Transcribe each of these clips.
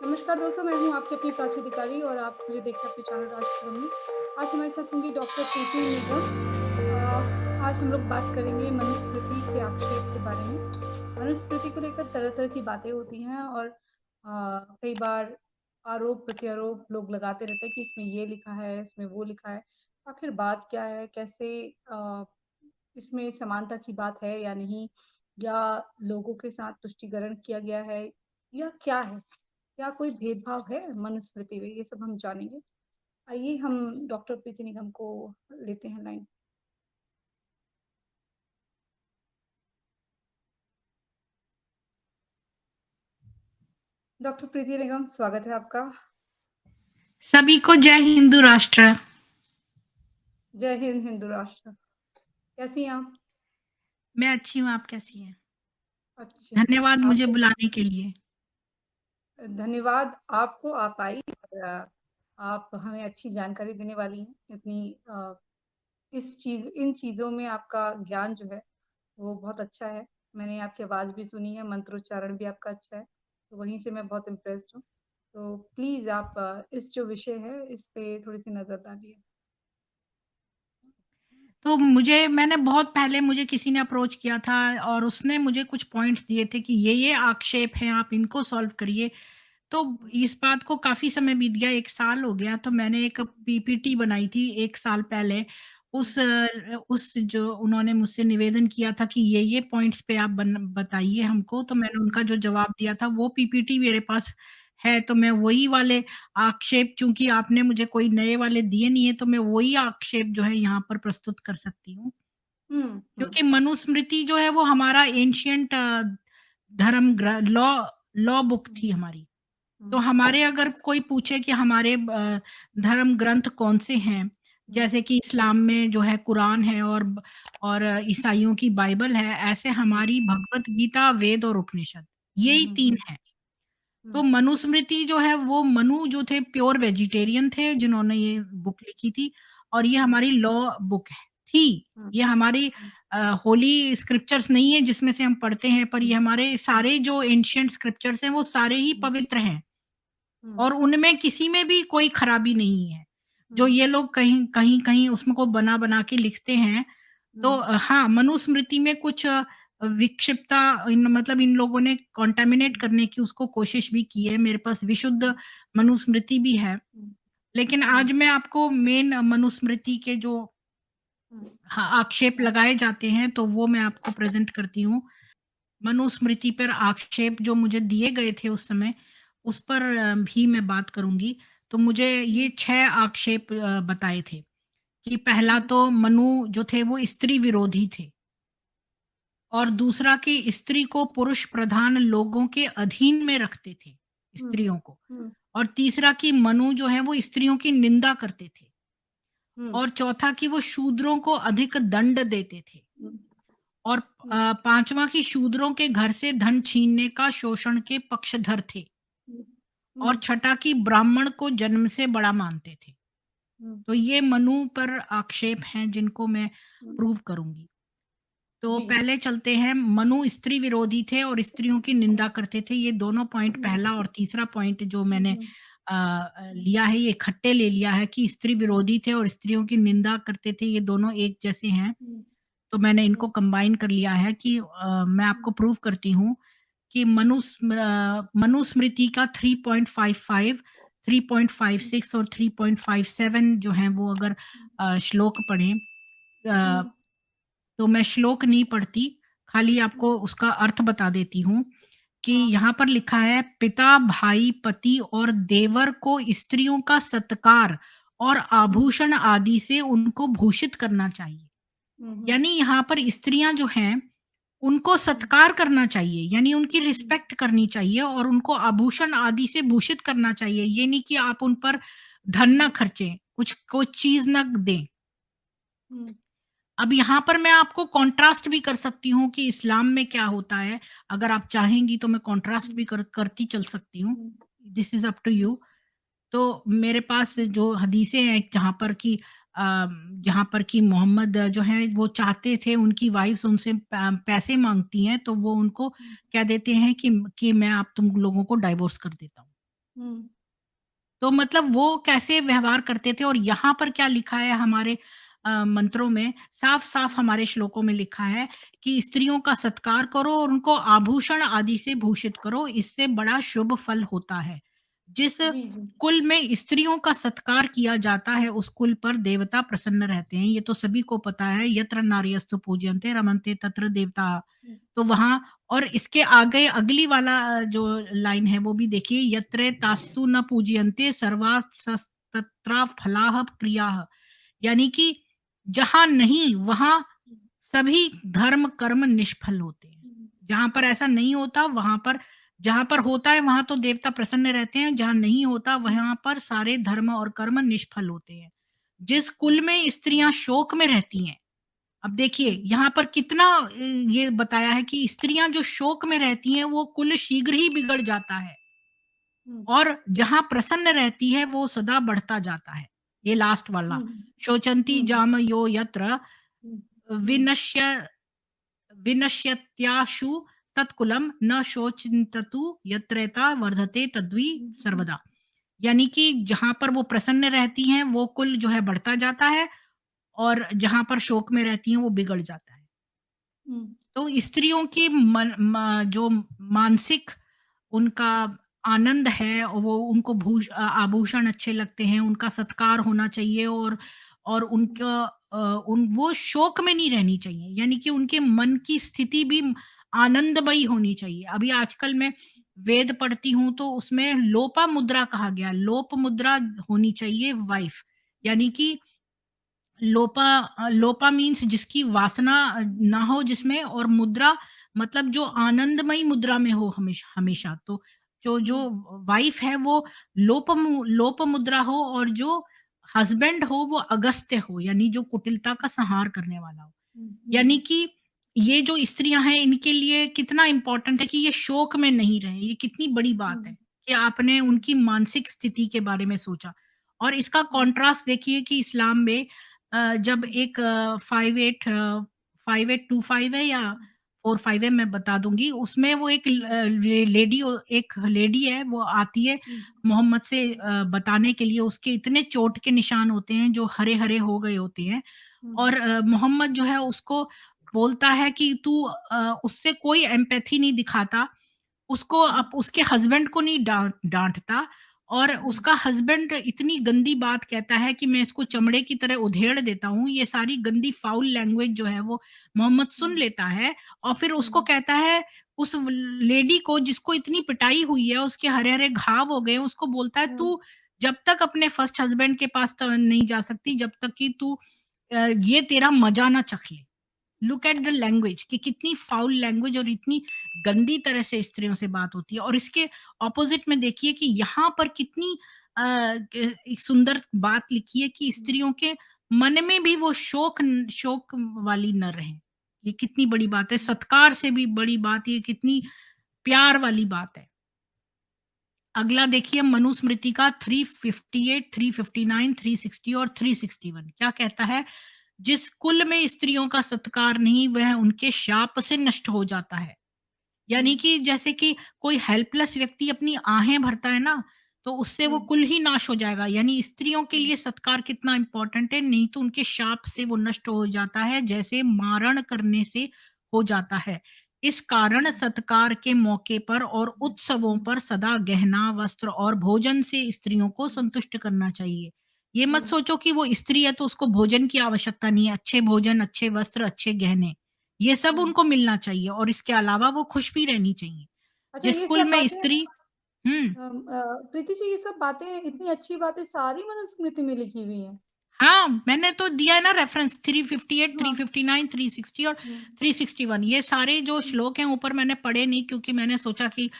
नमस्कार दोस्तों, मैं हूँ आपकी अपनी प्राची अधिकारी और आप मुझे देख रहे हैं अपने चैनल राजधर्म में। आज हमारे साथ होंगी डॉक्टर प्रीति निगम। आज हम लोग बात करेंगे मनुस्मृति के आक्षेप के बारे में। मनुस्मृति को लेकर तरह-तरह की बातें होती हैं और कई बार आरोप-प्रत्यारोप लोग लगाते रहते हैं कि इसमें ये लिखा है, इसमें वो लिखा है। आखिर बात क्या है? कैसे इसमें समानता की बात है या नहीं? या लोगों के साथ तुष्टीकरण किया गया है या क्या है? क्या कोई भेदभाव है मनुस्मृति में? ये सब हम जानेंगे। आइए हम डॉक्टर प्रीति निगम को लेते हैं लाइन। डॉक्टर प्रीति निगम, स्वागत है आपका। सभी को जय हिंदू राष्ट्र। जय हिंद, हिंदू राष्ट्र। कैसी हैं आप? मैं अच्छी हूँ, आप कैसी हैं? अच्छी। धन्यवाद मुझे आपको बुलाने के लिए। धन्यवाद आपको, आप आई और आप हमें अच्छी जानकारी देने वाली हैं। इतनी इन चीज़ों में आपका ज्ञान जो है वो बहुत अच्छा है। मैंने आपकी आवाज़ भी सुनी है, मंत्रोच्चारण भी आपका अच्छा है, तो वहीं से मैं बहुत इम्प्रेस्ड हूँ। तो प्लीज़ आप इस जो विषय है, इस पे थोड़ी-सी नज़र डालिए। तो मैंने बहुत पहले मुझे किसी ने अप्रोच किया था और उसने मुझे कुछ पॉइंट्स दिए थे कि ये आक्षेप हैं, आप इनको सॉल्व करिए। तो हुँ, इस बात को काफ़ी समय बीत गया, 1 साल हो गया, तो मैंने एक पीपीटी बनाई थी 1 साल पहले। हुँ, उस जो उन्होंने मुझसे निवेदन किया था कि ये पॉइंट्स पे आप बताइए हमको, तो मैंने उनका जो जवाब दिया था वो पीपीटी मेरे पास है, तो मैं वही वाले आक्षेप, चूँकि आपने मुझे कोई नए वाले दिए नहीं है, तो मैं वही आक्षेप जो है यहाँ पर प्रस्तुत कर सकती हूँ। हुँ, हुँ, क्योंकि मनुस्मृति जो है वो हमारा एंशिएंट धर्म लॉ बुक हुँ, थी हमारी। तो हुँ, हमारे अगर कोई पूछे कि हमारे धर्म ग्रंथ कौन से हैं, हुँ, जैसे कि इस्लाम में जो है कुरान है और ईसाइयों की बाइबल है, ऐसे हुँ, हमारी भगवत गीता, वेद और उपनिषद, हुँ, यही हुँ, 3 हुँ, हैं। हुँ, तो मनुस्मृति जो है वो मनु जो थे प्योर वेजिटेरियन थे जिन्होंने ये बुक लिखी थी और ये हुँ, हमारी लॉ बुक है थी। हुँ, ये हमारी हुँ, होली स्क्रिप्चर्स नहीं है जिसमें से हम पढ़ते हैं, पर ये हुँ, हमारे सारे जो एंशिएंट स्क्रिप्चर्स हैं वो सारे ही हुँ, पवित्र हैं। हुँ, और उनमें किसी में भी कोई खराबी नहीं है। जो हुँ, ये लोग कहीं उसमें को बना-बना के लिखते हैं, तो हुँ, हाँ, मनुस्मृति में कुछ विक्षिप्तता इन लोगों ने कॉन्टैमिनेट हुँ, करने की उसको कोशिश भी की है। मेरे पास विशुद्ध मनुस्मृति भी है। हुँ, लेकिन हुँ, आज मैं आपको मेन मनुस्मृति के जो हुँ, हाँ, आक्षेप लगाए जाते हैं, तो वो मैं आपको प्रेज़ेंट करती हूँ। मनुस्मृति पर आक्षेप जो मुझे दिए गए थे उस समय, उस पर भी मैं बात करूँगी। तो मुझे ये हुँ, 6 आक्षेप बताए थे कि पहला हुँ, तो मनु जो थे वो स्त्री विरोधी थे और दूसरा कि स्त्री को पुरुष प्रधान लोगों के अधीन में रखते थे, हुँ, स्त्रियों को। हुँ, और तीसरा कि मनु जो है वो स्त्रियों की निंदा करते थे हुँ, और चौथा कि वो शूद्रों को अधिक दंड देते थे। हुँ, और हुँ, 5वां कि शूद्रों के घर से धन छीनने का शोषण के पक्षधर थे हुँ, और हुँ, छठा कि ब्राह्मण को जन्म से बड़ा मानते थे। हुँ, तो ये मनु पर आक्षेप हैं जिनको मैं हुँ, प्रूव करूँगी। तो जी। पहले चलते हैं, मनु स्त्री विरोधी थे और स्त्रियों की निंदा करते थे। ये दोनों पॉइंट, हुँ, पहला और तीसरा पॉइंट जो हुँ, मैंने हुँ, हुँ, लिया है, ये इकट्ठे ले लिया है कि स्त्री हुँ, विरोधी थे और स्त्रियों की निंदा करते थे, ये दोनों एक जैसे हैं। हुँ, तो मैंने इनको हुँ, कंबाइन कर लिया है कि मैं हुँ, आपको प्रूव करती हूँ कि मनुस्मृति का 3.55, हुँ, 3.56 और 3.57 जो हैं वो अगर श्लोक पढ़ें, हुँ, अ, तो मैं श्लोक नहीं पढ़ती, खाली हुँ, आपको उसका अर्थ बता देती हूँ कि हाँ, यहाँ पर लिखा है, पिता, भाई, पति और देवर को स्त्रियों का सत्कार और हुँ, आभूषण आदि से उनको भूषित करना चाहिए। हुँ, हुँ, यानी यहाँ पर स्त्रियाँ जो हैं, उनको हुँ, सत्कार करना चाहिए, यानी उनकी हुँ, रिस्पेक्ट करनी चाहिए और उनको आभूषण आदि से भूषित करना चाहिए। ये नहीं कि आप उन पर धन ना हुँ, खर्चें, कुछ चीज़ ना दें। हुँ, अब यहाँ पर मैं आपको कॉन्ट्रास्ट भी कर सकती हूँ कि इस्लाम में क्या होता है। अगर आप चाहेंगी तो मैं कॉन्ट्रास्ट हुँ, भी करती चल सकती हूँ। Hmm, this is up to you. तो मेरे पास जो हदीसें हैं जहाँ पर कि मोहम्मद जो हैं वो चाहते थे उनकी वाइफ्स उनसे पैसे माँगती हैं, तो वो उनको हुँ, कह देते हैं कि मैं आप तुम लोगों को डाइवोर्स कर देता हूँ। हुँ, तो मतलब वो कैसे व्यवहार करते थे और यहाँ पर क्या लिखा है हमारे मंत्रों में, साफ-साफ हुँ। हमारे श्लोकों में लिखा है कि स्त्रियों का सत्कार करो और उनको आभूषण आदि से भूषित करो, इससे बड़ा शुभ फल होता है। जिस जी, जी। कुल में स्त्रियों का सत्कार किया जाता है, उस कुल पर देवता प्रसन्न रहते हैं। ये तो सभी को पता है, यत्र नार्यस्तु पूज्यन्ते रमन्ते तत्र देवता। हुँ, तो वहाँ और इसके आगे अगली वाला जो लाइन है वो भी देखिए, यत्रे तास्तु न पूजयन्ते सर्वास्तत्र फलाः क्रियाः, यानी कि जहाँ नहीं वहाँ हुँ, सभी धर्म कर्म निष्फल होते हैं। हुँ, जहाँ पर ऐसा नहीं होता वहाँ पर, जहाँ पर होता है वहाँ तो देवता प्रसन्न रहते हैं, जहाँ नहीं होता हुँ, वहाँ पर सारे धर्म और कर्म निष्फल होते हैं। जिस कुल में स्त्रियाँ शोक में रहती हैं, अब देखिए हुँ, यहाँ पर कितना ये बताया है कि स्त्रियाँ जो शोक में रहती हैं वो कुल शीघ्र ही बिगड़ जाता है हुँ, और जहाँ प्रसन्न रहती है वो सदा बढ़ता जाता है। ये लास्ट वाला, हुँ, शोचंती हुँ, जाम यो यत्र हुँ, हुँ, विनश्य विनश्यत्याशु तत्कुलम न शोचन्ततु यत्रेता वर्धते तद्वि हुँ, हुँ, सर्वदा। यानी कि जहाँ पर वो प्रसन्न रहती हैं वो कुल जो है बढ़ता जाता है और जहाँ पर शोक में रहती हैं वो बिगड़ जाता है। हुँ, तो स्त्रियों की जो मानसिक उनका आनंद है और वो उनको आभूषण अच्छे लगते हैं, उनका सत्कार होना चाहिए और हुँ, उनका उन वो शोक में नहीं रहनी चाहिए, यानी कि उनके मन की स्थिति भी आनंदमयी होनी चाहिए। अभी आजकल मैं वेद पढ़ती हूँ तो उसमें लोपा मुद्रा कहा गया, लोप मुद्रा होनी चाहिए वाइफ, यानी कि लोपा मीन्स जिसकी वासना ना हो जिसमें, और मुद्रा मतलब जो आनंदमयी मुद्रा में हो हमेशा हमेशा। तो जो जो हुँ, वाइफ है वो लोप मुद्रा हो और जो हस्बैंड हो वो अगस्त्य हो, यानी जो कुटिलता का संहार करने वाला हो। हुँ, यानी हुँ, कि ये जो स्त्रियाँ हैं इनके लिए कितना इम्पोर्टेंट है कि ये शोक में नहीं रहें, ये कितनी बड़ी बात है हुँ, कि आपने हुँ, उनकी मानसिक स्थिति के बारे में सोचा। और इसका हुँ, कॉन्ट्रास्ट देखिए कि इस्लाम में जब हुँ, एक 5825 है या हुँ, 45 है मैं बता दूँगी, उसमें वो एक एक लेडी है वो आती है हुँ, मोहम्मद से हुँ, बताने के लिए, उसके इतने चोट के निशान होते हैं जो हरे-हरे हो गए होते हैं हुँ, और मोहम्मद जो है उसको बोलता है कि तू उससे कोई एम्पैथी नहीं दिखाता, उसको हुँ, उसके हस्बैंड को नहीं डाँटता और हुँ, उसका हस्बैंड इतनी गंदी बात कहता है कि मैं इसको चमड़े की तरह उधेड़ देता हूँ। ये सारी गंदी फाउल लैंग्वेज जो है वो मोहम्मद सुन हुँ, लेता है और फिर उसको हुँ, कहता है उस लेडी को जिसको इतनी पिटाई हुई है, उसके हरे-हरे घाव हो गए हैं, उसको बोलता है हुँ, तू जब तक अपने फर्स्ट हस्बैंड के पास नहीं जा सकती, जब तक कि तू ये तेरा मज़ा ना चख ले। लुक एट द लैंग्वेज कि कितनी फाउल लैंग्वेज और इतनी गंदी तरह से स्त्रियों से बात होती है और इसके ऑपोजिट में देखिए कि यहाँ पर कितनी एक सुंदर बात लिखी है कि हुँ, स्त्रियों के मन में भी वो शोक वाली न रहे। ये कितनी बड़ी बात है, हुँ, सत्कार से भी बड़ी बात, ये कितनी प्यार वाली बात है। अगला देखिए मनुस्मृति का 358, 359, 360 और 361 क्या कहता है? जिस कुल में स्त्रियों का सत्कार नहीं वह उनके शाप से नष्ट हो जाता है। यानी हुँ, कि जैसे कि कोई हेल्पलेस व्यक्ति अपनी आहें भरता है ना, तो उससे वो हुँ, कुल ही नाश हो जाएगा। यानी स्त्रियों के हुँ, लिए सत्कार कितना इम्पोर्टेंट है, नहीं तो उनके शाप से वो नष्ट हो जाता है, जैसे मारण करने से हो जाता है। इस कारण हुँ, सत्कार के मौके पर और हुँ, उत्सवों हुँ, पर सदा गहना, वस्त्र और भोजन से स्त्रियों को हुँ, संतुष्ट करना चाहिए। ये मत हुँ, सोचो कि वो स्त्री है तो उसको भोजन की आवश्यकता नहीं है, अच्छे भोजन, अच्छे वस्त्र, अच्छे गहने, ये सब हुँ। उनको मिलना चाहिए और इसके अलावा वो खुश भी रहनी चाहिए। अच्छा जिस ये कुल सब में बातें स्त्री हुँ, प्रीति जी ये सब बातें इतनी अच्छी बातें सारी मनुस्मृति में लिखी हुई हैं। हाँ, मैंने तो दिया है ना रेफ़रेंस 358, हाँ। 359, 360 और हुँ, 361 ये सारे जो हुँ, श्लोक हैं ऊपर मैंने पढ़े नहीं क्योंकि मैंने सोचा कि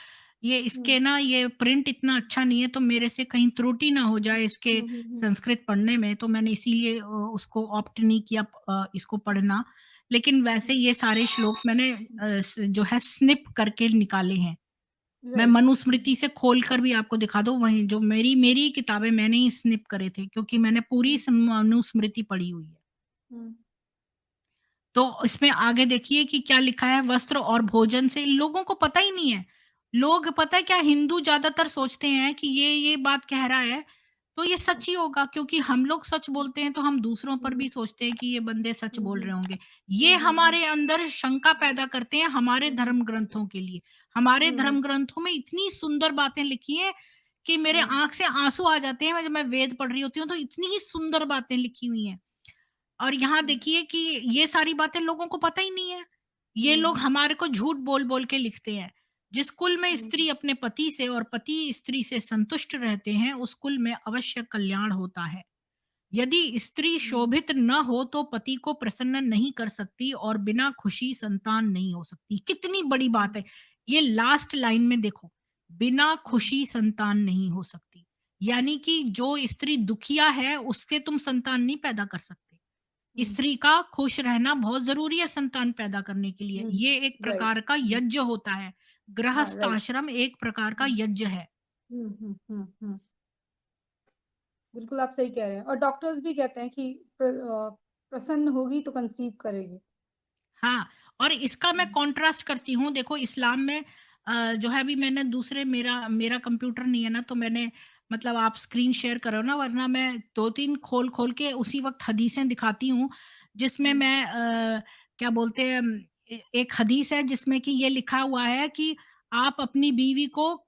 ये हुँ, इसके ना ये प्रिंट इतना अच्छा नहीं है तो मेरे से कहीं त्रुटि ना हो हुँ, जाए इसके हुँ, हुँ, हुँ, संस्कृत पढ़ने में तो मैंने इसीलिए उसको ऑप्ट नहीं किया इसको पढ़ना। लेकिन वैसे हुँ, ये सारे श्लोक मैंने जो है स्निप करके निकाले हैं। मैं राइट। हुँ, मनुस्मृति से खोल कर भी आपको दिखा दूँ वहीं जो मेरी किताबें मैंने ही स्निप करे थे क्योंकि मैंने पूरी हुँ, मनुस्मृति पढ़ी हुई है। हुँ, तो इसमें आगे देखिए कि क्या लिखा है वस्त्र और भोजन से लोगों को पता ही नहीं है। लोग पता है क्या हिंदू ज़्यादातर सोचते हैं कि ये बात कह रहा है, तो ये हुँ, सच ही होगा क्योंकि हम लोग सच हुँ, बोलते हैं तो हम दूसरों पर हुँ, भी सोचते हैं कि ये बंदे सच हुँ, बोल हुँ, रहे होंगे। हुँ, ये हुँ, हुँ, हमारे अंदर शंका पैदा करते हैं हमारे हुँ, हुँ, धर्म ग्रंथों के लिए। हमारे हुँ, हुँ, धर्म ग्रंथों में इतनी सुंदर बातें लिखी हैं कि मेरे हुँ, आँख से आँसू आ जाते हैं जब मैं वेद पढ़ रही होती हूँ तो इतनी ही सुंदर बातें लिखी हुई हैं। और यहाँ हुँ, देखिए कि ये सारी बातें लोगों को पता ही नहीं है। ये लोग हुँ, हमारे को झूठ बोल-बोल के लिखते हैं। जिस कुल में हुँ, स्त्री अपने पति से और पति स्त्री से संतुष्ट रहते हैं, उस कुल में अवश्य कल्याण होता है। यदि स्त्री हुँ, शोभित न हो तो पति को प्रसन्न नहीं कर सकती और बिना खुशी संतान नहीं हो सकती। कितनी बड़ी बात हुँ, है। ये लास्ट लाइन में देखो, बिना हुँ, खुशी संतान नहीं हो सकती। यानी कि जो स्त्री दुखिया है, उससे तुम संतान नहीं पैदा कर सकते। हुँ, स्त्री का खुश रहना बहुत ज़रूरी है संतान पैदा करने के लिए। हुँ, ये एक राइट, प्रकार का हुँ, यज्ञ होता है। हाँ, गृहस्थ राइट, आश्रम एक प्रकार का हुँ, यज्ञ है। हुँ, हुँ, हुँ, हुँ, बिल्कुल आप सही कह रहे हैं और डॉक्टर्स भी कहते हैं कि प्रसन्न होगी तो कंसीव करेगी। हाँ, और इसका मैं हुँ, कॉन्ट्रास्ट करती हूँ देखो इस्लाम में जो है अभी मैंने दूसरे मेरा मेरा कंप्यूटर नहीं है ना तो मैंने मतलब आप स्क्रीन शेयर करो ना वरना मैं 2-3 खोल-खोल के उसी वक़्त हदीसें दिखाती हूँ, जिसमें हुँ, मैं क्या बोलते हैं एक हदीस है जिसमें कि ये लिखा हुआ है कि आप अपनी बीवी को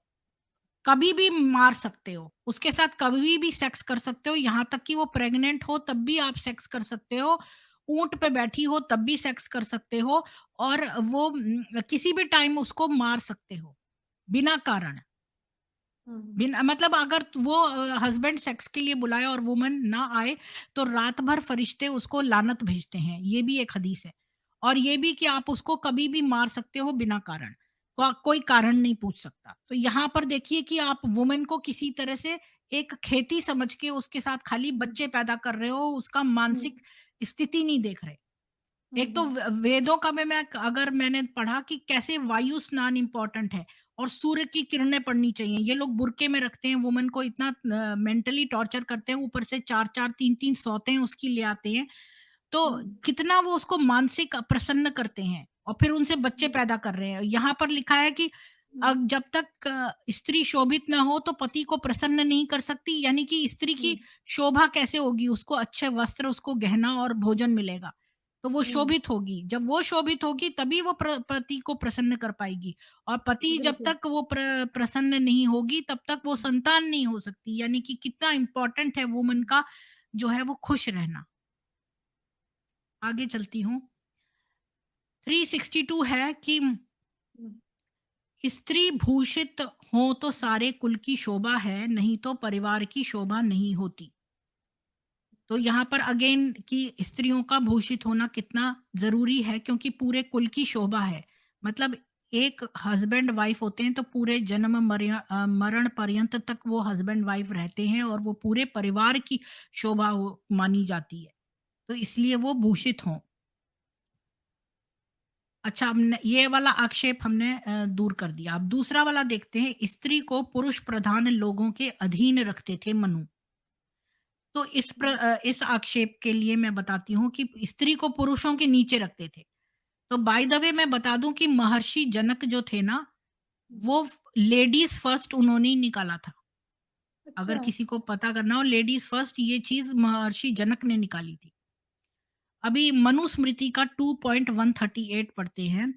कभी भी मार सकते हो, उसके साथ कभी भी सेक्स कर सकते हो, यहाँ तक कि वो प्रेग्नेंट हो तब भी आप सेक्स कर सकते हो, ऊँट पे बैठी हो तब भी सेक्स कर सकते हो और वो किसी भी टाइम उसको मार सकते हो, बिना कारण। हुँ, बिना मतलब अगर वो हस्बैंड सेक्स के लिए बुलाए और वुमन ना आए, तो रात भर फरिश्ते उसको लानत भेजते हैं, ये भी एक हदीस है। और ये भी कि आप उसको कभी भी मार सकते हो बिना कारण, कोई कारण नहीं पूछ सकता। तो यहाँ पर देखिए कि आप वुमन को किसी तरह से एक खेती समझ के उसके साथ खाली हुँ, बच्चे पैदा कर रहे हो, उसका हुँ, मानसिक स्थिति नहीं देख रहे। हुँ, एक तो हुँ, वेदों का में मैं अगर मैंने पढ़ा कि कैसे वायु स्नान इम्पोर्टेंट है और सूर्य की किरणें पड़नी चाहिए। ये लोग बुर्के में रखते हैं, वुमन को इतना मेंटली टॉर्चर करते हैं, ऊपर से 4-4 3-3 सौतें उसकी ले आते हैं। तो हुँ, कितना वो उसको मानसिक प्रसन्न करते हैं और फिर उनसे बच्चे हुँ, पैदा कर रहे हैं। यहाँ पर लिखा है कि हुँ, जब तक स्त्री शोभित ना हो तो पति को प्रसन्न नहीं कर सकती, यानी कि स्त्री हुँ, की शोभा कैसे होगी? उसको अच्छे वस्त्र, उसको गहना और भोजन मिलेगा। तो वो हुँ, शोभित होगी। जब वो शोभित होगी तभी वो पति को प्रसन्न कर पाएगी और पति जब बिल्कुल। तक वो प्रसन्न नहीं होगी तब तक वो संतान नहीं हो सकती। यानी कि कितना इम्पोर्टेंट है वुमन का जो है वो खुश रहना। आगे चलती हूँ। 362 है कि हुँ, स्त्री भूषित हो तो हुँ, सारे कुल की शोभा है, नहीं तो परिवार की शोभा नहीं होती। तो यहाँ पर अगेन कि स्त्रियों का भूषित होना कितना ज़रूरी है क्योंकि पूरे कुल की शोभा है। मतलब एक हस्बैंड वाइफ होते हैं तो पूरे मरण पर्यंत तक वो हस्बैंड वाइफ रहते हैं और वो पूरे परिवार की शोभा मानी जाती है। तो इसलिए वो भूषित हों। अच्छा हमने ये वाला आक्षेप हमने दूर कर दिया। अब दूसरा वाला देखते हैं, स्त्री को पुरुष प्रधान लोगों के अधीन रखते थे मनु। तो हुँ, इस आक्षेप के लिए मैं बताती हूँ कि स्त्री को पुरुषों के नीचे रखते थे। तो बाय द वे मैं बता दूँ कि महर्षि जनक जो थे ना, हुँ, वो लेडीज़ फर्स्ट उन्होंने ही निकाला था। अगर अच्छा। किसी को पता करना हो लेडीज़ फर्स्ट ये चीज़ महर्षि जनक ने निकाली थी। अभी मनुस्मृति का 2.138 पढ़ते हैं।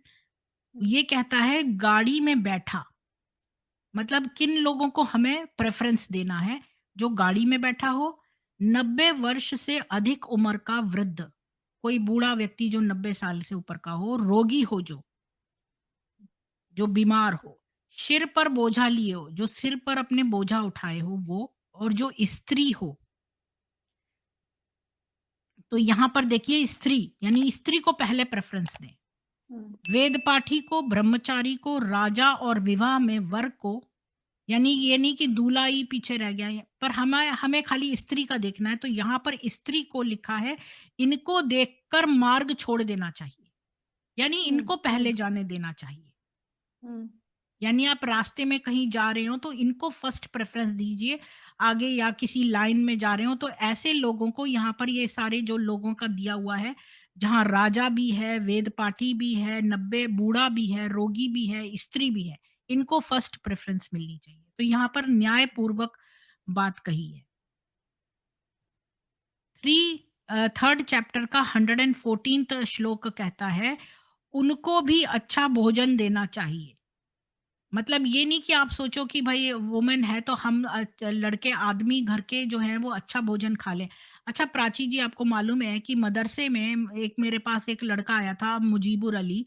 हुँ, ये कहता है गाड़ी में बैठा मतलब किन लोगों को हमें प्रेफ़रेंस देना है, जो गाड़ी में बैठा हो, 90 वर्ष से अधिक उम्र का वृद्ध, कोई बूढ़ा व्यक्ति जो 90 साल से ऊपर का हो, रोगी हो जो बीमार हो, सिर पर बोझा लिए हो, जो सिर पर अपने बोझा उठाए हो वो और जो स्त्री हो। तो यहाँ पर देखिए स्त्री, यानी स्त्री को पहले प्रेफ़रेंस दें। हुँ, वेद पाठी को, ब्रह्मचारी को, राजा और विवाह में वर को यानी ये नहीं कि दूल्हा ही पीछे रह गया है, पर हमें हमें खाली स्त्री का देखना है, तो यहाँ पर स्त्री को लिखा है, इनको देखकर मार्ग छोड़ देना चाहिए, यानी हुँ, इनको हुँ, पहले जाने देना चाहिए। हुँ, यानी आप रास्ते में कहीं जा रहे हो तो इनको फर्स्ट प्रेफ़रेंस दीजिए, आगे या किसी लाइन में जा रहे हो तो ऐसे लोगों को यहाँ पर ये सारे जो लोगों का दिया हुआ है, जहाँ राजा भी है, वेद पाठी भी है, 90 बूढ़ा भी है, रोगी भी है, स्त्री भी है, इनको फर्स्ट प्रेफ़रेंस मिलनी चाहिए। तो यहाँ पर न्यायपूर्वक बात कही है। 3 चैप्टर का 114th श्लोक कहता है, उनको भी अच्छा भोजन देना चाहिए। मतलब ये नहीं कि आप सोचो कि भाई वुमेन है तो हम लड़के आदमी घर के जो हैं वो अच्छा भोजन खा लें। अच्छा प्राची जी आपको मालूम है कि मदरसे में एक मेरे पास एक लड़का आया था मुजीबुर अली,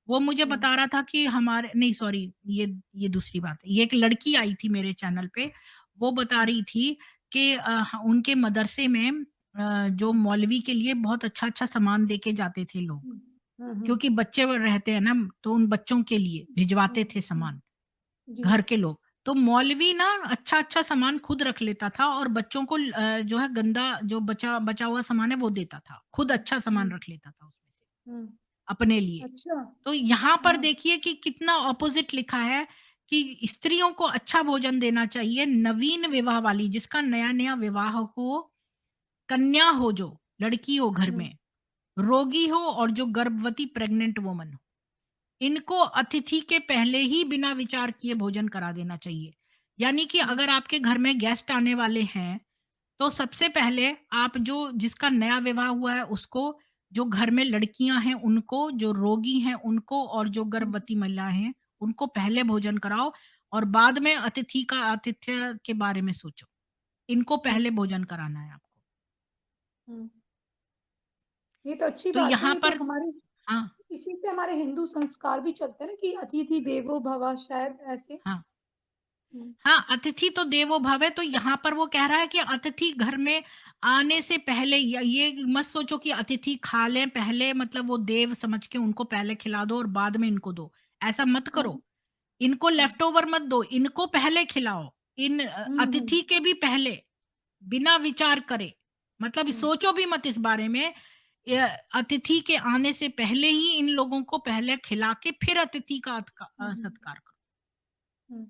वो मुझे हुँ, बता रहा था कि हमारे नहीं सॉरी ये दूसरी बात है। ये एक लड़की आई थी मेरे चैनल पे, वो बता हुँ, रही थी कि उनके मदरसे में जो मौलवी के लिए बहुत अच्छा-अच्छा सामान देके जाते थे लोग। हुँ, हुँ, हुँ, क्योंकि बच्चे वो रहते हैं ना, तो उन बच्चों के लिए भिजवाते हुँ, थे हुँ, सामान। जी, घर के लोग। तो मौलवी ना अच्छा-अच्छा सामान खुद रख लेता था और बच्चों को जो है गंदा जो बचा बचा हुआ सामान है वो देता था। खुद अच्छा हुँ, सामान रख लेता था उसमें से, हुँ, अपने लिए। अच्छा, तो यहाँ पर हाँ, देखिए कि कितना ऑपोज़िट लिखा है कि स्त्रियों को अच्छा भोजन देना चाहिए, नवीन विवाह वाली जिसका नया-नया विवाह हो, कन्या हो जो, लड़की हो घर हुँ, में, रोगी हो और जो गर्भवती प्रेग्नेंट वुमन हो। इनको अतिथि के पहले ही बिना विचार किए भोजन करा देना चाहिए। यानी कि हुँ, अगर आपके घर में गेस्ट आने वाले हैं, तो सबसे पहले आप जो जिसका नया विवाह हुआ है उसको, जो घर में लड़कियाँ हैं उनको, जो रोगी हैं उनको और जो हुँ, गर्भवती महिलाएँ हैं, उनको पहले भोजन कराओ और बाद में अतिथि का आतिथ्य के बारे में सोचो। इनको हुँ, पहले भोजन कराना है आपको। हुँ। ये तो अच्छी तो बात है, यहाँ ये तो पर हमारी हाँ, इसी से हमारे हिंदू संस्कार भी चलते हैं ना कि अतिथि देवो भव शायद ऐसे। हाँ। हुँ, हाँ, अतिथि तो देवो भव है, तो यहाँ पर वो कह रहा है कि अतिथि घर में आने से पहले ये मत सोचो कि अतिथि खा लें पहले मतलब वो देव समझ के उनको पहले खिला दो और बाद में इनको दो। ऐसा मत हुँ, करो। इनको हुँ, लेफ्ट ओवर मत दो, इनको पहले खिलाओ। हुँ, हुँ, अतिथि के भी पहले, बिना विचार करे। मतलब हुँ, सोचो भी मत इस बारे में। अतिथि के आने से पहले ही इन लोगों को पहले खिला के फिर अतिथि का हुँ, हुँ, सत्कार करो। हुँ,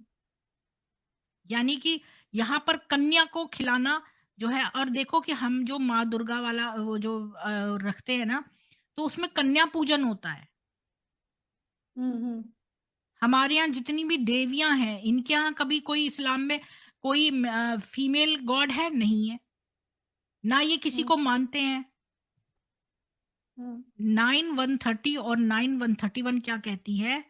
यानी कि यहाँ पर कन्या को खिलाना जो है और देखो कि हम जो माँ दुर्गा वाला वो जो रखते हैं ना, तो उसमें कन्या पूजन होता है। हुँ, हुँ, हमारे यहाँ जितनी भी देवियाँ हैं, इनके यहाँ कभी कोई इस्लाम में कोई फीमेल गॉड है? नहीं है। ना ये किसी हुँ, को मानते हैं। हुँ, 9130 और 9131 क्या कहती है?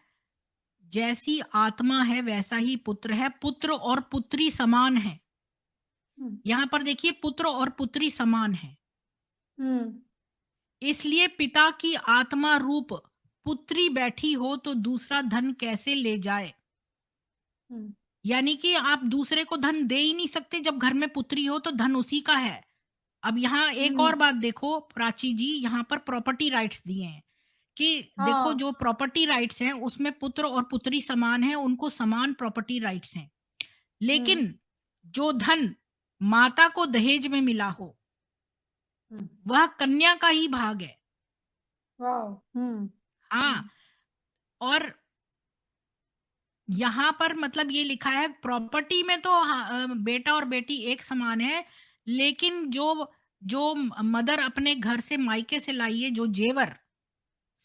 जैसी आत्मा है वैसा ही पुत्र है, पुत्र और पुत्री समान है। हुँ, यहाँ पर देखिए पुत्र और पुत्री समान है। हुँ, इसलिए पिता की आत्मा रूप पुत्री बैठी हो तो दूसरा धन कैसे ले जाए? हुँ, यानी कि आप दूसरे को धन दे ही नहीं सकते जब घर में पुत्री हो तो धन उसी का है। अब यहाँ एक हुँ, और बात देखो प्राची जी यहाँ पर प्रॉपर्टी राइट्स दिए हैं कि देखो हाँ, जो प्रॉपर्टी राइट्स हैं उसमें पुत्र और पुत्री समान हैं, उनको समान प्रॉपर्टी राइट्स हैं। हुँ, लेकिन जो धन माता को दहेज में मिला हो, हुँ, वह कन्या का ही भाग है। वाओ! हुँ, हाँ, हुँ, और यहाँ पर मतलब ये लिखा है प्रॉपर्टी में तो बेटा और बेटी एक समान है, लेकिन जो जो मदर अपने घर से मायके से लाई है जो जेवर,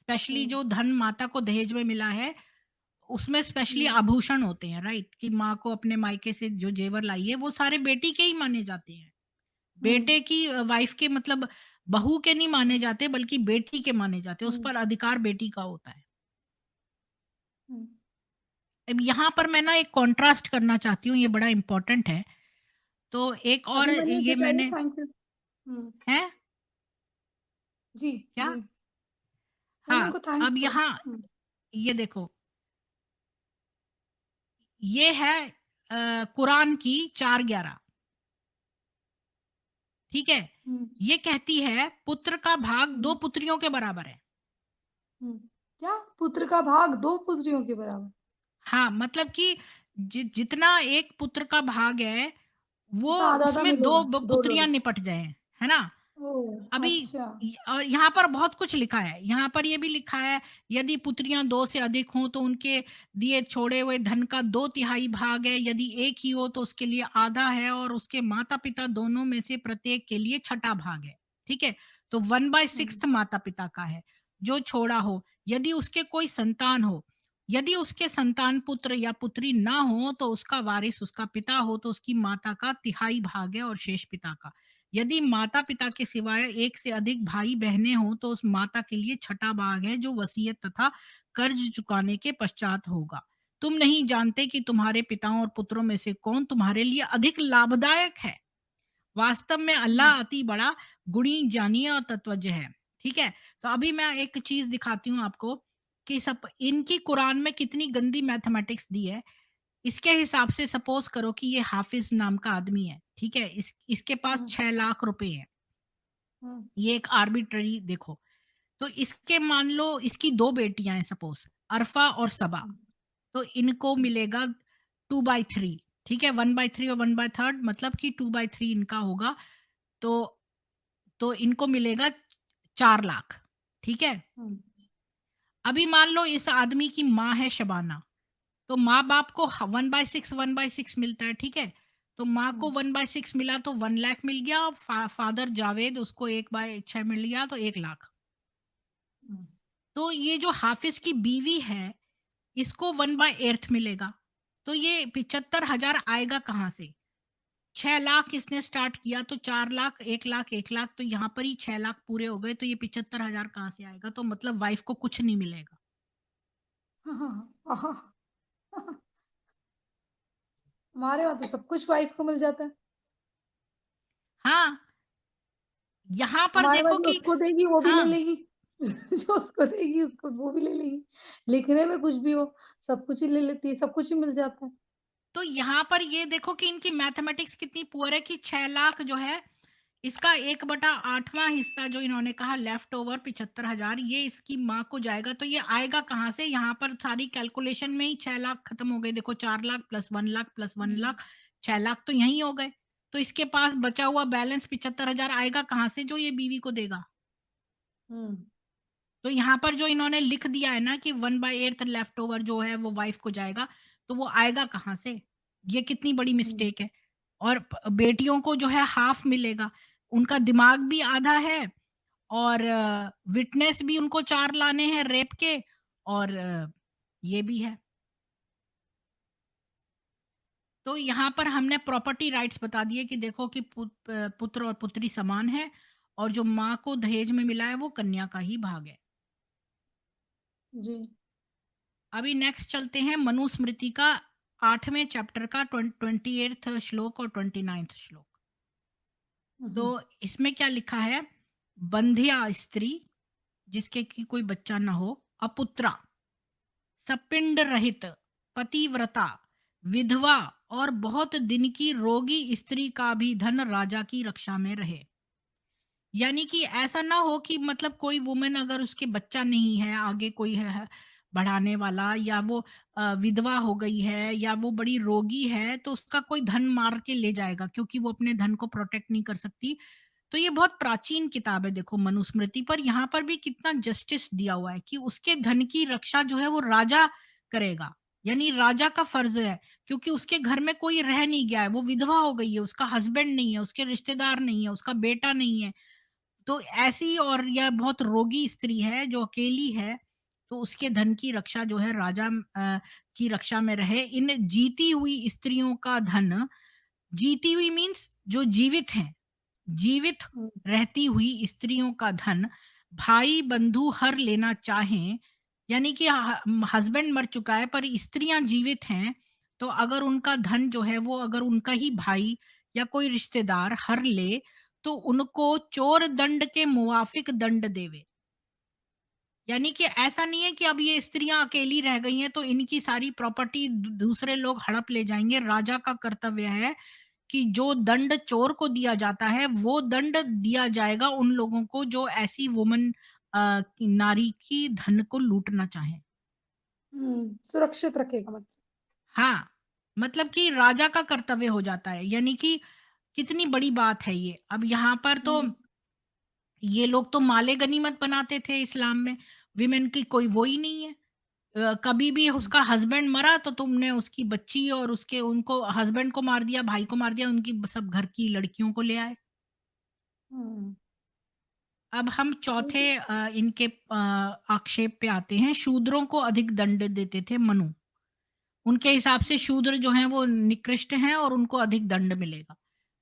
स्पेशली हुँ, जो धन माता को दहेज में मिला है, उसमें स्पेशली हुँ, आभूषण होते हैं, राइट? कि माँ को अपने मायके से जो जेवर लाई है, वो सारे बेटी के ही माने जाते हैं। हुँ, बेटे की वाइफ के मतलब बहू के नहीं माने जाते, बल्कि बेटी के माने जाते हैं, उस हुँ, पर अधिकार बेटी का होता है। हुँ। अब यहाँ पर मैं ना एक कॉन्ट्रास्ट करना चाहती हूँ, ये बड़ा इम्पोर्टेंट है। तो एक और अभी मैंने ये बताया मैंने थैंक यू। हुँ, हैं? जी, क्या? जी। मैंने हाँ, उनको थैंक्स अब बोला। यहाँ हुँ, ये देखो, ये है कुरान की 4:11 ठीक है? हुँ, ये कहती है पुत्र का भाग 2 हुँ, पुत्रियों के बराबर है। हुँ। क्या? पुत्र का भाग 2 पुत्रियों के बराबर? हाँ, मतलब कि जितना एक पुत्र का भाग है, वो मतलब आधा-आधा उसमें 2 मिलेगा, 2 पुत्रियाँ लोग। निपट जाएँ, है ना? ओह! अभी अच्छा। और यहाँ पर बहुत कुछ लिखा है। यहाँ पर ये भी लिखा है, यदि पुत्रियाँ 2 से अधिक हों, तो उनके दिए छोड़े हुए धन का 2/3 भाग है। यदि 1 ही हो, तो उसके लिए आधा है और उसके माता-पिता दोनों में से प्रत्येक के लिए छठा भाग है। ठीक है? तो हुँ, 1/6 माता-पिता का है, जो छोड़ा हो। यदि उसके कोई संतान हो, यदि उसके संतान पुत्र या पुत्री ना हो तो उसका वारिस उसका पिता हो तो उसकी माता का तिहाई भाग है और शेष पिता का। यदि माता पिता के सिवाय एक से अधिक भाई बहनें हों तो उस माता के लिए छठा भाग है जो वसीयत तथा कर्ज चुकाने के पश्चात होगा। तुम नहीं जानते कि तुम्हारे पिताओं और पुत्रों में से कौन तुम्हारे लिए अधिक लाभदायक है। वास्तव में हुँ, अल्लाह अति बड़ा गुणी जानिए और तत्वज्ञ है। ठीक है? तो अभी मैं एक चीज़ दिखाती हूँ आपको कि सप इनकी कुरान में कितनी गंदी मैथमेटिक्स दी है। इसके हिसाब से सपोज़ करो कि ये हाफ़िज़ नाम का आदमी है, ठीक है? इसके पास हुँ, 6 लाख रुपए हैं। हुँ, ये एक आर्बिट्रेरी देखो, तो इसके मान लो इसकी 2 बेटियाँ हैं सपोज़, अरफ़ा और सबा। हुँ, तो इनको हुँ, मिलेगा 2/3, ठीक है? 1/3 और 1/3 मतलब कि 2/3 इनका होगा। तो इनको मिलेगा 4 लाख, ठीक है? हुँ, अभी मान लो इस आदमी की माँ है शबाना, तो माँ-बाप को 1/6 1/6 मिलता है, ठीक है? तो माँ हुँ, को 1/6 मिला तो 1 लाख मिल गया, फादर जावेद उसको 1/6 मिल गया तो 1 लाख। हुँ, तो ये जो हाफ़िज़ की बीवी है, इसको 1/8 मिलेगा। तो ये 75,000 आएगा कहाँ से? 6 लाख इसने स्टार्ट किया तो 4 लाख, 1 लाख, 1 लाख तो यहाँ पर ही 6 लाख पूरे हो गए तो ये 75,000 कहाँ से आएगा? तो मतलब वाइफ़ को कुछ नहीं मिलेगा। हाँ, हाँ, हाँ, हाँ, हमारे वहाँ तो सब कुछ वाइफ़ को मिल जाता है। हाँ, यहाँ पर हमारे वहाँ देखो जो कि उसको देगी वो भी ले हाँ, लेगी। जो उसको देगी उसको वो भी ले लेगी। लिखने में कुछ भी हो, सब कुछ ही ले लेती है, सब कुछ ही मिल जाता है। तो यहाँ पर ये देखो कि इनकी मैथमेटिक्स कितनी पुअर है कि 6 लाख जो है, इसका 1/8वाँ हिस्सा जो इन्होंने कहा लेफ्ट ओवर 75,000 ये इसकी माँ को जाएगा, तो ये आएगा कहाँ से? यहाँ पर सारी कैलकुलेशन में ही 6 लाख खत्म हो गए। देखो 4 लाख प्लस 1 लाख प्लस 1 हुँ, लाख, 6 लाख तो यहीं हो गए। तो इसके पास बचा हुआ बैलेंस 75,000 आएगा कहाँ से जो ये बीवी को देगा? हुँ, तो यहाँ पर जो इन्होंने लिख दिया है ना कि 1/8 लेफ्ट ओवर जो है वो वाइफ को जाएगा, तो वो आएगा कहाँ से? ये कितनी बड़ी हुँ, मिस्टेक है। और बेटियों को जो है हाफ मिलेगा। उनका दिमाग भी आधा है और विटनेस भी उनको 4 लाने हैं रेप के और ये भी है। तो यहाँ पर हमने प्रॉपर्टी राइट्स बता दिए कि देखो कि पुत्र और पुत्री समान है और जो माँ को दहेज में मिला है वो कन्या का ही भाग है। जी। अभी नेक्स्ट चलते हैं मनुस्मृति का 8वें चैप्टर का 28th श्लोक और 29th श्लोक। हुँ, तो हुँ, इसमें क्या लिखा है? बंध्या स्त्री जिसके कि कोई बच्चा ना हो, अपुत्रा, सपिंड रहित, पतिव्रता, विधवा और बहुत दिन की रोगी स्त्री का भी धन राजा की रक्षा में रहे। यानी कि ऐसा ना हो कि मतलब कोई वुमन अगर उसके बच्चा नहीं है, आगे कोई है बढ़ाने वाला या वो विधवा हो गई है या वो बड़ी रोगी है, तो उसका कोई धन मार के ले जाएगा क्योंकि वो अपने धन को प्रोटेक्ट नहीं कर सकती। तो ये बहुत प्राचीन किताब है देखो मनुस्मृति पर यहाँ पर भी कितना जस्टिस दिया हुआ है कि उसके धन की रक्षा जो है वो राजा करेगा। यानी राजा का फर्ज है क्योंकि उसके घर में कोई रह नहीं गया है, वो विधवा हो गई है, उसका हस्बैंड नहीं है, उसके रिश्तेदार नहीं है, उसका बेटा नहीं है। तो ऐसी और या बहुत रोगी स्त्री है जो अकेली है, तो उसके धन की रक्षा जो है राजा की रक्षा में रहे। इन जीती हुई स्त्रियों का धन, जीती हुई मीन्स जो जीवित हैं, जीवित हुँ, रहती हुई स्त्रियों का धन भाई बंधु हर लेना चाहें, यानी कि हस्बैंड मर चुका है पर स्त्रियां जीवित हैं, तो अगर उनका धन जो है वो अगर उनका ही भाई या कोई रिश्तेदार हर ले, तो उनको चोर दंड के मुवाफिक दंड देवे। यानी कि ऐसा नहीं है कि अब ये स्त्रियां अकेली रह गई हैं तो इनकी सारी प्रॉपर्टी दूसरे लोग हड़प ले जाएंगे। राजा का कर्तव्य है कि जो दंड चोर को दिया जाता है, वो दंड दिया जाएगा उन लोगों को जो ऐसी वुमन नारी की धन को लूटना चाहें। हुँ, सुरक्षित रखेगा मतलब। हाँ, मतलब कि राजा का कर्तव्य हो जाता है, यानी कि कितनी बड़ी बात है ये। अब यहाँ पर तो हुँ, ये लोग तो माले गनीमत बनाते थे इस्लाम में, विमेन की कोई वो ही नहीं है। कभी भी हुँ, उसका हस्बैंड मरा तो तुमने उसकी बच्ची और उसके उनको हस्बैंड को मार दिया, भाई को मार दिया, उनकी सब घर की लड़कियों को ले आए। हुँ, अब हम चौथे इनके आक्षेप पे आते हैं। शूद्रों को अधिक दंड देते थे मनु। उनके हिसाब से शूद्र जो हैं वो निकृष्ट हैं और उनको अधिक दंड मिलेगा।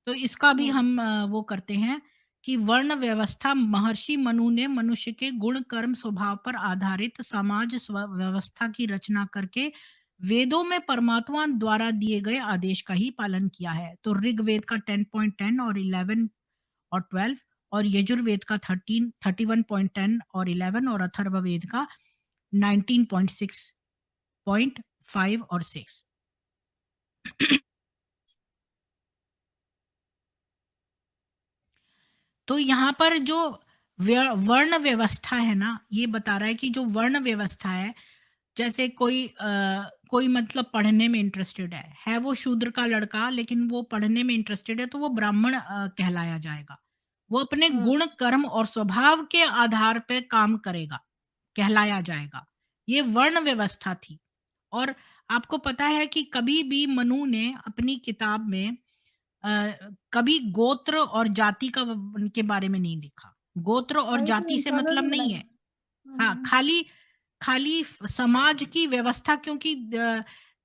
तो इसका भी हुँ, हम वो करते हैं कि वर्ण व्यवस्था महर्षि मनु ने मनुष्य के गुण, कर्म, स्वभाव पर आधारित समाज व्यवस्था की रचना करके वेदों में परमात्मा द्वारा दिए गए आदेश का ही पालन किया है। तो ऋग्वेद का 10.10 और 11 और 12, और यजुर्वेद का 31.10 और 11, और अथर्ववेद का 19.6.5 और 6। तो यहाँ पर जो वर्ण व्यवस्था है ना, ये बता रहा है कि जो वर्ण व्यवस्था है, जैसे कोई मतलब पढ़ने में इंटरेस्टेड है वो शूद्र का लड़का, लेकिन वो पढ़ने में इंटरेस्टेड है, तो वो ब्राह्मण कहलाया जाएगा। वो अपने हुँ, गुण, कर्म और स्वभाव के आधार पे काम करेगा, कहलाया जाएगा। ये वर्ण व्यवस्था थी। और आपको पता है कि कभी भी मनु ने अपनी किताब में अ, कभी गोत्र और जाति का के बारे में नहीं लिखा। गोत्र और ये तो जाति से इंटरनल मतलब रूल है। नहीं है। हुँ, हाँ, हुँ, खाली खाली समाज की व्यवस्था, क्योंकि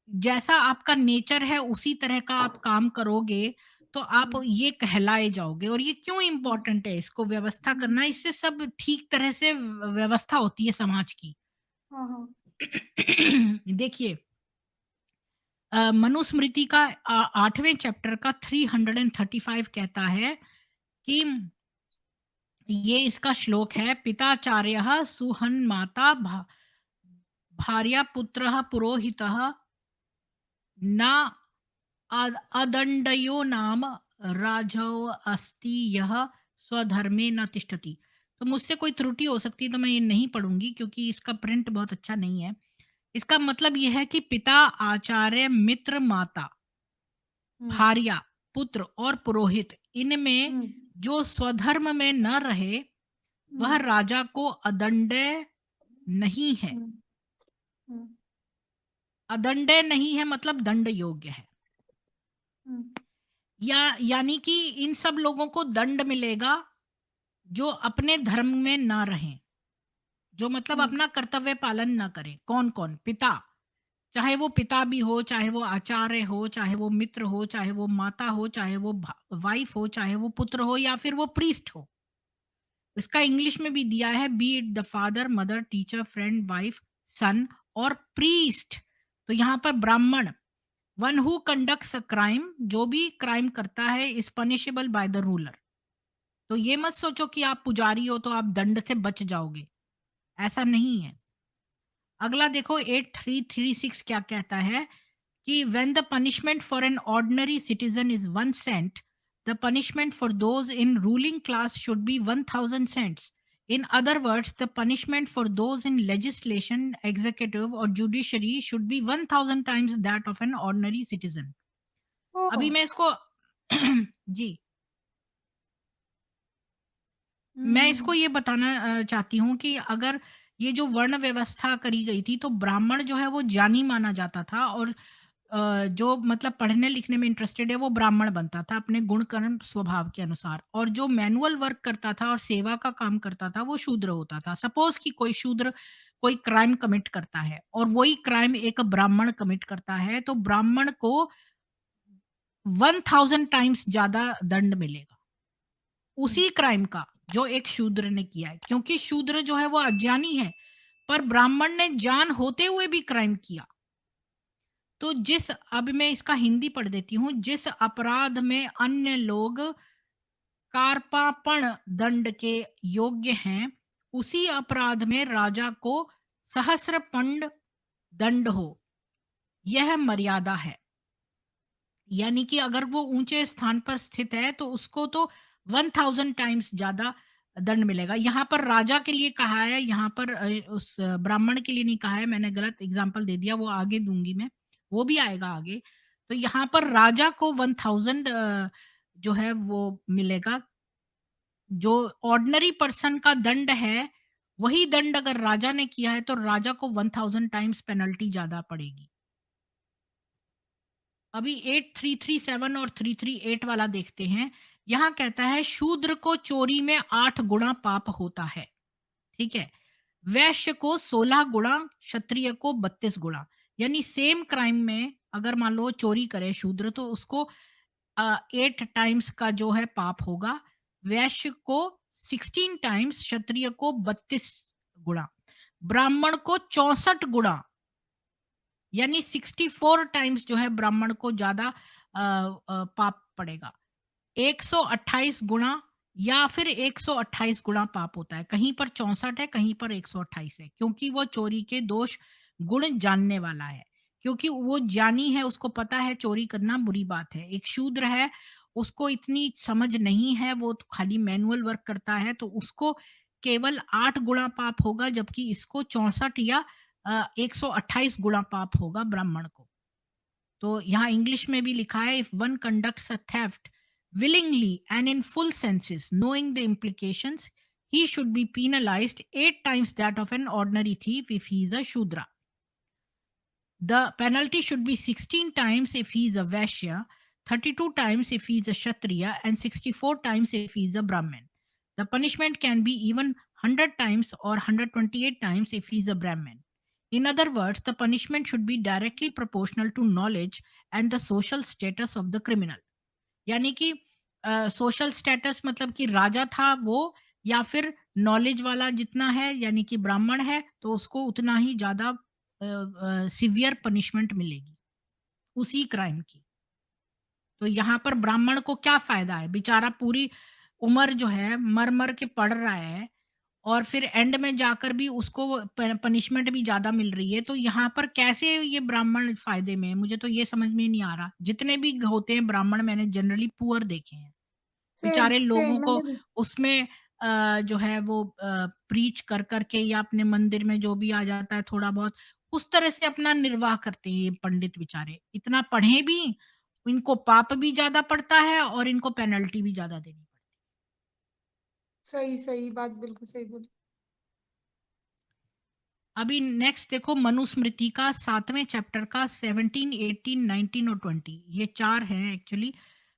जैसा आपका नेचर है उसी तरह का आप काम करोगे, तो आप हुँ, ये कहलाए जाओगे। और ये क्यों हुँ, इम्पोर्टेंट है इसको व्यवस्था हुँ, करना, इससे सब ठीक तरह से व्यवस्था होती है समाज की। हाँ, हाँ। देखिए, मनुस्मृति का 8वें चैप्टर का 335 कहता है कि ये इसका श्लोक है, पिताचार्यः सुहन्माता भार्या पुत्रः पुरोहितः न अदण्डयो नाम राजौ अस्ति यः स्वधर्मे न तिष्ठति। तो मुझसे कोई त्रुटि हो सकती है, तो मैं ये नहीं पढ़ूंगी क्योंकि इसका प्रिंट बहुत अच्छा नहीं है। इसका मतलब ये है कि पिता, आचार्य, मित्र, माता, हुँ, भार्या, पुत्र और पुरोहित, इनमें हुँ, जो स्वधर्म में न रहे, हुँ, वह राजा को अदंडय नहीं है। हुँ, हुँ, अदंडय नहीं है मतलब दंड योग्य है। हुँ, यानी कि इन सब लोगों को दंड मिलेगा जो अपने धर्म में ना रहें, जो मतलब हुँ, अपना कर्तव्य पालन ना करें। कौन-कौन? पिता, चाहे वो पिता भी हो, चाहे वो आचार्य हो, चाहे वो मित्र हो, चाहे वो माता हो, चाहे वो वाइफ हो, चाहे वो पुत्र हो, या फिर वो प्रीस्ट हो। इसका इंग्लिश में भी दिया है, be it the father, mother, teacher, friend, wife, son और प्रीस्ट। तो यहाँ पर Brahmin, one who conducts a crime, जो भी क्राइम करता है, is punishable by the ruler. तो ये मत सोचो कि आप पुजारी हो तो आप दंड से बच जाओगे, ऐसा नहीं है। अगला देखो 8336 क्या कहता है कि when the punishment for an ordinary citizen is 1 cent, the punishment for those in ruling class should be 1000 cents. In other words, the punishment for those in legislation, executive or judiciary should be 1000 times that of an ordinary citizen. ओह! अभी मैं इसको जी, हुँ, मैं हुँ, इसको हुँ, ये बताना चाहती हूँ कि अगर ये जो वर्ण व्यवस्था करी गई थी, तो ब्राह्मण जो है वो जानी माना जाता था, और जो मतलब पढ़ने लिखने में इंटरेस्टेड है वो ब्राह्मण बनता था अपने गुण कर्म स्वभाव के अनुसार, और जो मैनुअल वर्क करता था और सेवा का काम करता था वो शूद्र होता था। सपोज कि कोई शूद्र कोई क्राइम कमिट करता है और वही क्राइम एक ब्राह्मण कमिट करता है, तो ब्राह्मण को 1000 टाइम्स ज्यादा दंड मिलेगा हुँ, उसी क्राइम का जो एक शूद्र ने किया है, क्योंकि शूद्र जो है वो अज्ञानी है, पर ब्राह्मण ने जान होते हुए भी क्राइम किया। तो अब मैं इसका हिंदी पढ़ देती हूँ। जिस अपराध में अन्य लोग कार्पापण दंड के योग्य हैं, उसी अपराध में राजा को सहस्रपंड दंड हो, यह मर्यादा है। यानी कि अगर वो ऊंचे स्थान पर स्थित है तो उसको तो 1000 टाइम्स ज्यादा दंड मिलेगा। यहाँ पर राजा के लिए कहा है, यहाँ पर उस ब्राह्मण के लिए नहीं कहा है। मैंने गलत एग्जाम्पल दे दिया, वो आगे दूंगी मैं, वो भी आएगा आगे। तो यहाँ पर राजा को 1000 जो है वो मिलेगा। जो ऑर्डिनरी पर्सन का दंड है, वही दंड अगर राजा ने किया है तो राजा को 1000 टाइम्स पेनल्टी ज्यादा पड़ेगी। अभी 8337 और 338 वाला देखते हैं। यहाँ कहता है शूद्र को चोरी में 8 गुणा पाप होता है, ठीक है? वैश्य को 16 गुणा, क्षत्रिय को 32 गुणा। यानी सेम क्राइम में अगर मान लो चोरी करे शूद्र तो उसको 8 टाइम्स का जो है पाप होगा, वैश्य को 16 टाइम्स, क्षत्रिय को 32 गुणा, ब्राह्मण को 64 गुणा, यानी 64 टाइम्स जो है ब्राह्मण को ज़्यादा पाप पड़ेगा। 128 गुणा या फिर 128 गुणा पाप होता है। कहीं पर 64 है, कहीं पर 128 है, क्योंकि वो चोरी के दोष गुण जानने वाला है। क्योंकि वो ज्ञानी है, उसको पता है चोरी करना बुरी बात है। एक शूद्र है, उसको इतनी समझ नहीं है, वो तो खाली मैनुअल वर्क करता है, तो उसको केवल 8 गुणा पाप होगा, जबकि इसको 64 या 128 गुणा पाप होगा ब्राह्मण को। तो यहाँ इंग्लिश में भी लिखा है, if one conducts a theft willingly and in full senses, knowing the implications, he should be penalized 8 times that of an ordinary thief if he is a shudra. The penalty should be 16 times if he is a vaishya, 32 times if he is a kshatriya, and 64 times if he is a brahmin. The punishment can be even 100 times or 128 times if he is a brahmin. In other words, the punishment should be directly proportional to knowledge and the social status of the criminal. यानी कि social status मतलब कि राजा था वो, या फिर knowledge वाला जितना है यानी कि ब्राह्मण है, तो उसको उतना ही ज़्यादा सीवियर पनिशमेंट मिलेगी उसी क्राइम की। तो यहाँ पर ब्राह्मण को क्या फ़ायदा है? बेचारा पूरी उम्र जो है मर-मर के पढ़ रहा है और फिर एंड में जाकर भी उसको पनिशमेंट भी ज़्यादा मिल रही है। तो यहाँ पर कैसे ये ब्राह्मण फ़ायदे में है? मुझे तो ये समझ में नहीं आ रहा। जितने भी होते हैं ब्राह्मण मैंने जनरली पुअर देखे हैं। सेम, बेचारे लोगों सेम को मैंने भी। उसमें जो है वो प्रीच कर के या अपने मंदिर में जो भी आ जाता है थोड़ा बहुत, उस तरह से अपना निर्वाह करते हैं ये पंडित बेचारे। इतना पढ़े भी, इनको पाप भी ज़्यादा पड़ता है और इनको पेनल्टी भी ज़्यादा देनी पड़ती है। सही, सही बात बिल्कुल सही बोली। अभी नेक्स्ट देखो मनुस्मृति का 7वें चैप्टर का 17, 18, 19 और 20, ये 4 हैं एक्चुअली।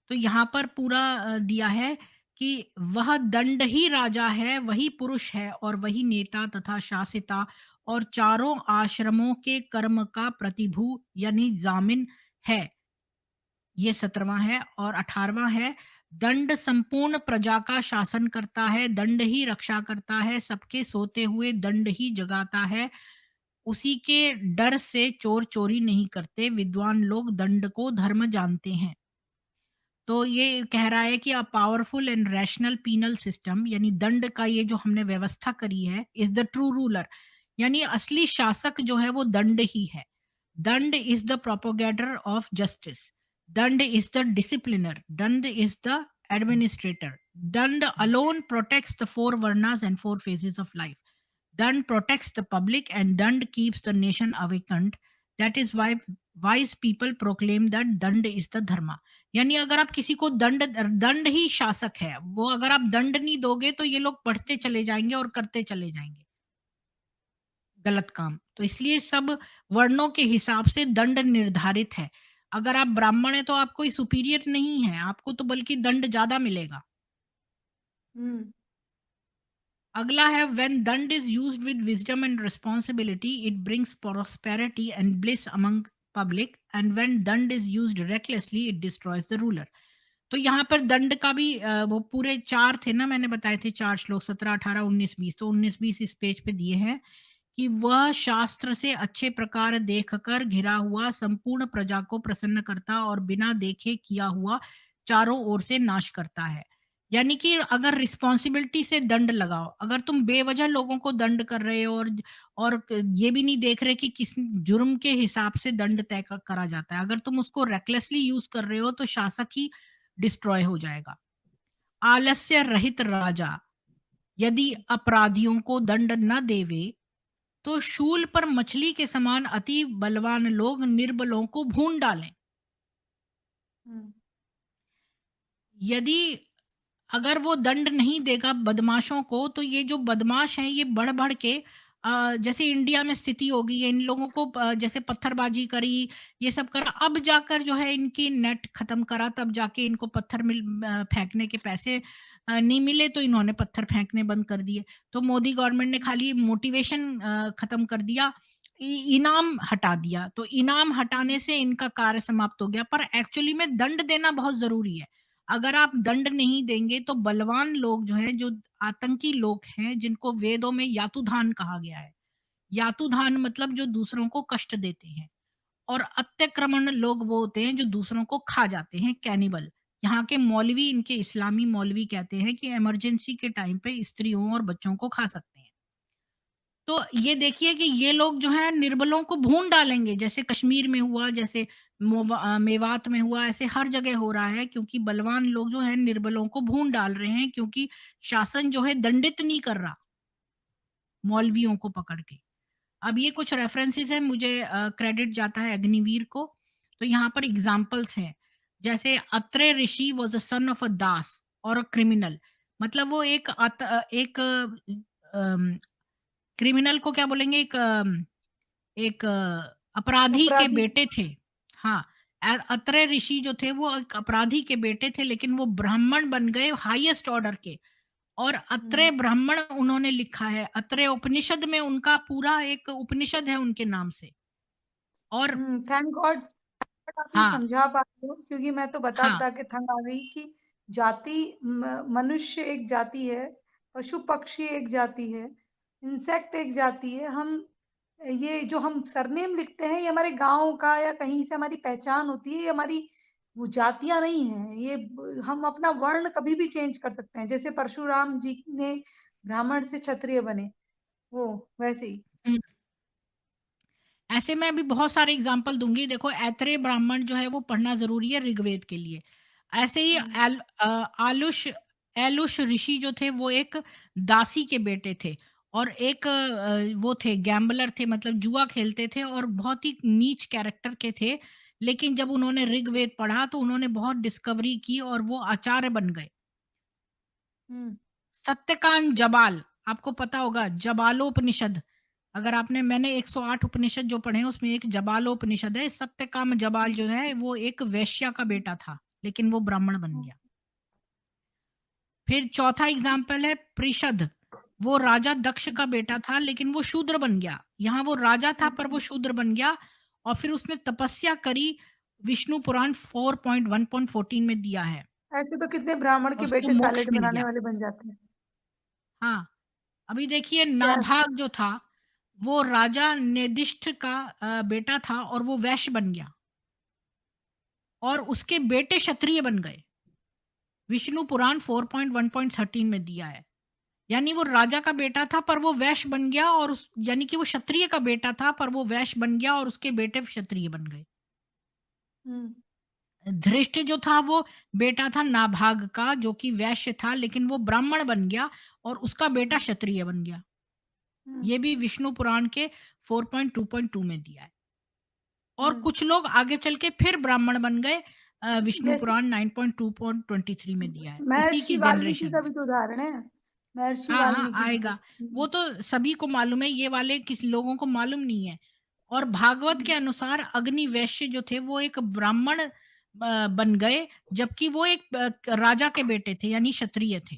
तो यहाँ पर पूरा दिया है कि वह दंड ही राजा है, वही पुरुष है और वही नेता तथा शासिता और चारों आश्रमों के कर्म का प्रतिभू यानी जामिन है। ये 17वां है और 18वां है, दंड संपूर्ण प्रजा का शासन करता है, दंड ही रक्षा करता है, सबके सोते हुए दंड ही जगाता है। उसी के डर से चोर चोरी नहीं करते, विद्वान लोग दंड को धर्म जानते हैं। तो ये कह रहा है कि a powerful and rational penal system यानी दंड का ये जो हमने व्यवस्था करी है इज द ट्रू रूलर, यानी असली शासक जो है वो दंड ही है। Dand is the propagator of justice, dand is the disciplinarian, dand is the administrator, dand alone protects the four varnas and four phases of life, dand protects the public and dand keeps the nation awakened. That is why wise people proclaim that dand is the dharma. यानी अगर आप किसी को दंड, दंड ही शासक है, वो अगर आप दंड नहीं दोगे तो ये लोग बढ़ते चले जाएंगे और करते चले जाएंगे गलत काम। तो इसलिए सब वर्णों के हिसाब से दंड निर्धारित है। अगर आप ब्राह्मण है तो आप कोई सुपीरियर नहीं है, आपको तो बल्कि दंड ज्यादा मिलेगा। हुँ। अगला है when dand is used with wisdom and responsibility it brings prosperity and bliss among public and when dand is used recklessly it destroys the ruler. तो यहाँ पर दंड का भी वो पूरे 4 थे ना, मैंने बताए थे 4 श्लोक 17, 18, 19, 20, तो 19, 20 इस पेज पे दिए हैं कि वह शास्त्र से अच्छे प्रकार देखकर घिरा हुआ संपूर्ण प्रजा को प्रसन्न करता और बिना देखे किया हुआ चारों ओर से नाश करता है। यानी कि अगर रिस्पॉन्सिबिलिटी से दंड लगाओ, अगर तुम बेवजह लोगों को दंड कर रहे हो और ये भी नहीं देख रहे कि किस जुर्म के हिसाब से दंड तय करा जाता है, अगर तुम उसको रेकलेसली यूज कर रहे हो तो शासक ही डिस्ट्रॉय हो जाएगा। आलस्य रहित राजा यदि अपराधियों को दंड न देवे तो शूल पर मछली के समान अति बलवान लोग निर्बलों को भून डालें। हुँ। यदि अगर वो दंड नहीं देगा बदमाशों को तो ये जो बदमाश हैं ये बढ़ बढ़ के जैसे इंडिया में स्थिति हो गई है, इन लोगों को जैसे पत्थरबाजी करी, ये सब करा, अब जाकर जो है इनकी नेट खत्म करा, तब जाके इनको फेंकने के पैसे नहीं मिले, तो इन्होंने पत्थर फेंकने बंद कर दिए। तो मोदी गवर्नमेंट ने खाली मोटिवेशन खत्म कर दिया, इनाम हटा दिया, तो इनाम हटाने से इनका कार्य समाप्त हो गया। पर एक्चुअली में दंड देना बहुत जरूरी है। अगर आप दंड नहीं देंगे तो बलवान लोग जो है, जो आतंकी लोग हैं, जिनको वेदों में यातुधान कहा गया है, यातुधान मतलब जो दूसरों को कष्ट देते हैं, और अत्यक्रमण लोग वो होते हैं जो दूसरों को खा जाते हैं, कैनिबल। यहाँ के मौलवी, इनके इस्लामी मौलवी कहते हैं कि इमरजेंसी के टाइम पे स्त्रियों और बच्चों को खा सकते हैं। तो ये देखिए कि ये लोग जो हैं निर्बलों को भून डालेंगे, जैसे कश्मीर में हुआ, जैसे मेवात में हुआ, ऐसे हर जगह हो रहा है, क्योंकि बलवान लोग जो हैं निर्बलों को भून डाल रहे हैं, क्योंकि शासन जो है दंडित नहीं कर रहा मौलवियों को पकड़ के। अब ये कुछ रेफरेंसेस हैं, मुझे क्रेडिट जाता है अग्निवीर को। तो यहाँ पर एग्जांपल्स हैं, जैसे अत्रे ऋषि was a son of a दास और अ क्रिमिनल। मतलब वो एक क्रिमिनल को क्या बोलेंगे, एक अपराधी के अपराधी। बेटे थे। हाँ, अत्रे ऋषि जो थे वो एक अपराधी के बेटे थे, लेकिन वो ब्राह्मण बन गए हाईएस्ट ऑर्डर के। और हुँ, अत्रेय ब्राह्मण उन्होंने लिखा है, अत्रेय उपनिषद में उनका पूरा एक उपनिषद है उनके नाम से। और थैंक गॉड आपने हाँ, समझा पा रहे हो, क्योंकि मैं तो हाँ, बता-बता के तंग आ गई कि जाति मनुष्य एक जाति है, पशु-पक्षी एक जाति है, इंसेक्ट एक जाति है। हम ये जो हम सरनेम लिखते हैं, ये हमारे गाँव का या कहीं से हमारी पहचान होती है, ये हमारी वो जातियाँ नहीं हैं। ये ब हम अपना वर्ण कभी भी चेंज कर सकते हैं। जैसे परशुराम जी ने ब्राह्मण से क्षत्रिय बने, वो वैसे ही। हुँ। ऐसे मैं अभी बहुत सारे एग्ज़ाम्पल दूँगी। देखो, ऐत्रेय ब्राह्मण जो है वो पढ़ना ज़रूरी है ऋग्वेद के लिए। ऐसे ही हुँ, आलुष एलुष ऋषि जो थे वो एक दासी के बेटे थे, और एक वो थे गैम्बलर थे, मतलब जुआ खेलते थे और बहुत ही नीच कैरेक्टर के थे। लेकिन जब उन्होंने ऋग्वेद पढ़ा तो उन्होंने बहुत डिस्कवरी की और वो आचार्य बन गए। हुँ, सत्यकांत जबाल, आपको पता होगा जबालोपनिषद। अगर आपने मैंने 108 उपनिषद जो पढ़े हैं उसमें एक जबालोपनिषद है। सत्यकाम जबाल हुँ, जो है वो एक वैश्या का बेटा था, लेकिन वो ब्राह्मण बन हुँ, गया। फिर चौथा एग्जाम्पल है प्रिशद, वो राजा दक्ष का बेटा था, लेकिन वो शूद्र बन गया। यहाँ वो राजा था पर वो हुँ। शूद्र बन गया, और फिर उसने तपस्या करी। विष्णु पुराण 4.1.14 में दिया है, ऐसे तो कितने ब्राह्मण और के उसको बेटे मोक्ष सैलेड मिल बनाने गया। वाले बन जाते हैं। हाँ, अभी देखिए चेस। नाभाग जो था, वो राजा निर्दिष्ट का बेटा था, और वो वैश्य बन गया, और उसके बेटे क्षत्रिय बन गए। विष्णु पुराण 4.1.13 में दिया है। यानी वो राजा का बेटा था पर वो वैश्य बन गया, और उस यानी कि वो क्षत्रिय का बेटा था पर वो वैश्य बन गया, और उसके बेटे क्षत्रिय बन गए। हुँ, धृष्ट जो था वो बेटा था नाभाग का, जो कि वैश्य था, लेकिन वो ब्राह्मण बन गया और उसका बेटा हुँ, क्षत्रिय बन गया। हुँ, ये भी विष्णु पुराण के 4.2.2 में दिया है। और हुँ। कुछ लोग आगे चल के फिर ब्राह्मण बन गए, विष्णु जैसे पुराण 9.2.23 में दिया है, इसी महर्षि की वाल्मीकि जनरेशन का में। भी तो उदाहरण है। महर्षि हाँ, हाँ, वाल्मीकि भी तो आएगा। वो तो सभी को मालूम है, ये वाले किस लोगों को मालूम नहीं है। और भागवत हुँ, के अनुसार अग्नि वैश्य जो थे वो एक ब्राह्मण बन गए, जबकि वो एक राजा के बेटे थे, यानी क्षत्रिय थे।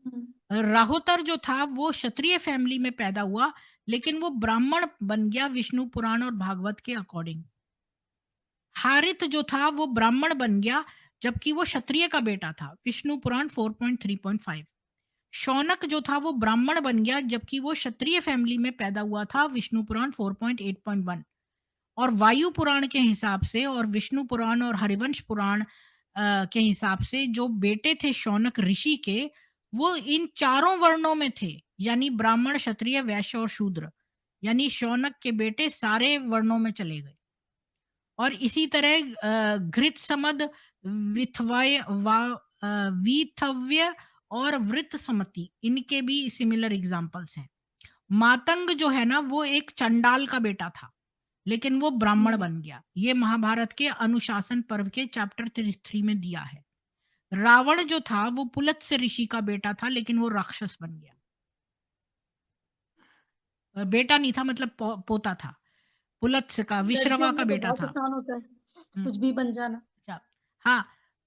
हुँ, राहोतर जो था वो क्षत्रिय फैमिली में पैदा हुआ, लेकिन वो ब्राह्मण बन गया विष्णु पुराण और भागवत के अकॉर्डिंग। हारित जो था वो ब्राह्मण बन गया, जबकि वो क्षत्रिय का बेटा था, विष्णु पुराण 4.3.5। शौनक जो था वो ब्राह्मण बन गया, जबकि वो क्षत्रिय फैमिली में पैदा हुआ था, विष्णु पुराण 4.8.1। और वायु पुराण के हिसाब से और विष्णु पुराण और हरिवंश पुराण के हिसाब से जो बेटे थे शौनक ऋषि के, वो इन चारों वर्णों में थे, यानी ब्राह्मण, क्षत्रिय, वैश्य और शूद्र। यानी शौनक के बेटे सारे वर्णों में चले गए। और इसी तरह घृतसमद, विथवय वीथव्य और वृत्रसमति, इनके भी सिमिलर एग्जाम्पल्स हैं। मातंग जो है ना वो एक चंडाल का बेटा था, लेकिन वो ब्राह्मण हुँ, बन गया। ये महाभारत के अनुशासन पर्व के चैप्टर 3 में दिया है। रावण जो था वो पुलत्स्य ऋषि का बेटा था, लेकिन वो राक्षस बन गया। बेटा नहीं था, मतलब पोता था। पुलत्स्य का, लड़कियों विश्रवा का में तो बेटा बहुत था। आसान होता है, हुँ, कुछ भी बन जाना। अच्छा। हाँ,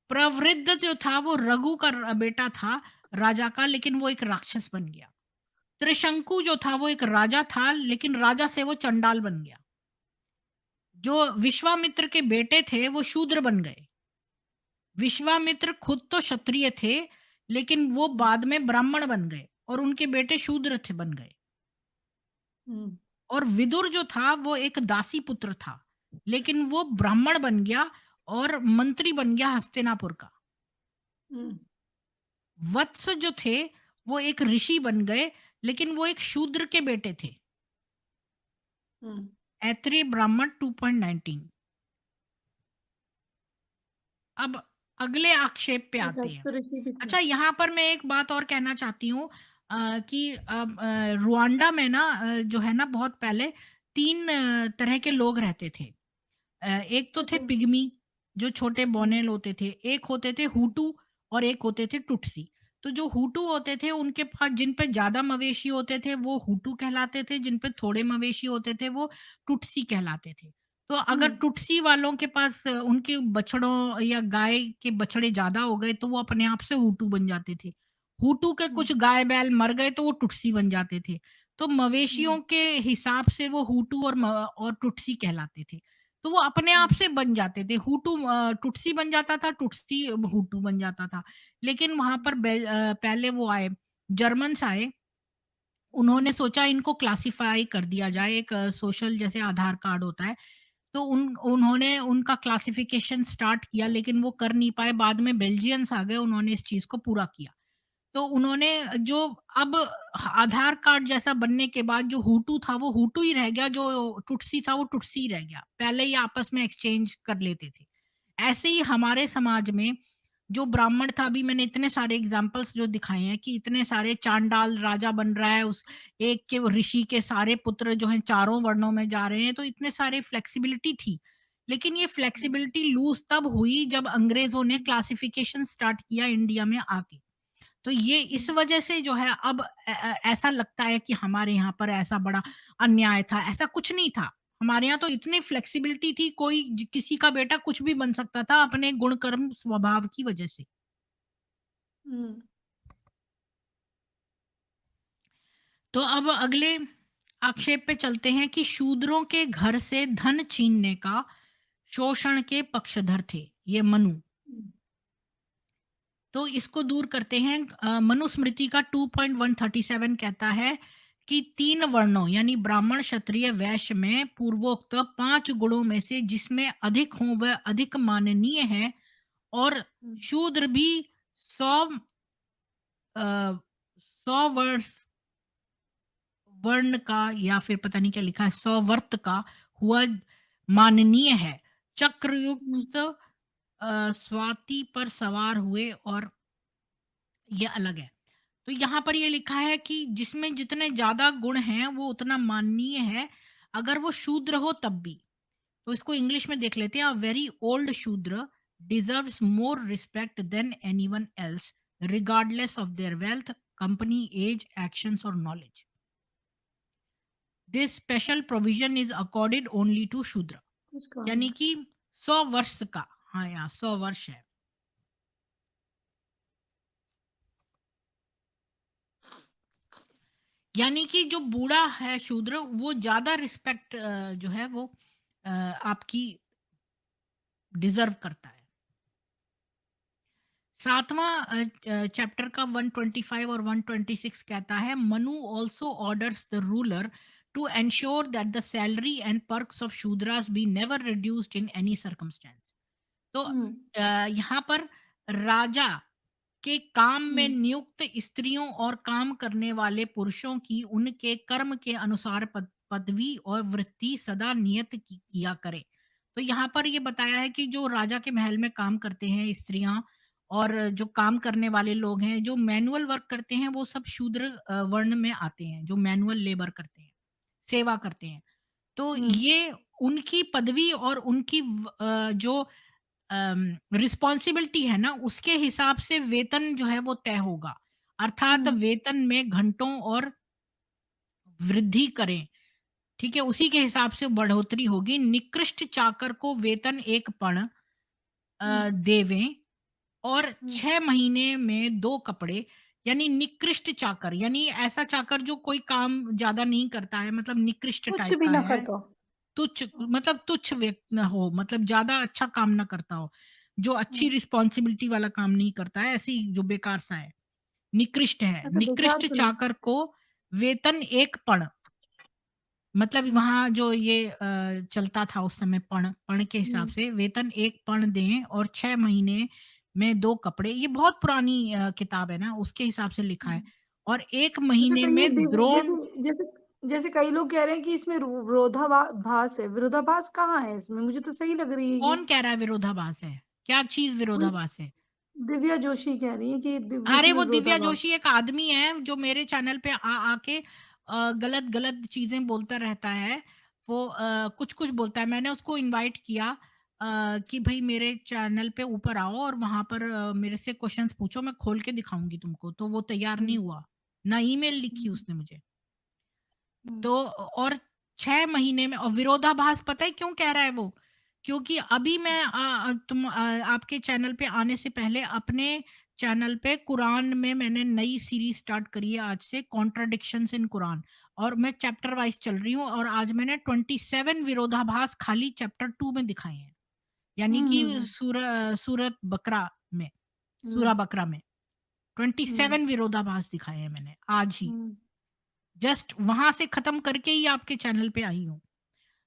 प्रवृद्ध जो था वो रघु का बेटा था राजा का, लेकिन वो एक राक्षस बन गया। त्रिशंकु जो था वो एक राजा था, लेकिन राजा से वो चंडाल बन गया। जो विश्वामित्र के बेटे थे वो शूद्र बन गए। विश्वामित्र खुद तो क्षत्रिय थे, लेकिन वो हुँ, बाद में ब्राह्मण बन गए और उनके बेटे शूद्र थे बन गए। हुँ, और विदुर जो था वो एक दासी पुत्र था, लेकिन वो ब्राह्मण बन गया और मंत्री बन गया हस्तिनापुर का। हुँ, वत्स जो थे वो एक ऋषि बन गए, लेकिन वो एक शूद्र के बेटे थे। हुँ। ऐत्रेय ब्राह्मण 2.19। अब अगले आक्षेप पे आते हैं। अगस्त्य ऋषि भी थे। अच्छा, यहाँ पर मैं एक बात और कहना चाहती हूँ कि रुवांडा में ना जो है ना, बहुत पहले 3 तरह के लोग रहते थे। एक तो थे अच्छा, पिग्मी, जो छोटे हुँ, बौने होते थे, एक होते थे हुटू और एक होते थे टुटसी। तो जो हुटू होते थे उनके पास, जिन पे ज़्यादा मवेशी होते थे वो हुटू कहलाते थे, जिन पे थोड़े मवेशी होते थे वो टुटसी कहलाते थे। तो हुँ, अगर टुटसी वालों के पास उनके बछड़ों या गाय के बछड़े ज़्यादा हो गए तो वो अपने आप से हुटू बन जाते थे। हुटू के हुँ, कुछ गाय-बैल मर गए तो वो टुटसी बन जाते थे। तो हुँ, मवेशियों के हिसाब से वो हुटू और टुटसी कहलाते थे। तो वो अपने आप हुँ, से बन जाते थे। टुटसी बन जाता था, टुटसी हुटू बन जाता था। लेकिन वहाँ पर पहले वो आए, जर्मन्स आए, हुँ, उन्होंने सोचा इनको क्लासिफ़ाई कर दिया जाए, एक सोशल जैसे आधार कार्ड होता है, तो उन्होंने उनका क्लासिफ़िकेशन स्टार्ट किया, लेकिन वो कर नहीं पाए। बाद में बेल्जियंस आ गए, उन्होंने इस चीज़ को पूरा किया। तो उन्होंने जो अब आधार कार्ड जैसा बनने के बाद जो हुटू था वो हुटू ही रह गया, जो टुटसी था वो टुटसी ही रह गया। पहले ये आपस में एक्सचेंज कर लेते थे। ऐसे ही हमारे समाज में जो ब्राह्मण था, अभी मैंने इतने सारे एग्जाम्पल्स जो दिखाए हैं कि इतने सारे चांडाल राजा बन रहा है, उस एक के ऋषि के सारे पुत्र जो हैं चारों वर्णों में जा रहे हैं, तो इतने सारे फ्लेक्सिबिलिटी थी। लेकिन ये हुँ, फ्लेक्सिबिलिटी लूज़ तब हुई जब अंग्रेज़ों ने क्लासिफिकेशन स्टार्ट किया इंडिया में आके। तो ये हुँ, इस वजह से जो है अब ऐसा लगता है कि हमारे यहाँ पर ऐसा बड़ा अन्याय था, ऐसा कुछ नहीं था। हमारे यहाँ तो इतनी फ्लेक्सिबिलिटी थी, कोई किसी का बेटा कुछ भी बन सकता था अपने गुण कर्म स्वभाव की वजह से। हुँ, तो अब अगले आक्षेप पे चलते हैं कि शूद्रों के घर से धन छीनने का शोषण के पक्षधर थे ये मनु। हुँ, तो इसको दूर करते हैं। मनुस्मृति का 2.137 कहता है कि 3 वर्णों यानी ब्राह्मण, क्षत्रिय, वैश्य में पूर्वोक्त 5 गुणों में से जिसमें अधिक हों वह अधिक माननीय है, और हुँ, शूद्र भी 100 अ, 100 वर्ण का, या फिर पता नहीं क्या लिखा है, 100 वर्त का हुआ माननीय है। हुँ, चक्रयुक्त स्वाति पर सवार हुए, और ये अलग है। तो यहाँ पर ये लिखा है कि जिसमें जितने ज़्यादा गुण हैं वो उतना माननीय है, अगर वो शूद्र हो तब भी। तो इसको इंग्लिश में देख लेते हैं। A very old Shudra deserves more respect than anyone else, regardless of their wealth, company, age, actions और knowledge. This special provision is accorded only to Shudra. इसको आ यानी गया। कि 100 वर्ष का, हाँ, यहाँ 100 वर्ष है। यानी कि जो बूढ़ा है शूद्र वो ज़्यादा रिस्पेक्ट जो है वो आपकी डिज़र्व करता है। 7वां चैप्टर का 125 और 126 कहता है, Manu also orders the ruler to ensure that the salary and perks of Shudras be never reduced in any circumstance. तो हुँ, यहाँ पर राजा के काम में हुँ, नियुक्त स्त्रियों और काम करने वाले पुरुषों की उनके कर्म के अनुसार पदवी और वृत्ति सदा नियत किया करे। तो यहाँ पर ये बताया है कि जो राजा के महल में काम करते हैं स्त्रियां, और जो काम करने वाले लोग हैं, जो मैनुअल वर्क करते हैं, वो सब शूद्र वर्ण में आते हैं, जो मैनुअल लेबर करते हैं, सेवा करते हैं। तो हुँ, ये उनकी पदवी और उनकी जो रिस्पॉन्सिबिलिटी है ना, उसके हिसाब से वेतन जो है वो तय होगा। अर्थात हुँ, वेतन में घंटों और वृद्धि करें, ठीक है? उसी के हिसाब से बढ़ोतरी होगी। निकृष्ट चाकर को वेतन एक पण हुँ, देवें और हुँ। 6 महीने में 2 कपड़े, यानी निकृष्ट चाकर, यानी ऐसा चाकर जो कोई काम ज़्यादा नहीं करता है, मतलब निकृष्ट कुछ टाइप भी का ना है। करता हो। तुच्छ, मतलब तुच्छ व्यक्ति ना हो, मतलब ज़्यादा अच्छा काम ना करता हो, जो अच्छी हुँ, रिस्पॉन्सिबिलिटी वाला काम नहीं करता है, ऐसी जो बेकार सा है, निकृष्ट है। ऐसा बेकार निकृष्ट तो नहीं। चाकर को वेतन एक पण, मतलब हुँ, वहाँ जो ये चलता था उस समय, पण के हिसाब हुँ, से वेतन 1 पण दें और 6 महीने में 2 कपड़े। ये बहुत पुरानी किताब है ना, उसके हिसाब से लिखा है। हुँ। और 1 अच्छा, महीने तो ये में द्रोण। जैसे जैसे जैसे कई लोग कह रहे हैं कि इसमें भास है। विरोधाभास कहाँ है इसमें? मुझे तो सही लग रही है ये। कौन कह रहा है विरोधाभास है? क्या चीज़ कोई विरोधाभास है? दिव्या जोशी कह रही है कि अरे इसमें वो दिव्या विरोधाभास। जोशी एक आदमी है जो मेरे चैनल पे आके गलत-गलत चीज़ें बोलता रहता है। वो कुछ-कुछ बोलता है। मैंने उसको इनवाइट किया कि भई मेरे चैनल पे ऊपर आओ और वहाँ पर मेरे से क्वेश्चन्स पूछो, मैं खोल के दिखाऊँगी तुमको। तो वो तैयार नहीं हुँ, हुआ। ना ईमेल लिखी हुँ, उसने मुझे। हुँ, तो और 6 महीने में, और विरोधाभास पता है क्यों कह रहा है वो? क्योंकि अभी मैं आपके चैनल पे आने से पहले अपने चैनल पे कुरान में मैंने नई सीरीज़ स्टार्ट करी है आज से, कॉन्ट्रडिक्शंस इन कुरान, और मैं चैप्टर वाइज़ चल रही हूँ और आज मैंने 27 विरोधाभास खाली चैप्टर 2 में दिखाए हैं। यानी हुँ, कि हुँ, हुँ, सूरत बकरा में, हुँ, सूरा बकरा में हुँ, 27 विरोधाभास दिखाए हैं मैंने आज ही। हुँ, जस्ट वहाँ से खत्म करके ही आपके चैनल पे आई हूँ।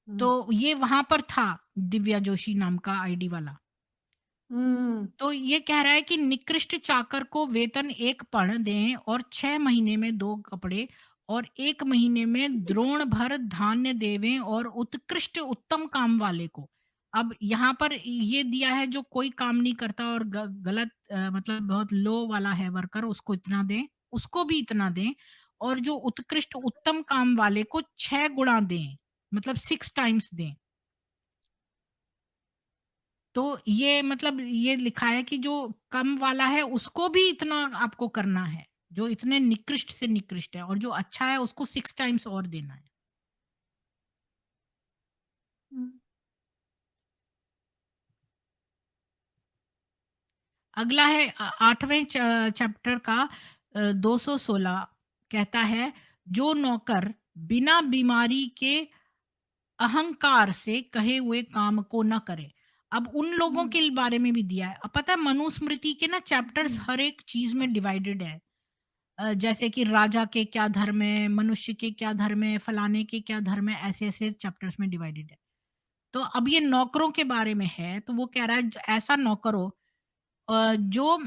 हुँ, तो ये वहाँ पर था, दिव्या जोशी नाम का आईडी वाला। हुँ, तो ये कह रहा है कि निकृष्ट चाकर को वेतन 1 पण दें और 6 महीने में 2 कपड़े और 1 महीने में द्रोण भर धान्य देवें और उत्कृष्ट उत्तम काम वाले को। अब यहाँ पर ये दिया है जो कोई काम नहीं करता और गलत, मतलब बहुत लो वाला है वर्कर, उसको इतना दें, उसको भी इतना दें, और जो उत्कृष्ट उत्तम काम वाले को 6 गुणा दें, मतलब 6 टाइम्स दें। तो ये मतलब ये लिखा है कि जो कम वाला है उसको भी इतना आपको करना है, जो इतने निकृष्ट से निकृष्ट है, और जो अच्छा है उसको 6 टाइम्स और देना है। हुँ, अगला है 8वें चैप्टर का 216, कहता है, जो नौकर बिना बीमारी के अहंकार से कहे हुए काम को न करे। अब उन लोगों हुँ, के बारे में भी दिया है। अब पता है मनुस्मृति के ना चैप्टर्स हुँ, हर एक चीज़ में डिवाइडेड है। जैसे कि राजा के क्या धर्म है, मनुष्य के क्या धर्म है, फलाने के क्या धर्म है, ऐसे-ऐसे चैप्टर्स में डिवाइडेड है। तो अब ये नौकरों के बारे में है, तो वो कह रहा है ऐसा नौकर हो जो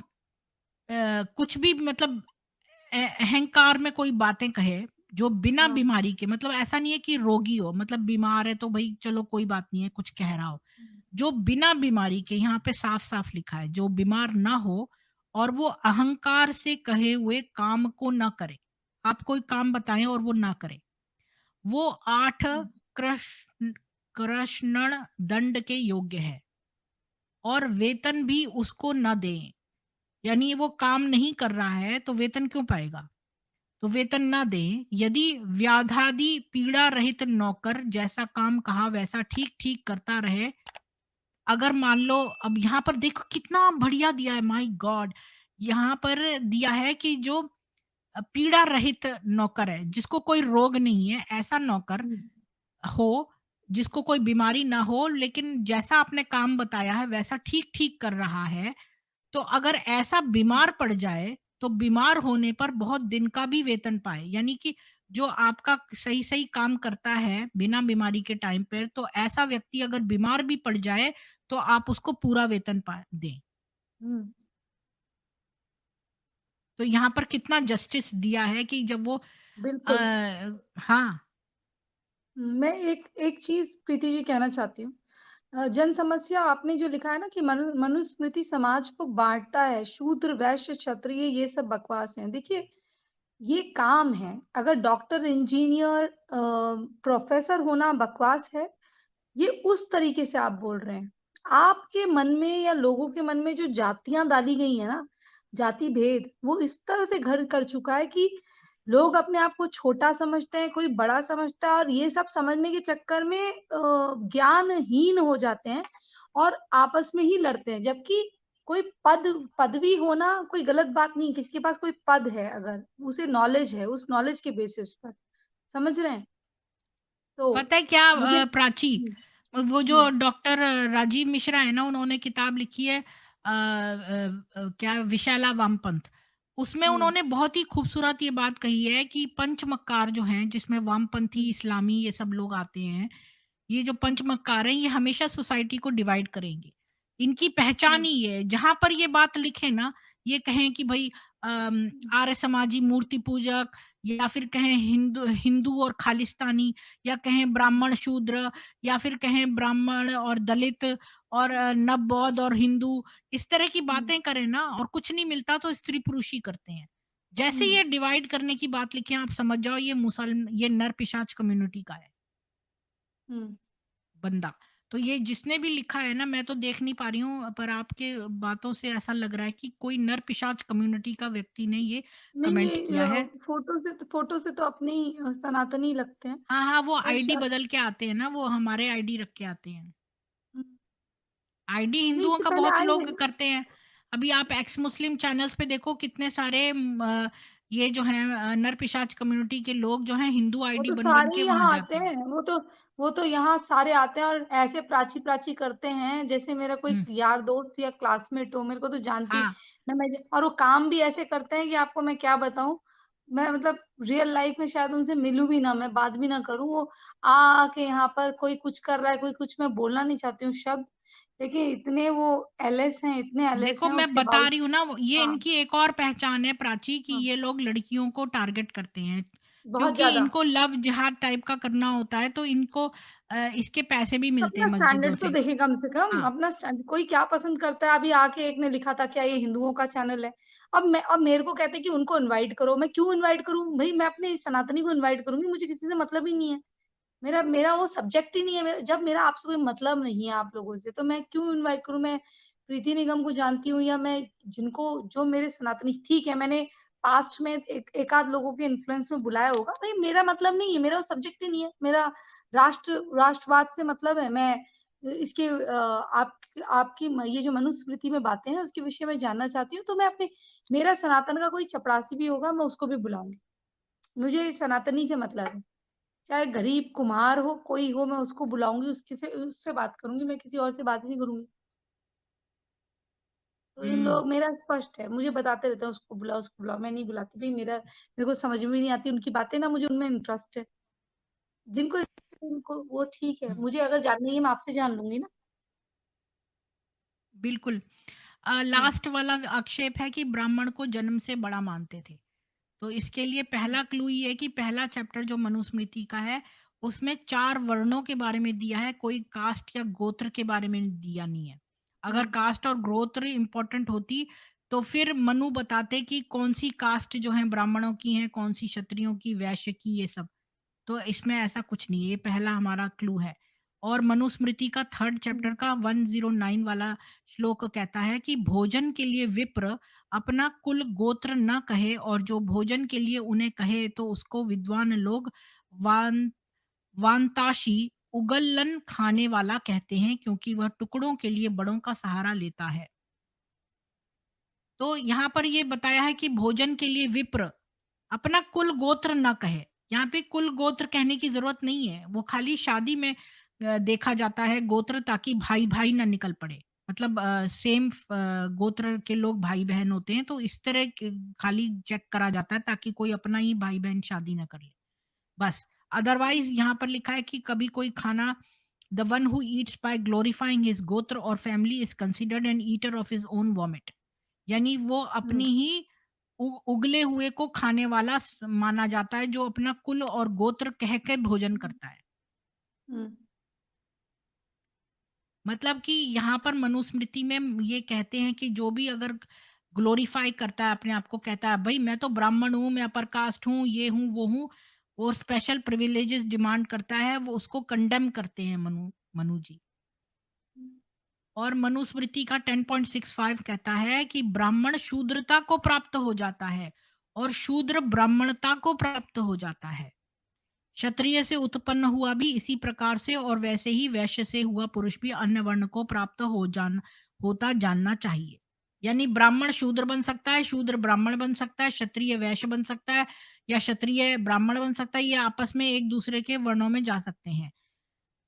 कुछ भी, मतलब अहंकार में कोई बातें कहे, जो बिना हाँ, बीमारी के, मतलब ऐसा नहीं है कि रोगी हो, मतलब बीमार है तो भई चलो कोई बात नहीं है, कुछ कह रहा हो। हुँ, जो बिना बीमारी के, यहाँ पे साफ-साफ लिखा है, जो बीमार ना हो और वो अहंकार से कहे हुए काम को ना करे। आप कोई काम बताएँ और वो ना करे। वो 8 हुँ, कृष्ण कृष्ण दंड के योग्य है और वेतन भी उसको ना दें। यानी वो काम नहीं कर रहा है तो वेतन क्यों पाएगा? तो वेतन ना दें। यदि व्याधादि पीड़ा रहित नौकर जैसा काम कहा वैसा ठीक-ठीक करता रहे, अगर मान लो, अब यहाँ पर देखो कितना बढ़िया दिया है, माय गॉड! यहाँ पर दिया है कि जो पीड़ा रहित नौकर है, जिसको कोई रोग नहीं है, ऐसा नौकर हुँ, हो, जिसको कोई बीमारी ना हो, लेकिन जैसा आपने काम बताया है वैसा ठीक-ठीक कर रहा है, तो अगर ऐसा बीमार पड़ जाए, तो बीमार होने पर बहुत दिन का भी वेतन पाए। यानी कि जो आपका सही-सही काम करता है बिना बीमारी के टाइम पे, तो ऐसा व्यक्ति अगर बीमार भी पड़ जाए, तो आप उसको पूरा वेतन दें। हुँ, तो यहाँ पर कितना जस्टिस दिया है कि जब वो बिल्कुल। हाँ, मैं एक एक चीज़ प्रीति जी कहना चाहती हूँ। जन समस्या आपने जो लिखा है ना कि मनुस्मृति समाज को बाँटता है, शूद्र, वैश्य, क्षत्रिय ये सब बकवास है। देखिए, ये काम है। अगर डॉक्टर, इंजीनियर प्रोफ़ेसर होना बकवास है, ये उस तरीके से आप बोल रहे हैं। आपके मन में या लोगों के मन में जो जातियाँ डाली गई हैं ना, जाति भेद, वो इस तरह से घर कर चुका है कि लोग अपने आप को छोटा समझते हैं, कोई बड़ा समझता है और ये सब समझने के चक्कर में ज्ञानहीन हो जाते हैं और आपस में ही लड़ते हैं। जबकि कोई पदवी होना कोई गलत बात नहीं, किसी के पास कोई पद है अगर, उसे नॉलेज है, उस नॉलेज के बेसिस पर, समझ रहे हैं? तो पता है क्या मुझे प्राची, हुँ, वो जो हुँ, डॉक्टर राजीव मिश्रा है ना, उन्होंने किताब लिखी है क्या विशाला वामपंथ। उसमें हुँ, उन्होंने बहुत ही खूबसूरत ये बात कही है कि पंचमक्कार जो हैं, जिसमें वामपंथी, हुँ, इस्लामी ये सब लोग आते हैं, ये जो हुँ, पंचमक्कार हैं, ये हमेशा सोसाइटी को डिवाइड करेंगे। इनकी पहचान हुँ, ही ये है, जहाँ पर ये बात लिखे ना, ये कहें कि भई हुँ, आर्य समाजी मूर्ति पूजक, या फिर कहें हिंदू हिंदू और खालिस्तानी, या कहें हुँ, ब्राह्मण शूद्र, या फिर कहें ब्राह्मण और दलित, और नव बौद्ध और हिंदू, इस तरह की हुँ, बातें करें ना, और कुछ नहीं मिलता तो स्त्री पुरुष ही करते हैं। जैसे हुँ, ये डिवाइड करने की बात लिखी है, आप समझ जाओ ये नर पिशाच कम्युनिटी का है हुँ। बंदा। तो ये जिसने भी लिखा है ना, मैं तो देख नहीं पा रही हूँ, पर आपके बातों से ऐसा लग रहा है कि कोई नर पिशाच कम्युनिटी का व्यक्ति ने ये नहीं, कमेंट ये किया है। फ़ोटो से तो अपने ही सनातनी लगते हैं हाँ, हाँ, वो और आईडी शायद बदल के आते हैं ना, वो हमारे आईडी रख के आते हैं। हुँ, आईडी नहीं हिंदुओं इससे का पहले बहुत आए लोग हैं। करते हैं। अभी आप एक्स मुस्लिम चैनल्स पे देखो, कितने सारे ये जो हैं नर पिशाच कम्युनिटी के लोग जो हैं, हिंदू वो आईडी तो बन-बन सारे के ही वहाँ यहाँ आते जाते हैं। हैं, वो तो यहाँ सारे आते हैं और ऐसे प्राची-प्राची करते हैं, जैसे मेरा कोई हुँ, यार दोस्त या क्लासमेट हो, मेरे को तो जानती हाँ। ना मैं और वो काम भी ऐसे करते हैं कि आपको मैं क्या बताऊँ। मैं मतलब रियल लाइफ़ में शायद उनसे मिलूँ भी ना, मैं बात भी ना करूँ, वो आ के यहाँ पर कोई कुछ कर रहा है, कोई कुछ मैं बोलना नहीं चाहती हूँ शब्द, लेकिन इतने वो इतने एलएस देखो, हैं मैं उसके बता बावजूद रही हूँ ना, ये हाँ, इनकी एक और पहचान है प्राची, कि हाँ, ये लोग लड़कियों को टारगेट करते हैं। बहुत क्योंकि ज़्यादा। इनको लव जिहाद टाइप का करना होता है, तो इनको इसके पैसे भी मिलते अपना हैं मस्जिदों स्टैंडर्ड तो से। देखे कम से कम, हाँ। अपना स्टैंड कोई क्या पसंद करता है, अभी आके एक ने लिखा था क्या ये हिंदुओं का चैनल है। अब मेरे को कहते हैं कि उनको इनवाइट करो, मैं क्यों इनवाइट करूँ? भई मैं अपने सनातनी को इनवाइट करूँगी, मुझे किसी से मतलब ही नहीं है। मेरा मेरा वो सब्जेक्ट ही नहीं है, मेरा जब मेरा आपसे कोई मतलब नहीं है आप लोगों से, तो मैं क्यों इनवाइट करूँ? मैं प्रीति निगम को जानती हूँ या मैं जिनको जो मेरे सनातनी ठीक है, मैंने पास्ट में एक एकाध लोगों के इन्फ्लुएंस में बुलाया होगा, भई मेरा मतलब नहीं है, मेरा वो सब्जेक्ट ही नहीं है। मेरा राष्ट्रवाद से मतलब है, मैं इसके आपकी ये जो मनुस्मृति में बातें हैं, उसके विषय में जानना चाहती हूँ, तो मैं अपने मेरा सनातन का कोई चपरासी भी होगा, मैं उसको भी बुलाऊँगी। मुझे सनातनी से मतलब है। चाहे गरीब कुम्हार हो, कोई हो मैं उसको बुलाऊँगी, उससे बात करूँगी, मैं किसी और से बात नहीं करूँगी। तो इन हुँ। लोग मेरा स्पष्ट है, मुझे बताते रहते हैं उसको बुलाओ, मैं नहीं बुलाती भई मेरे को समझ में भी नहीं आती उनकी बातें ना मुझे उनमें इंटरेस्ट है। जिनको इंटरेस्ट है उनको वो ठीक है, मुझे अगर जाननी है मैं आपसे जान लूँगी ना। बिल्कुल। हुँ, लास्ट वाला आक्षेप है कि ब्राह्मण को जन्म से बड़ा मानते थे। तो इसके लिए हुँ, पहला क्लू ये है कि पहला चैप्टर जो मनुस्मृति का है, उसमें 4 वर्णों के बारे में दिया है, कोई कास्ट या गोत्र के बारे में दिया नहीं है। हुँ, अगर कास्ट और गोत्र इम्पोर्टेंट होती, तो फिर मनु बताते कि कौन-सी कास्ट जो है ब्राह्मणों की है, कौन-सी क्षत्रियों की, वैश्य की, ये सब। तो इसमें ऐसा कुछ नहीं है, ये पहला हमारा क्लू है। और मनुस्मृति का 3rd चैप्टर हुँ, का 109 वाला श्लोक कहता है कि भोजन के लिए विप्र अपना कुल गोत्र न कहे, और जो भोजन के लिए उन्हें कहे तो उसको विद्वान लोग वान वांताशी उगलन खाने वाला कहते हैं, क्योंकि वह टुकड़ों के लिए बड़ों का सहारा लेता है। तो यहाँ पर ये बताया है कि भोजन के लिए विप्र अपना कुल गोत्र ना कहे। यहाँ पे कुल गोत्र कहने की ज़रूरत नहीं है। वो खाली शादी में देखा जाता है गोत्र, ताकि भाई-भाई ना निकल पड़े। मतलब सेम गोत्र के लोग भाई-बहन होते हैं, तो इस तरह के खाली चेक करा जाता है, ताकि कोई अपना ही भाई-बहन शादी ना कर ले, बस। अदरवाइज़ यहाँ पर लिखा है कि कभी कोई खाना, the one who eats by glorifying his gotra और family is considered an eater of his own vomit. यानी वो हुँ, अपनी ही उगले हुए को खाने वाला माना जाता है, जो अपना कुल और गोत्र कह के भोजन हुँ, करता है। हुँ, मतलब कि यहाँ पर मनुस्मृति में ये कहते हैं कि जो भी अगर ग्लोरीफाई करता है अपने आप को, कहता है भाई मैं तो ब्राह्मण हूँ, मैं अपर कास्ट हूँ, ये हूँ वो हूँ, और स्पेशल प्रिविलेजेस डिमांड करता है, वो उसको कंडेम करते हैं मनु जी। हुँ, और मनुस्मृति का 10.65 कहता है कि ब्राह्मण शूद्रता को प्राप्त हो जाता है, और शूद्र ब्राह्मणता को प्राप्त हो जाता है। क्षत्रिय से उत्पन्न हुआ भी इसी प्रकार से, और वैसे ही वैश्य से हुआ पुरुष भी अन्य वर्ण को प्राप्त होता जानना चाहिए। यानी ब्राह्मण शूद्र बन सकता है, शूद्र ब्राह्मण बन सकता है, क्षत्रिय वैश्य बन सकता है, या क्षत्रिय ब्राह्मण बन सकता है। ये आपस में एक दूसरे के वर्णों में जा सकते हैं।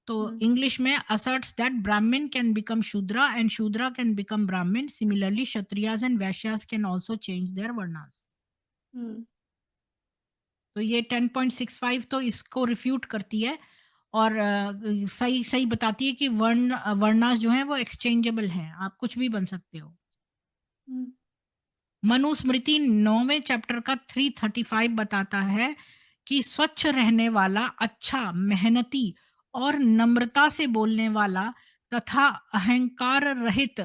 तो हुँ, इंग्लिश में asserts that Brahmin can become Shudra and Shudra can become Brahmin. Similarly, Kshatriyas and Vaishyas can also change their varnas. हुँ, तो ये 10.65 तो इसको रिफ्यूट करती है, और सही सही बताती है कि वर्नास जो हैं वो एक्सचेंजेबल हैं, आप कुछ भी बन सकते हो। हुँ, मनुस्मृति 9वें चैप्टर का 335 बताता है कि स्वच्छ रहने वाला, अच्छा, मेहनती और नम्रता से बोलने वाला तथा अहंकार रहित,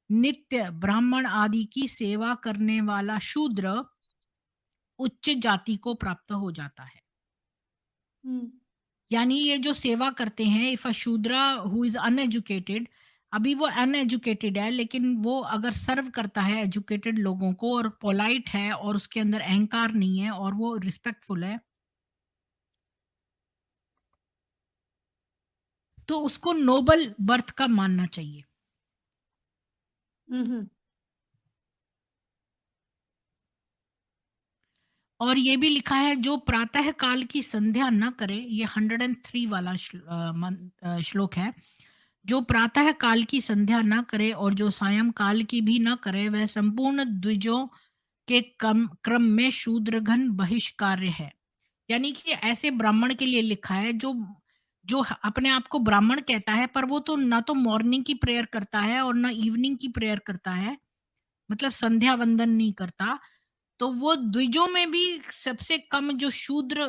नित्य ब्राह्मण आदि की सेवा करने वाला शूद्र उच्च जाति को प्राप्त हो जाता है। हुँ, यानी ये जो सेवा करते हैं, if a Shudra who is uneducated, अभी वो अनएजुकेटेड है लेकिन वो अगर सर्व करता है एजुकेटेड लोगों को, और पोलाइट है और उसके अंदर अहंकार नहीं है और वो रिस्पेक्टफुल है, तो उसको नोबल बर्थ का मानना चाहिए। हुँ, हुँ, और ये भी लिखा है, जो प्रातः काल की संध्या न करे, ये 103 वाला श्लोक है। जो प्रातः काल की संध्या न करे और जो सायं काल की भी न करे, वह संपूर्ण द्विजों के क्रम में शूद्रघन बहिष्कार्य है। यानी कि ऐसे ब्राह्मण के लिए लिखा है जो जो अपने आप को ब्राह्मण कहता है, पर वो तो ना तो मॉर्निंग की प्रेयर करता है और ना इवनिंग की प्रेयर करता है, मतलब संध्या वंदन नहीं करता। तो वो द्विजों में भी सबसे कम, जो शूद्र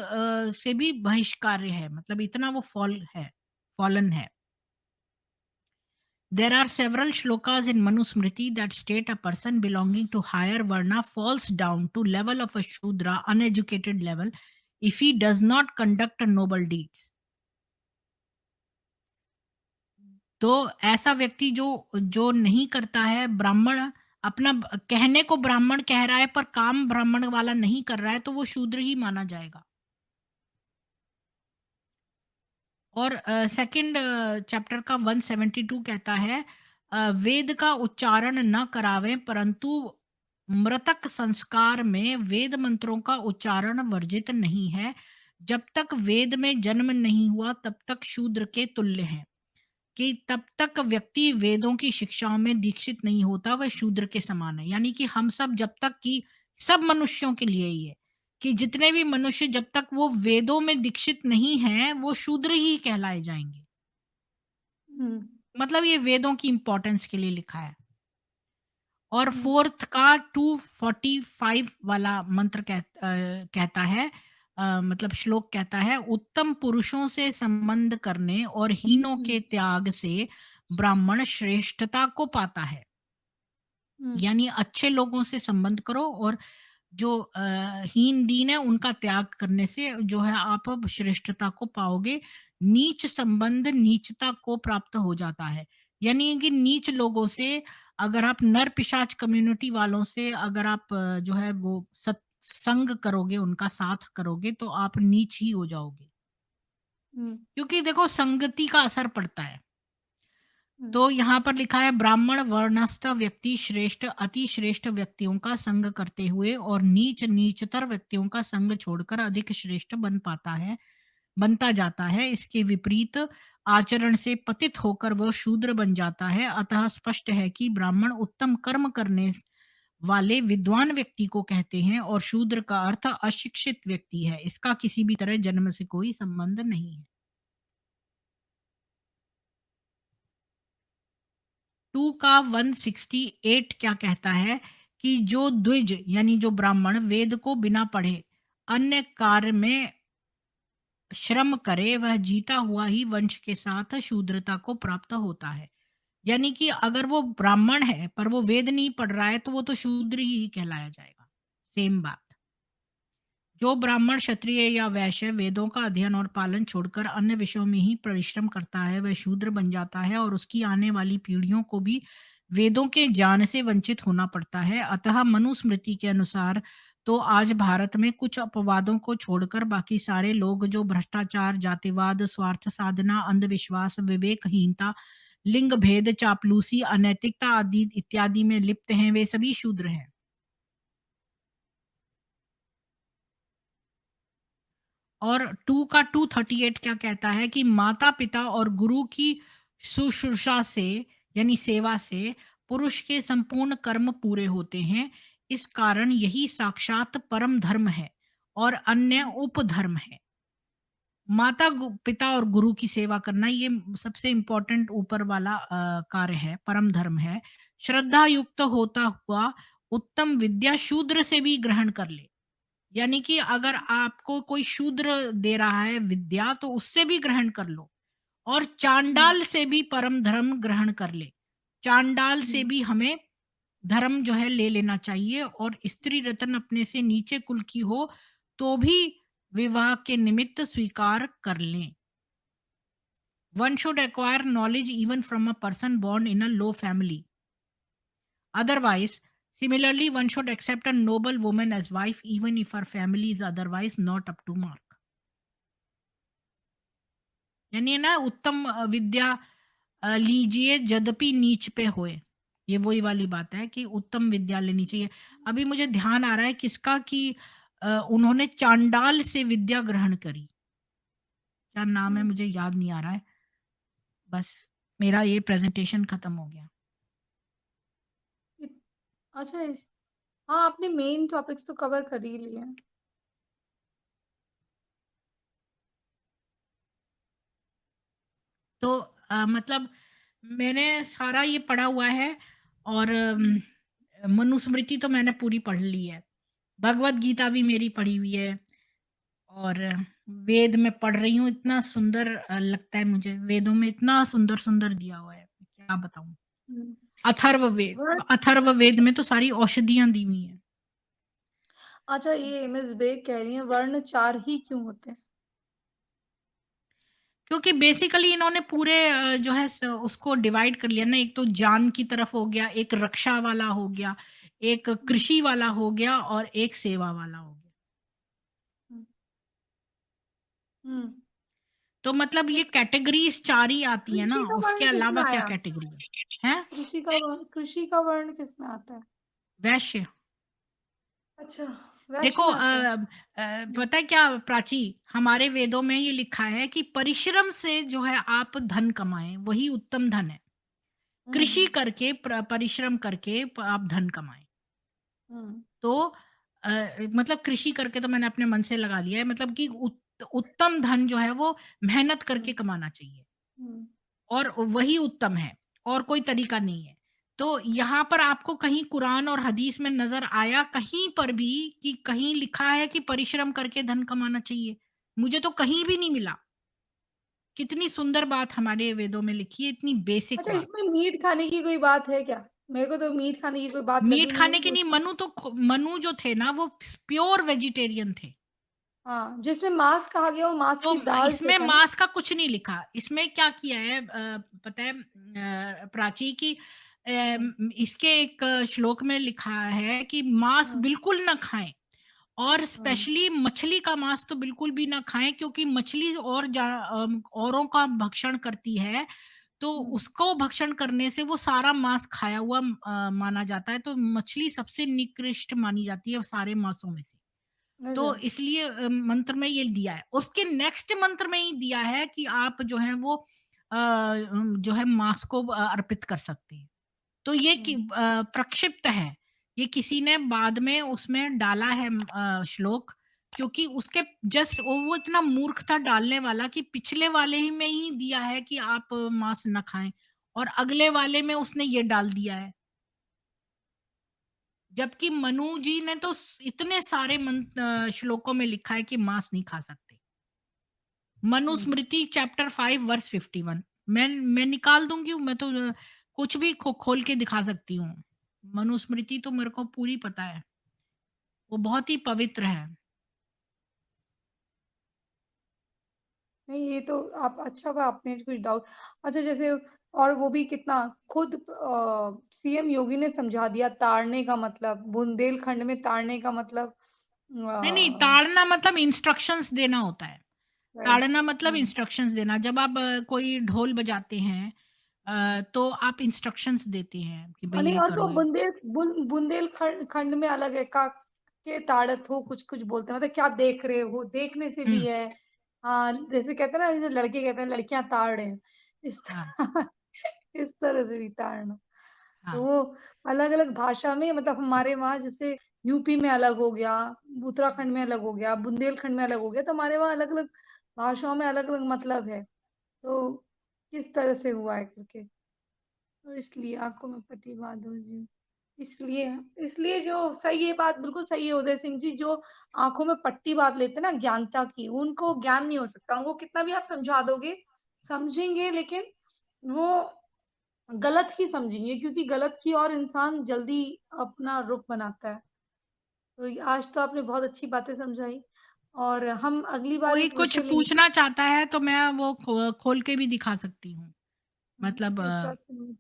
से भी बहिष्कार्य है, मतलब इतना वो फॉलन है। There are several shlokas in Manusmriti that state a person belonging to higher varna falls down to level of a shudra, uneducated level, if he does not conduct a noble deeds. तो ऐसा व्यक्ति जो जो नहीं करता है, ब्राह्मण अपना कहने को ब्राह्मण कह रहा है पर काम ब्राह्मण वाला नहीं कर रहा है, तो वो शूद्र ही माना जाएगा। और सेकंड चैप्टर का 172 कहता है, वेद का उच्चारण न करावें, परंतु मृतक संस्कार में वेद मंत्रों का उच्चारण वर्जित नहीं है। जब तक वेद में जन्म नहीं हुआ तब तक शूद्र के तुल्य है। कि तब तक व्यक्ति वेदों की शिक्षाओं में दीक्षित नहीं होता, वह शूद्र के समान है। यानी कि हम सब जब तक कि सब मनुष्यों के लिए ही है कि जितने भी मनुष्य जब तक वो वेदों में दीक्षित नहीं हैं, वो शूद्र ही कहलाए जाएँगे। हुँ, मतलब ये वेदों की इम्पोर्टेंस के लिए लिखा है। और हुँ, 4th का 245 वाला मंत्र कहता है, मतलब श्लोक कहता है, उत्तम पुरुषों से संबंध करने और हीनों हुँ, के त्याग से ब्राह्मण श्रेष्ठता को पाता है। हुँ, यानी अच्छे लोगों से संबंध करो, और जो हीन दीन है उनका त्याग करने से जो है आप अब श्रेष्ठता को पाओगे। नीच संबंध नीचता को प्राप्त हो जाता है। यानी कि नीच लोगों से, अगर आप नर पिशाच कम्युनिटी वालों से अगर आप जो है वो सत्संग करोगे, उनका साथ करोगे, तो आप नीच ही हो जाओगे। हुँ, क्योंकि देखो संगति का असर पड़ता है। हुँ, तो यहाँ पर लिखा है, ब्राह्मण वर्णस्थ व्यक्ति श्रेष्ठ अति श्रेष्ठ व्यक्तियों का संग करते हुए और नीच नीचतर व्यक्तियों का संग छोड़कर अधिक श्रेष्ठ बनता जाता है। इसके विपरीत आचरण से पतित होकर वह शूद्र बन जाता है। अतः स्पष्ट है कि ब्राह्मण उत्तम कर्म करने वाले विद्वान व्यक्ति को कहते हैं, और शूद्र का अर्थ अशिक्षित व्यक्ति है। इसका किसी भी तरह जन्म से कोई संबंध नहीं है। 2 का 168 क्या कहता है कि जो द्विज यानी जो ब्राह्मण वेद को बिना पढ़े अन्य कार्य में श्रम करे, वह जीता हुआ ही वंश के साथ शूद्रता को प्राप्त होता है। यानी कि अगर वो ब्राह्मण है पर वो वेद नहीं पढ़ रहा है, तो वो तो शूद्र ही कहलाया जाएगा। सेम बात। जो ब्राह्मण क्षत्रिय या वैश्य वेदों का अध्ययन और पालन छोड़कर अन्य विषयों में ही परिश्रम करता है, वह शूद्र बन जाता है, और उसकी आने वाली पीढ़ियों को भी वेदों के ज्ञान से वंचित होना पड़ता है। अतः मनुस्मृति के अनुसार तो आज भारत में कुछ अपवादों को छोड़कर बाकी सारे लोग जो भ्रष्टाचार, जातिवाद, स्वार्थ साधना, अंधविश्वास, विवेकहीनता, लिंग भेद, चापलूसी, अनैतिकता आदि इत्यादि में लिप्त हैं, वे सभी शूद्र हैं। और 2 का 238 क्या कहता है कि माता-पिता और गुरु की शुश्रूषा से यानी सेवा से पुरुष के संपूर्ण कर्म पूरे होते हैं। इस कारण यही साक्षात परम धर्म है और अन्य हुँ, उपधर्म है। पिता और गुरु की सेवा करना ये सबसे इम्पोर्टेंट ऊपर वाला कार्य है, परम धर्म है। श्रद्धा युक्त होता हुआ उत्तम विद्या शूद्र से भी ग्रहण कर ले। यानी कि अगर आपको कोई शूद्र दे रहा है विद्या तो उससे भी ग्रहण कर लो और हुँ, चांडाल से भी परम धर्म ग्रहण कर ले। चांडाल से हुँ। भी हमें धर्म जो है ले लेना चाहिए और स्त्री रत्न अपने से नीचे कुल की हो तो भी विवाह के निमित्त स्वीकार कर लें। One should acquire knowledge even from a person born in a low family. Otherwise, similarly, one should accept a noble woman as wife even if her family is otherwise not up to mark. यानी है ना उत्तम विद्या लीजिए यद्यपि नीच पे होए। ये वही वाली बात है कि उत्तम विद्या लेनी चाहिए। अभी मुझे ध्यान आ रहा है किसका कि उन्होंने चांडाल से विद्या ग्रहण करी। क्या नाम है हुँ, मुझे याद नहीं आ रहा है। बस मेरा ये प्रेज़ेंटेशन खत्म हो गया। इत अच्छा इस हाँ, आपने मेन टॉपिक्स तो कवर कर ही लिए हैं। तो मतलब मैंने सारा ये पढ़ा हुआ है और हुँ, मनुस्मृति तो मैंने पूरी पढ़ ली है। भगवत गीता भी मेरी पढ़ी हुई है और वेद में पढ़ रही हूँ, इतना सुंदर लगता है मुझे, वेदों में इतना सुंदर-सुंदर दिया हुआ है, क्या बताऊँ? हुँ। अथर्ववेद वर्ड अथर्ववेद में तो सारी औषधियाँ दी हुई हैं। अच्छा ये मिस बेग कह रही हैं वर्ण 4 ही क्यों होते हैं? क्योंकि बेसिकली इन्होंने पूरे जो है उसको डिवाइड कर लिया ना, एक तो ज्ञान की तरफ हो गया, एक रक्षा वाला हो गया, एक हुँ, कृषि वाला हो गया और एक सेवा वाला हो गया। हुँ, हुँ। तो मतलब तो ये कैटेगरीज चार ही आती है ना, कृषि का उसके वर्ण किसमें अलावा क्या आया? कैटेगरी है? हैं? कृषि का वर्ण किसमें आता है? वैश्य। अच्छा, देखो वैश्य में आता है। हुँ, पता है क्या प्राची, हमारे वेदों में ये लिखा है कि परिश्रम से जो है आप धन कमाएं, वही उत्तम धन है। हुँ, कृषि करके परिश्रम करके आप धन कमाएं। हुँ, तो मतलब कृषि करके तो मैंने अपने मन से लगा लिया है, मतलब कि उत्तम धन जो है वो मेहनत हुँ, करके कमाना चाहिए हुँ, और वही उत्तम है और कोई तरीका नहीं है। तो यहाँ पर आपको कहीं कुरान और हदीस में नज़र आया कहीं पर भी कि कहीं लिखा है कि परिश्रम करके धन कमाना चाहिए? मुझे तो कहीं भी नहीं मिला। कितनी सुंदर बात हमारे वेदों में लिखी है, इतनी बेसिक अच्छा बात। इसमें मीट खाने की कोई बात है क्या? मेरे को तो मीट खाने की कोई बात मीट लगी नहीं खाने है कि के नहीं, उसमें मनु जो थे ना वो प्योर वेजिटेरियन थे। हाँ, जिसमें मांस कहा गया वो मांस तो की दाल से इसमें था ना? माँस का कुछ नहीं लिखा। इसमें क्या किया है पता है प्राची कि हुँ, इसके एक श्लोक में लिखा है कि माँस हुँ, बिल्कुल ना खाएँ और हुँ, स्पेशली मछली का माँस तो बिल्कुल भी ना खाएँ क्योंकि मछली औरों का भक्षण करती है, तो हुँ, उसको भक्षण करने से वो सारा माँस खाया हुआ माना जाता है, तो मछली सबसे निकृष्ट मानी जाती है सारे माँसों में से। अच्छा, तो इसलिए मंत्र में ये दिया है। उसके नेक्स्ट मंत्र में ही दिया है कि आप जो है वो जो है माँस को अर्पित कर सकते हैं। तो ये हुँ, प्रक्षिप्त है। ये किसी ने बाद में उसमें डाला है श्लोक क्योंकि उसके जस्ट वो इतना मूर्ख था डालने वाला कि पिछले वाले ही में ही दिया है कि आप माँस ना खाएँ और अगले वाले में उसने ये डाल दिया है। जबकि मनु जी ने तो इतने सारे श्लोकों में लिखा है कि मांस नहीं खा सकते। हुँ। Manusmriti chapter 5 verse 51। मैं निकाल दूंगी, मैं तो कुछ भी खोल के दिखा सकती हूँ। मनुस्मृति तो मेरे को पूरी पता है, वो बहुत ही पवित्र है। नहीं ये तो आप अच्छा हुआ आपने कुछ डाउट अच्छा जैसे और वो भी कितना खुद सीएम योगी ने समझा दिया ताड़ने का मतलब बुंदेलखंड में ताड़ने का मतलब नहीं, वाह! ताड़ना मतलब इंस्ट्रक्शंस देना होता है। राइट। ताड़ना मतलब हुँ। इंस्ट्रक्शंस देना। जब आप कोई ढोल बजाते हैं तो आप इंस्ट्रक्शंस देते हैं कि भई और नहीं ये और वो करो। बुंदेलखंड में अलग है का के ताड़त हो कुछ-कुछ बोलते हैं मतलब क्या देख रहे हो? देखने से भी हुँ, है। हाँ, जैसे कहते हैं ना जैसे लड़के कहते हैं लड़कियाँ ताड़ हैं। इस हाँ, तरह इस तरह से भी ताड़ना। तो हाँ। वो अलग-अलग भाषा में मतलब हमारे वहाँ जैसे यूपी में अलग हो गया, हुँ। उत्तराखंड में अलग हो गया, बुंदेलखंड में अलग हो गया, तो हमारे वहाँ अलग-अलग भाषाओं में अलग-अलग मतलब है। तो किस तरह से हुआ है करके। तो इसलिए आँखों में पट्टी बाँधो जी। इसलिए इसलिए जो सही है बात बिल्कुल सही है उदय सिंह जी, जो आँखों में पट्टी बाँध लेते हैं ना ज्ञानता की, उनको ज्ञान नहीं हो सकता। उनको कितना भी आप समझा दोगे, समझेंगे लेकिन वो गलत ही समझेंगे क्योंकि गलत की ओर इंसान जल्दी अपना रुख बनाता है। तो ये आज तो आपने बहुत अच्छी बातें समझाई और हम अगली बार कोई एक कुछ विषय लेंगे। पूछना चाहता है तो मैं वो खोल के भी दिखा सकती हूँ। मतलब उत्तराखंड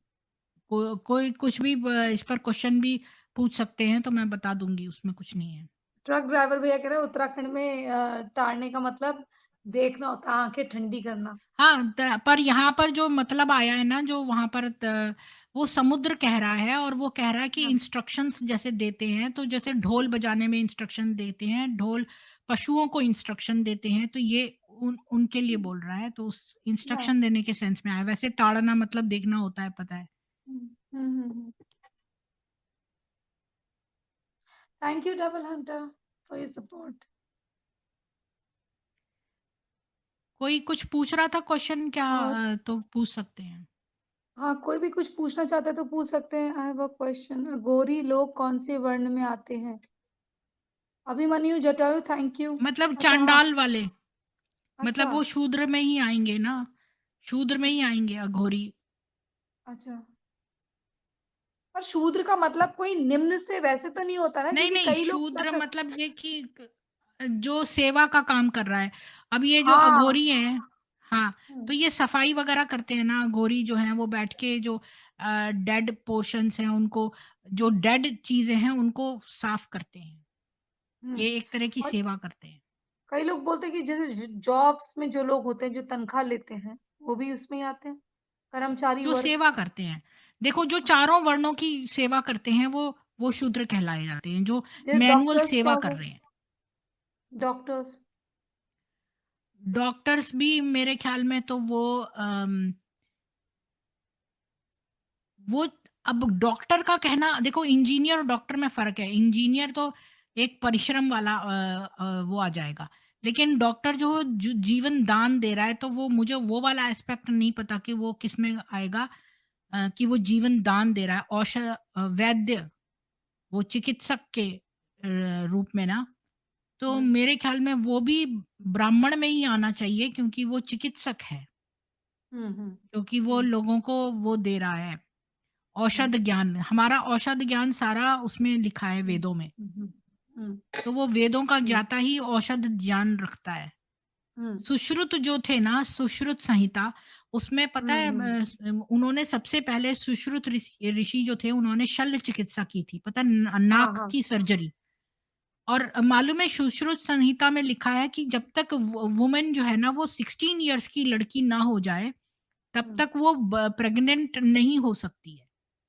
कोई कुछ भी इस पर क्वेश्चन भी पूछ सकते हैं तो मैं बता दूँगी, उसमें कुछ नहीं है। ट्रक ड्राइवर भैया कह रहे हैं उत्तराखंड में ताड़ने का मतलब देखना होता है, आँखें ठंडी करना। हाँ, पर यहाँ पर जो मतलब आया है ना, जो वहाँ पर वो समुद्र कह रहा है और वो कह रहा है कि हाँ। इंस्ट्रक्शंस जैसे देते हैं, तो जैसे ढोल बजाने में इंस्ट्रक्शन देते हैं, ढोल पशुओं को इंस्ट्रक्शन देते हैं, तो ये उनके लिए हुँ, बोल रहा है, तो उस हाँ। इंस्ट्रक्शन देने के सेंस में आया। वैसे ताड़ना मतलब देखना होता है, पता है। Hmm, hmm. Thank you Double Hunter for your support. कोई कुछ पूछ रहा था क्वेश्चन क्या और तो पूछ सकते हैं। हाँ, कोई भी कुछ पूछना चाहता है तो पूछ सकते हैं। I have a question Gauri लोग कौन से वर्ण में आते हैं? Abhimanyu, Jatayu, thank you. मतलब अच्छा हाँ, चांडाल वाले, मतलब अच्छा, वो शूद्र में ही आएँगे ना, शूद्र में ही अच्छा, आएँगे अघोरी। अच्छा। पर शूद्र का मतलब कोई निम्न से वैसे तो नहीं होता ना नहीं, क्योंकि नहीं, कई लोग क्या शूद्र कर मतलब ये कि जो सेवा का काम कर रहा है। अब ये जो हाँ। अघोरी हैं, हाँ, हुँ, तो ये सफाई वगैरह करते हैं ना, अघोरी जो हैं वो बैठ के जो डेड पोर्शन्स हैं उनको, जो डेड चीज़ें हैं उनको साफ करते हैं। हुँ। ये एक तरह की और सेवा करते हैं, कई लोग बोलते हैं कि जैसे जॉब्स में जो लोग होते हैं, जो तनख्वाह लेते हैं, वो भी उसमें ही आते हैं, कर्मचारी जो वर्ग। सेवा करते हैं। देखो जो अच्छा, चारों वर्णों की सेवा करते हैं वो शूद्र कहलाए जाते हैं, जो जैसे मैनुअल डॉक्टर्स क्या सेवा हो कर गए? रहे हैं। डॉक्टर्स डॉक्टर्स भी मेरे ख़्याल में तो वो अब डॉक्टर का कहना, देखो इंजीनियर और डॉक्टर में फ़र्क है। इंजीनियर तो एक परिश्रम वाला वो आ जाएगा। लेकिन डॉक्टर जो जीवन दान दे रहा है तो वो मुझे वो वाला एस्पेक्ट नहीं पता कि वो किसमें आएगा, कि वो जीवन दान दे रहा है। वैद्य, वो चिकित्सक के रूप में ना, तो हुँ, मेरे ख़्याल में वो भी ब्राह्मण में ही आना चाहिए क्योंकि वो चिकित्सक है। हुँ, हुँ, क्योंकि वो हुँ, लोगों को वो दे रहा है। हुँ, औषध ज्ञान, हमारा औषध ज्ञान सारा उसमें लिखा है हुँ, वेदों में। हुँ, हुँ, तो वो वेदों का हुँ, ज्ञाता ही औषध ज्ञान रखता है। हुँ, सुश्रुत जो थे ना, सुश्रुत संहिता, उसमें पता हुँ, है हुँ, उन्होंने सबसे पहले सुश्रुत ऋषि ऋषि जो थे उन्होंने शल्य चिकित्सा की थी। पता है हाँ, नाक हाँ, की सर्जरी। और मालूम है सुश्रुत संहिता में लिखा है कि जब तक वुमन जो है ना वो 16 इयर्स की लड़की ना हो जाए तब हुँ, तक वो प्रेग्नेंट नहीं हो सकती है।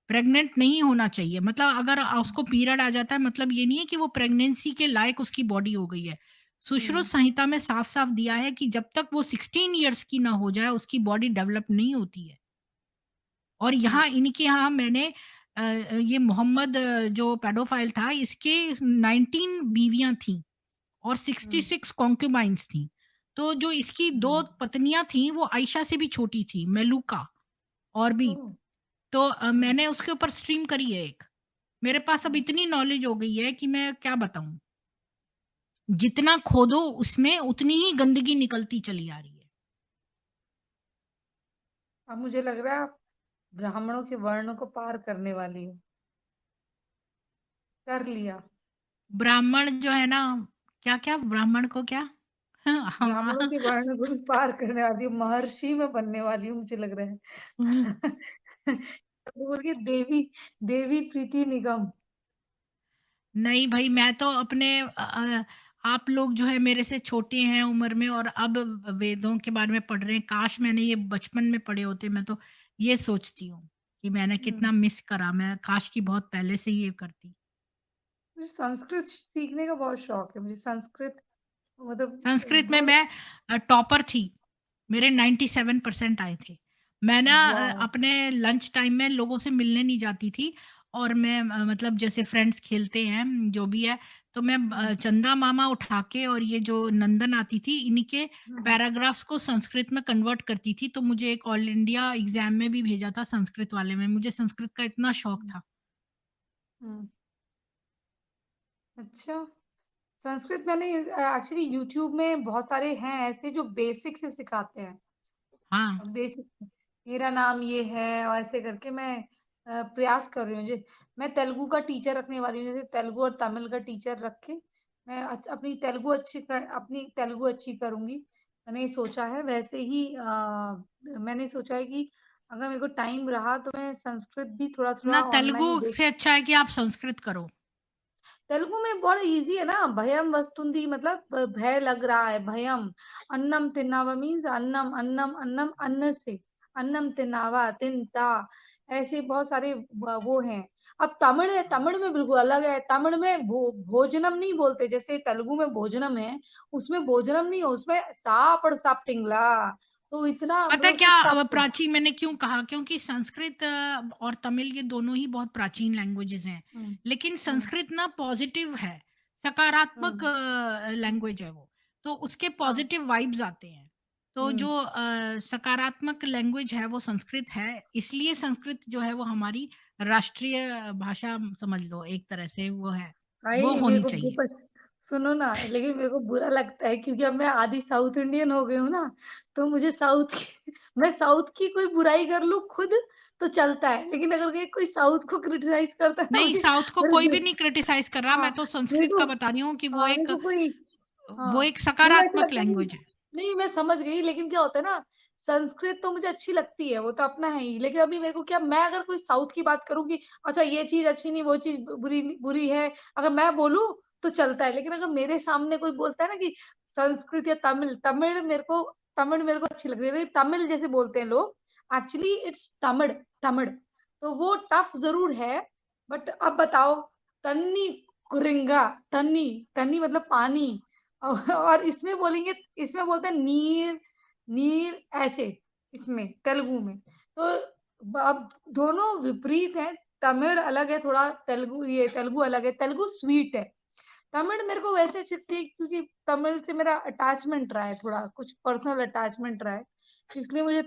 प्रेग्नेंट नहीं होना चाहिए, मतलब अगर हुँ, उसको पीरियड आ जाता है मतलब ये नहीं है कि वो प्रेगनेंसी के लायक उसकी बॉडी हो गई है। सुश्रुत हुँ, संहिता में साफ-साफ दिया है कि जब तक वो 16 इयर्स की ना हो जाए उसकी बॉडी डेवलप नहीं होती है। और हुँ, यहाँ इनके यहाँ मैंने ये मोहम्मद जो पेडोफाइल था इसके 19 बीवियाँ थीं और हुँ, 66 कॉन्क्यूबाइन्स थीं। तो जो इसकी 2 हुँ, पत्नियाँ थीं वो आयशा से भी छोटी थी, मेलूका और भी। ओह! तो हुँ, मैंने उसके ऊपर स्ट्रीम करी है एक। मेरे पास अब हुँ, इतनी नॉलेज हो गई है कि मैं क्या बताऊँ। जितना खोदो उसमें उतनी ही गंदगी निकलती चली आ रही है। अब मुझे लग रहा है आप ब्राह्मणों के वर्ण को पार करने वाली हो। कर लिया। ब्राह्मण जो है ना, क्या-क्या ब्राह्मण को क्या? ब्राह्मणों हाँ। के वर्ण को भी पार करने वाली हूँ, महर्षि में बनने वाली हूँ मुझे लग रहा है। तो बोल के देवी देवी प्रीति निगम। नहीं भई, मैं तो अपने आप लोग जो है मेरे से छोटे हैं उम्र में और अब वेदों के बारे में पढ़ रहे हैं, काश मैंने ये बचपन में पढ़े होते, मैं तो ये सोचती हूँ कि मैंने हुँ। कितना मिस करा, मैं काश कि बहुत पहले से ही ये करती। मुझे संस्कृत सीखने का बहुत शौक है। मुझे संस्कृत मतलब संस्कृत में बहुत मैं अच्छा। टॉपर थी, मेरे 97% आए थे। मैं ना वाओ! अपने लंच टाइम में लोगों से मिलने नहीं जाती थी और मैं मतलब जैसे फ्रेंड्स खेलते हैं, जो भी है, तो मैं हुँ, चंदा मामा उठा के और ये जो नंदन आती थी, इन्हीं के हुँ, पैराग्राफ्स को संस्कृत में कन्वर्ट करती थी, तो मुझे एक ऑल इंडिया एग्ज़ाम में भी भेजा था संस्कृत वाले में, मुझे संस्कृत का इतना शौक हुँ, था। हुँ। अच्छा, संस्कृत मैंने एक्चुअली यूट्यूब में बहुत सारे हैं ऐसे जो बेसिक से सिखाते हैं। हाँ, बेसिक मेरा नाम ये है और ऐसे करके मैं प्रयास कर रही हूँ। मैं तेलुगु का टीचर रखने वाली हूँ, जैसे तेलुगु और तमिल का टीचर रख के मैं अपनी तेलुगु अच्छी करूँगी। मैंने ये सोचा है वैसे ही मैंने सोचा है कि अगर मेरे को टाइम रहा तो मैं संस्कृत भी ना थोड़ा-थोड़ा तेलुगु ऑनलाइन देख। से अच्छा है कि आप संस्कृत करो। तेलुगु में बड़ा ईज़ी है ना, भयम वस्तुंधि मतलब भय लग रहा है, भयम। अन्नम तिन्नावा मीन्स अन्नम, अन्नम, अन्नम अन्न से, अन्नम तिन्नावा, तिन्ता, ऐसे बहुत सारे वो हैं। अब तमिल है, तमिल में बिल्कुल अलग है, तमिल में भोजनम नहीं बोलते, जैसे तेलुगु में भोजनम है, उसमें भोजनम नहीं है, उसमें सापड़ सापटिंगला, तो इतना पता है मतलब क्या उसमें टफ है। प्राचीन मैंने क्यों कहा? क्योंकि संस्कृत और तमिल ये दोनों ही बहुत प्राचीन लैंग्वेजेज़ हैं। हुँ, लेकिन हुँ, संस्कृत ना पॉज़िटिव है, सकारात्मक हुँ, लैंग्वेज है वो। तो उसके हाँ, पॉज़िटिव वाइब्स आते हैं। तो हुँ। जो सकारात्मक लैंग्वेज है वो संस्कृत है, इसलिए संस्कृत जो है वो हमारी राष्ट्रीय भाषा समझ लो एक तरह से वो है, वो भाई मेरे होनी को चाहिए। ऊपर सुनो ना, लेकिन मेरे को बुरा लगता है क्योंकि अब मैं आधी साउथ इंडियन हो गई हूँ ना, तो मुझे साउथ की मैं साउथ की कोई बुराई कर लूँ खुद तो चलता है, लेकिन अगर कोई साउथ को क्रिटिसाइज़ करता है ना नहीं, मुझे साउथ को मेरे कोई भी दिल। नहीं क्रिटिसाइज़ कर रहा, हाँ, मैं तो मेरे संस्कृत को का बता रही हूँ कि हाँ, मेरे को कोई वो हाँ, एक मेरे को ऐसा सकारात्मक लगता है कि लैंग्वेज है। नहीं मैं समझ गई लेकिन क्या होता है ना, संस्कृत तो मुझे अच्छी लगती है, वो तो अपना है ही। लेकिन अभी मेरे को क्या मैं अगर कोई साउथ की बात करूँ कि अच्छा ये चीज़ अच्छी नहीं, वो चीज़ बुरी है, अगर मैं बोलूँ तो चलता है। लेकिन अगर मेरे सामने कोई बोलता है ना कि संस्कृत या तमिल मेरे को अच्छी लगती है। लेकिन तमिल जैसे बोलते हैं लोग, एक्चुअली इट्स तमिड़ तमिड़। तो वो टफ ज़रूर है, बट अब बताओ तन्नी कुरिंगा, तन्नी, तन्नी मतलब पानी। और इसमें बोलते हैं नीर, नीर ऐसे इसमें तेलुगु में। तो अब दोनों विपरीत हैं, तमिल अलग है थोड़ा, तेलुगु अलग है, तेलुगु स्वीट है। तमिल मेरे को वैसे अच्छी लगती है क्योंकि तमिल से मेरा अटैचमेंट रहा है थोड़ा, कुछ पर्सनल अटैचमेंट रहा है। इसलिए मुझे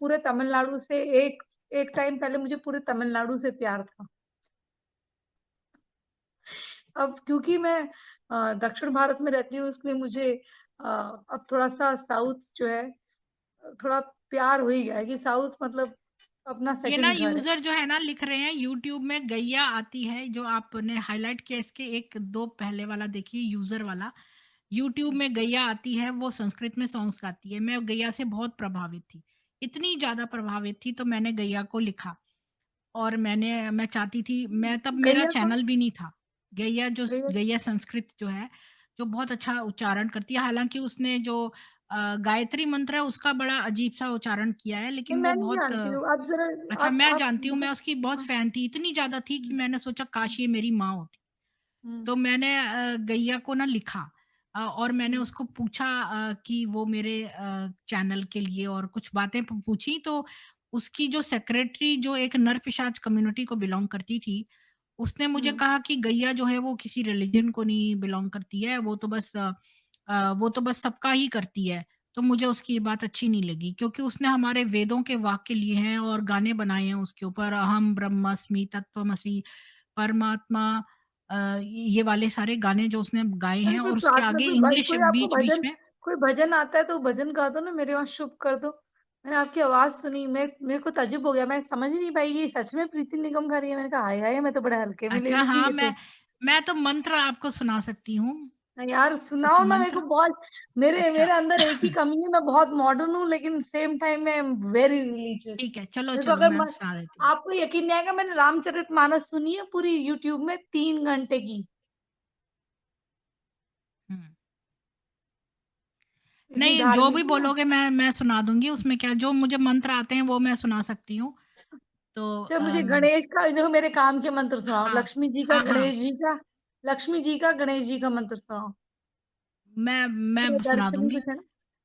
पूरे तमिलनाडु से एक एक टाइम पहले मुझे पूरे तमिलनाडु से प्यार था। अब क्योंकि मैं दक्षिण भारत में रहती हूँ इसलिए मुझे अब थोड़ा-सा साउथ जो है थोड़ा प्यार हो ही गया है कि साउथ मतलब अपना ये ना सेकंड घर है। यूज़र जो है ना लिख रहे हैं यूट्यूब में गैया आती है, जो आपने हाइलाइट किया इसके 1-2 पहले वाला देखिए यूज़र वाला। यूट्यूब हुँ, में गैया आती है, वो संस्कृत में सॉन्ग्स गाती है। मैं गैया से बहुत प्रभावित थी। इतनी ज़्यादा प्रभावित थी तो मैंने गैया को लिखा और मैं चाहती थी मैं तब मेरा गैया कौन? चैनल भी नहीं था। गैया गैया संस्कृत जो है, जो बहुत अच्छा उच्चारण करती है। हालाँकि उसने जो गायत्री मंत्र है उसका बड़ा अजीब-सा उच्चारण किया है, नहीं लेकिन वो मैं नहीं बहुत जानती हूँ। आप ज़रा अच्छा मैं आप जानती हूँ, मैं मतलब उसकी बहुत हाँ, फ़ैन थी, इतनी ज़्यादा थी कि हुँ, मैंने सोचा हुँ, काश ये मेरी माँ होती। हुँ, तो मैंने गैया को ना लिखा और मैंने हुँ, उसको पूछा कि वो मेरे चैनल के लिए और कुछ बातें पूछी तो उसकी जो सेक्रेटरी जो एक नर-पिशाच कम्युनिटी को बिलॉन्ग करती थी, उसने मुझे हुँ। कहा कि गैया जो है वो किसी रिलिजन को नहीं बिलॉन्ग करती है, वो तो बस सबका ही करती है। तो मुझे उसकी ये बात अच्छी नहीं लगी क्योंकि उसने हमारे वेदों के वाक्य लिए हैं और गाने बनाए हैं उसके ऊपर अहम ब्रह्मास्मि, तत्त्वमसि, परमात्मा ये वाले सारे गाने जो उसने गाए अरे हैं और उसके आगे इंग्लिश कोई आपको बीच-बीच में कोई भजन आता है तो भजन गा दो ना, मेरे वहाँ शुभ कर दो। मैंने आपकी आवाज़ सुनी, मैं मेरे को ताज्जुब हो गया, मैं समझ ही नहीं पाई कि सच में प्रीति निगम गा रही है। मैंने कहा हाय हाय! मैं तो बड़े हल्के में ले अच्छा लूँगी हाँ, ये तो। मैं तो मंत्र आपको सुना सकती हूँ, यार कुछ सुनाओ ना मेरे को मंत्र बहुत। मेरे अच्छा, मेरे अंदर एक ही कमी है, मैं बहुत मॉडर्न हूँ लेकिन सेम टाइम में आई एम वेरी रिलीजियस। ठीक है, चलो, मेरे को चलो अगर मैं म सुना देती हूँ। आपको यकीन नहीं आएगा, मैंने रामचरितमानस सुनी है पूरी यूट्यूब में 3 घंटे की। हुँ। इतनी नहीं, जो भी धार्मिक हूँ। बोलोगे मैं सुना दूँगी, उसमें क्या, जो मुझे मंत्र आते हैं वो मैं सुना सकती हूँ। तो अच्छा, मुझे गणेश का, देखो मेरे काम के मंत्र सुनाओ। हाँ, लक्ष्मी जी का, हाँ, हाँ। गणेश जी का, लक्ष्मी जी का, गणेश जी का मंत्र सुनाओ। मैं मेरे सुना दर्शन ही दूँगी। कुछ है ना?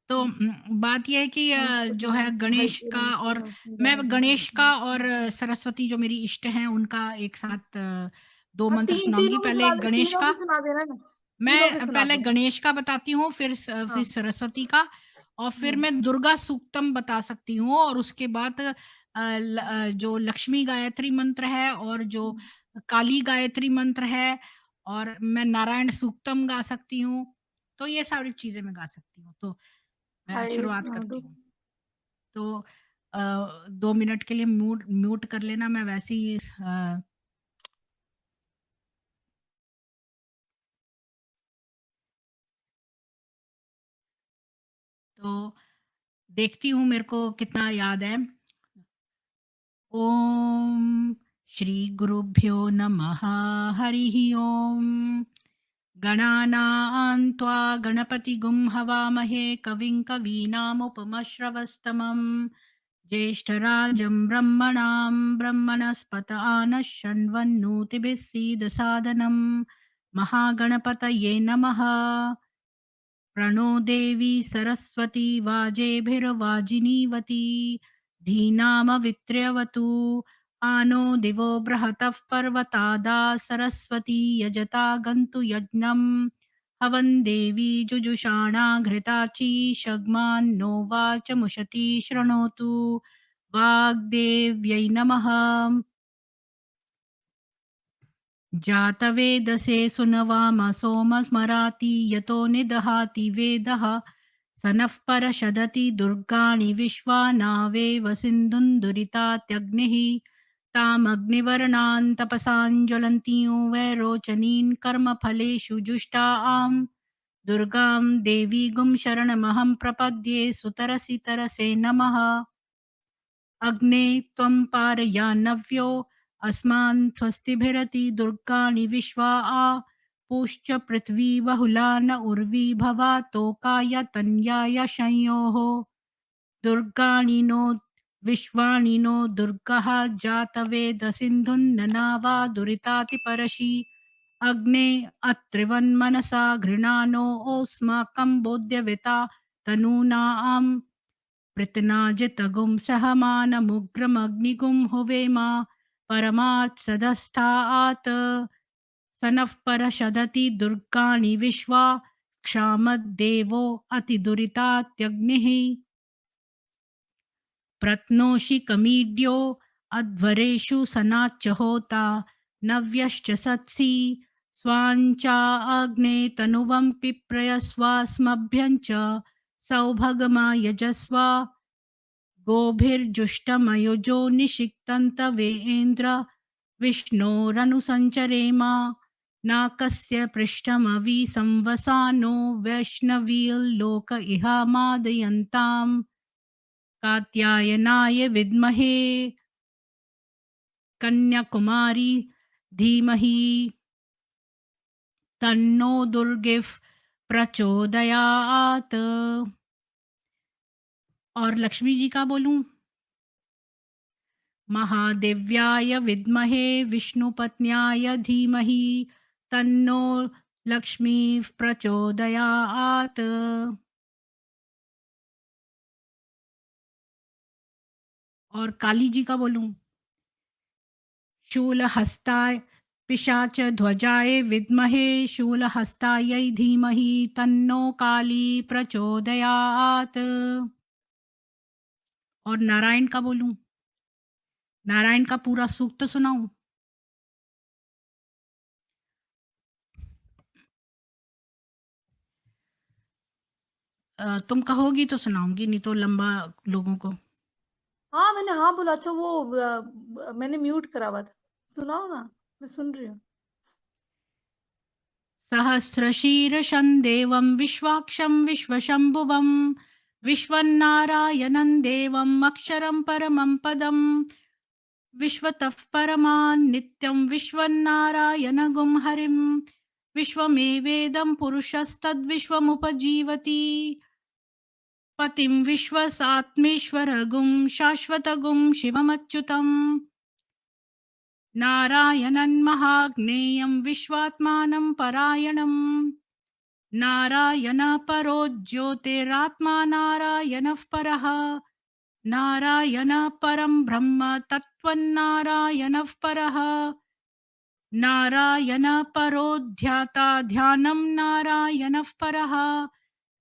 तो हुँ। बात ये है कि जो है गणेश का, और मैं गणेश का और सरस्वती जो मेरी इष्ट हैं, उनका एक साथ 2 हाँ, मंत्र सुनाऊँगी। तीनों के पहले सुना दे, गणेश तीनों का, के सुना देना ना। तीनों के मैं सुना पहले दो। गणेश का बताती हूँ, फिर हाँ। सरस्वती का, और फिर हुँ, मैं दुर्गा सूक्तम बता सकती हूँ, और उसके बाद जो लक्ष्मी गायत्री मंत्र है, और जो हुँ। काली गायत्री मंत्र है, और मैं नारायण सूक्तम गा सकती हूँ। तो ये सारी चीज़ें मैं गा सकती हूँ। तो मैं आइए शुरुआत सुना करती दो। हूँ। तो 2 मिनट के लिए म्यूट म्यूट कर लेना, मैं वैसे ही तो देखती हूँ मेरे को कितना याद है। ॐ श्रीगुरुभ्यो नमः। हरिः ॐ। गणानां त्वा गणपतिगुं हवामहे कविं कवीनामुपमश्रवस्तमं ज्येष्ठराजं ब्रह्मणां ब्रह्मणस्पत आनः शृण्वन्नोतिभिः सीदसादनं महागणपतये नमः। प्रणो देवी सरस्वती वाजेभिर्वाजिनीवती धीनामवित्र्यवतु आनो दिवो बृहतः पर्वतादा सरस्वती यजता गन्तु यज्ञम् हवन् देवी जुजुषाणा घृताची शग्मान्नो वाचमुशती शृणोतु वाग्देव्यै नमः। जातवेदसे सुनवाम सोमस्मराति यतो निदहाति वेदः स नः परषदति दुर्गाणि विश्वा नावेव सिन्धुन्दुरितात्यग्निः तामग्निवर्णान् तपसां ज्वलन्तीं वैरोचनीन् कर्मफलेषु जुष्टां दुर्गां देवीगुं शरणमहं प्रपद्ये सुतरसि तरसे नमः। अग्ने त्वं पारयान्नव्यो अस्मान् स्वस्तिभिरति दुर्गाणि विश्वा आ पूश्च पृथ्वी बहुला न उर्वी भवा तोकाय तन्याय संयोः दुर्गाणि नो विश्वाणि नो दुर्गः जातवेद सिन्धुन्ननावा दुरितातिपरशि अग्ने अत्रिवन्मनसा घृणानो ओस्माकं बोध्यविता तनूनाम् पृतनाजितगुं सहमानमुग्रमग्निगुं हुवेमा परमात्सदस्थात् स नः परषदति दुर्गाणि विश्वा क्षामद्देवो अतिदुरितात्यग्निः प्रत्नोषि कमीड्यो अध्वरेषु सनाच्च होता नव्यश्च सत्सि स्वाञ्चा अग्ने तनुवं पिप्रयस्वास्मभ्यं च सौभगमा यजस्व गोभिर्जुष्टमयुजो निषिक्तन्तवेन्द्र विष्णोरनुसञ्चरेम नाकस्य पृष्ठमवि संवसानो वैष्णवील्लोक इह मादयन्ताम् कात्यायनाय विद्महे कन्याकुमारी धीमहि तन्नो दुर्गिः प्रचोदयात्। और लक्ष्मी जी का बोलूं? महादेव्याय विद्महे विष्णुपत्न्याय धीमहि तन्नो लक्ष्मी प्रचोदयात्। और काली जी का बोलूं? शूलहस्ताय पिशाचध्वजाय विद्महे शूलहस्तायै धीमहि तन्नो काली प्रचोदयात्। और नारायण का बोलूं? नारायण का पूरा सूक्त सुनाऊं? तुम कहोगी तो सुनाऊंगी, नहीं तो लंबा लोगों को। हाँ, मैंने हाँ बोला। अच्छा, वो मैंने म्यूट करा हुआ था। सुनाओ ना, मैं सुन रही हूँ। सहस्रशीर्षं देवं विश्वाक्षं विश्वशम्भुवं विश्वन्नारायणं देवम् अक्षरं परमं पदं विश्वतः परमान् नित्यं विश्वन्नारायणगुं हरिं विश्वमेवेदं पुरुषस्तद्विश्वमुपजीवति पतिं विश्वसात्मेश्वरगुं शाश्वतगुं शिवमच्युतम् नारायणं महाज्ञेयं विश्वात्मानं परायणम् नारायण परो ज्योतिरात्मा नारायणः परः नारायण परं ब्रह्म तत्त्वन्नारायणः परः नारायण परो ध्याता ध्यानं नारायणः परः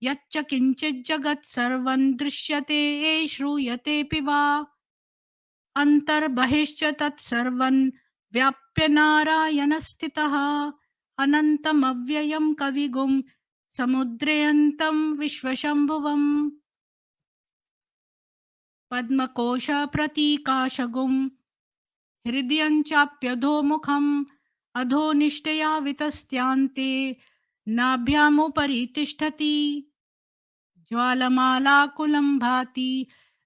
यच्च किञ्चित् जगत् सर्वं दृश्यते श्रूयतेऽपि वा अन्तर्बहिश्च तत्सर्वं व्याप्य नारायणस्थितः अनन्तमव्ययं कविगुं समुद्रयन्तं विश्वशम्भुवम् पद्मकोशप्रतीकाशगुं हृदयं चाप्यधोमुखम् अधोनिष्ठया वितस्त्यान्ते नाभ्यामुपरि तिष्ठति ज्वालमालाकुलं भाति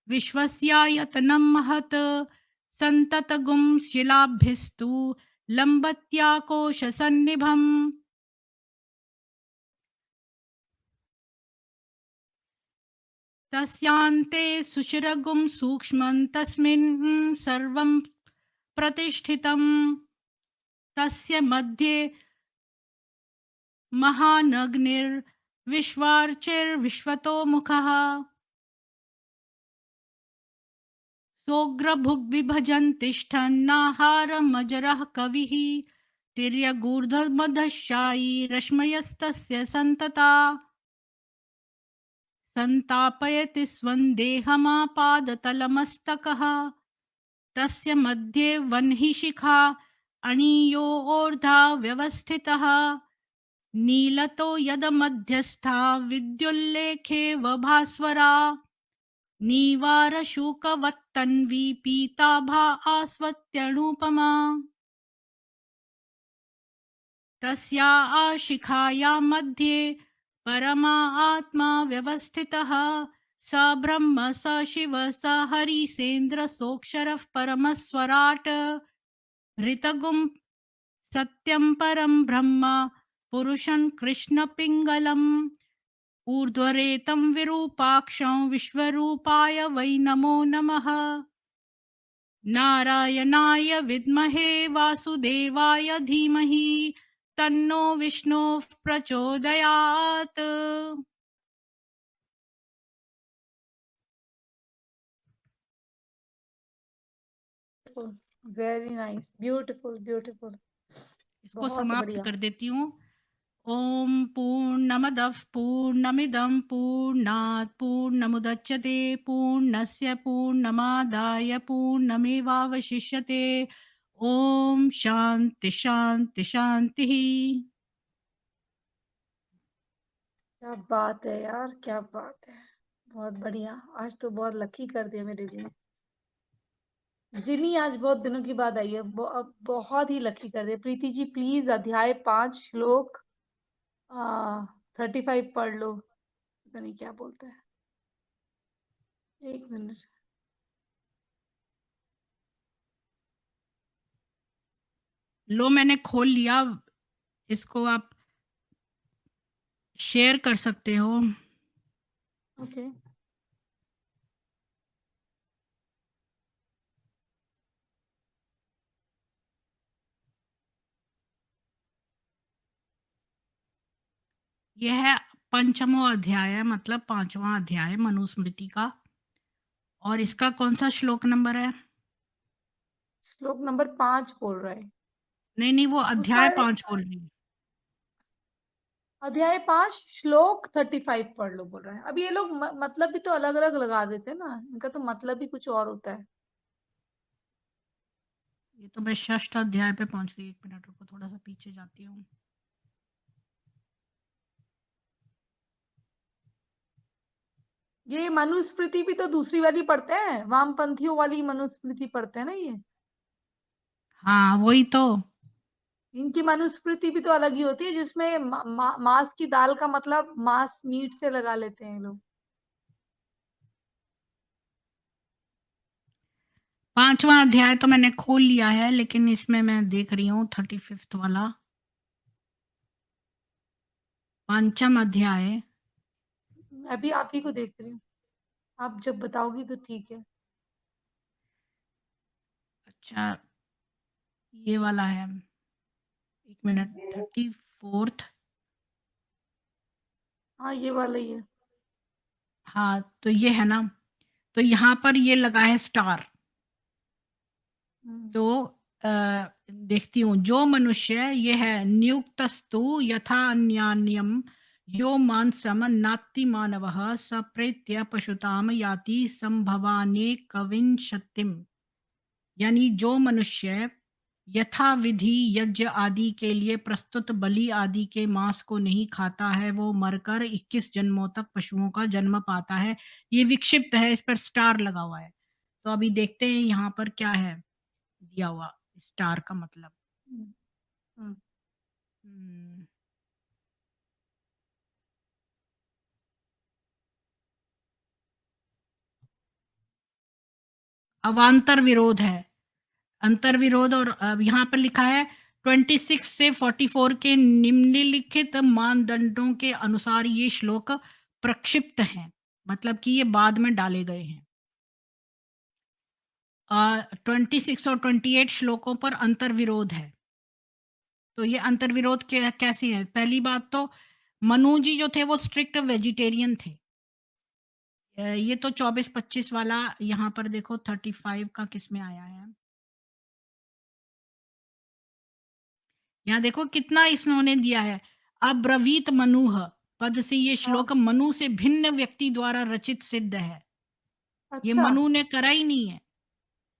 विश्वस्यायतनं महत् सन्ततगुं शिलाभ्यस्तु लम्बत्याकोशसन्निभम् तस्यान्ते सुशिरगुं सूक्ष्मं तस्मिन् सर्वं प्रतिष्ठितम् तस्य मध्ये महानग्निर्विश्वार्चिर्विश्वतोमुखः सोऽग्रभुग्विभजन् तिष्ठन्नाहारमजरः कविः तिर्यगूर्धमधशायी रश्मयस्तस्य सन्तता सन्तापयति स्वं देहमापादतलमस्तकः तस्य मध्ये वह्निशिखा अणियोर्धा व्यवस्थितः नीलतो यदमध्यस्था विद्युल्लेखेव भास्वरा नीवारशुकवत्तन्वी पीताभा आस्वत्यनुपमा तस्या शिखाया मध्ये परमा आत्मा व्यवस्थितः स ब्रह्म स शिव स हरिसेन्द्र सोऽक्षरः परमस्वराट् ऋतगुं सत्यं परं ब्रह्म पुरुषं कृष्णपिङ्गलम् ऊर्ध्वरेतं विरूपाक्षं विश्वरूपाय वै नमो नमः नारायणाय विद्महे वासुदेवाय धीमहि तन्नो विष्णुः प्रचोदयात् वेरी नाइस, ब्यूटीफुल ब्यूटीफुल। इसको बहुत समाप्त बढ़िया। कर देती हूँ। ओम पूर्णमदः पूर्णमिदं पूर्णात् पूर्णमुदच्यते पूर्णस्य पूर्णमादाय पूर्णमेवावशिष्यते। ओम शांति शांति शांति। क्या बात है यार, क्या बात है, बहुत बढ़िया। आज तो बहुत लकी कर दिया मेरे लिए। जिनी आज बहुत दिनों की बाद आई है, बहुत ही लकी कर दिया। प्रीति जी प्लीज अध्याय 5 श्लोक 35 पढ़ लो। पता नहीं क्या बोलता है, एक मिनट। लो मैंने खोल लिया, इसको आप शेयर कर सकते हो। ओके। यह है पंचमो अध्याय, मतलब 5वां अध्याय मनुस्मृति का। और इसका कौन सा श्लोक नंबर है? श्लोक नंबर 5 बोल रहा है। नहीं वो उसका अध्याय 5 बोल रही है। अध्याय 5 श्लोक 35 पढ़ लो बोल रहा है। अब ये लोग मतलब भी तो अलग अलग लगा देते हैं ना, इनका तो मतलब भी कुछ और होता है। ये तो मैं षष्ठ अध्याय पे पहुंच गई। 1 मिनट रुको, थोड़ा सा पीछे जाती हूँ। ये मनुस्मृति भी तो दूसरी वाली पढ़ते हैं, वामपंथियों वाली मनुस्मृति पढ़ते हैं ना ये। हाँ वही तो। इनकी मनुस्मृति भी तो अलग ही होती है, जिसमें मांस की दाल का मतलब मांस मीट से लगा लेते हैं लोग। 5वां अध्याय तो मैंने खोल लिया है, लेकिन इसमें मैं देख रही हूँ 35th वाला। पांचम अध्याय। मैं भी आप ही को देख रही हूँ, आप जब बताओगी तो ठीक है। अच्छा, ये वाला है। 1 मिनट, 34th। हाँ, ये वाला ही है। हाँ, तो ये है ना, तो यहाँ पर ये लगा है स्टार। हुँ, तो देखती हूँ, जो मनुष्य ये है नियुक्तस्तु यथा अन्यान्यम यो मांसम नात्ति मानवः स प्रेत्य पशुताम याति संभवानेकविंशतिम। यानी जो मनुष्य यथा विधि यज्ञ आदि के लिए प्रस्तुत बलि आदि के मांस को नहीं खाता है, वो मरकर 21 जन्मों तक पशुओं का जन्म पाता है। ये विक्षिप्त है, इस पर स्टार लगा हुआ है। तो अभी देखते हैं यहाँ पर क्या है दिया हुआ स्टार का मतलब। हुँ, हुँ, हम्म, अवान्तर विरोध है। अंतर विरोध। और यहाँ पर लिखा है 26 से 44 के निम्नलिखित मानदंडों के अनुसार ये श्लोक प्रक्षिप्त हैं, मतलब कि ये बाद में डाले गए हैं। 26 और 28 श्लोकों पर अंतर विरोध है। तो ये अंतर विरोध कैसे है? पहली बात तो मनु जी जो थे वो स्ट्रिक्ट वेजिटेरियन थे। ये तो 24-25 वाला यहाँ पर देखो 35 का किस में आया है। यहाँ देखो कितना इन्होंने दिया है। अब्रवीत मनुह पद से ये हाँ, श्लोक मनु से भिन्न व्यक्ति द्वारा रचित सिद्ध है। ये अच्छा, मनु ने करा ही नहीं है।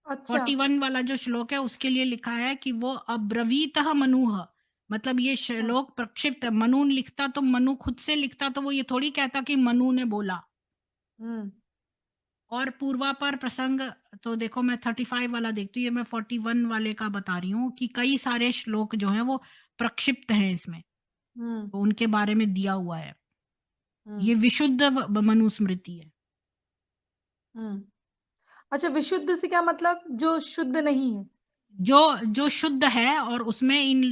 अच्छा, 41 वाला जो श्लोक है उसके लिए लिखा है कि वो अब्रवीतः मनुह, मतलब ये हाँ, श्लोक प्रक्षिप्त है। मनु लिखता तो मनु खुद से लिखता तो वो ये थोड़ी कहता कि मनु ने बोला। हुँ, और पूर्वापर प्रसंग, तो देखो मैं 35 वाला देखती हूँ, ये मैं 41 वाले का बता रही हूँ कि कई सारे श्लोक जो हैं वो प्रक्षिप्त हैं इसमें, हुँ, तो उनके बारे में दिया हुआ है। हुँ, ये विशुद्ध मनुस्मृति है। हुँ। अच्छा, विशुद्ध से क्या मतलब? जो शुद्ध नहीं है? जो जो शुद्ध है और उसमें इन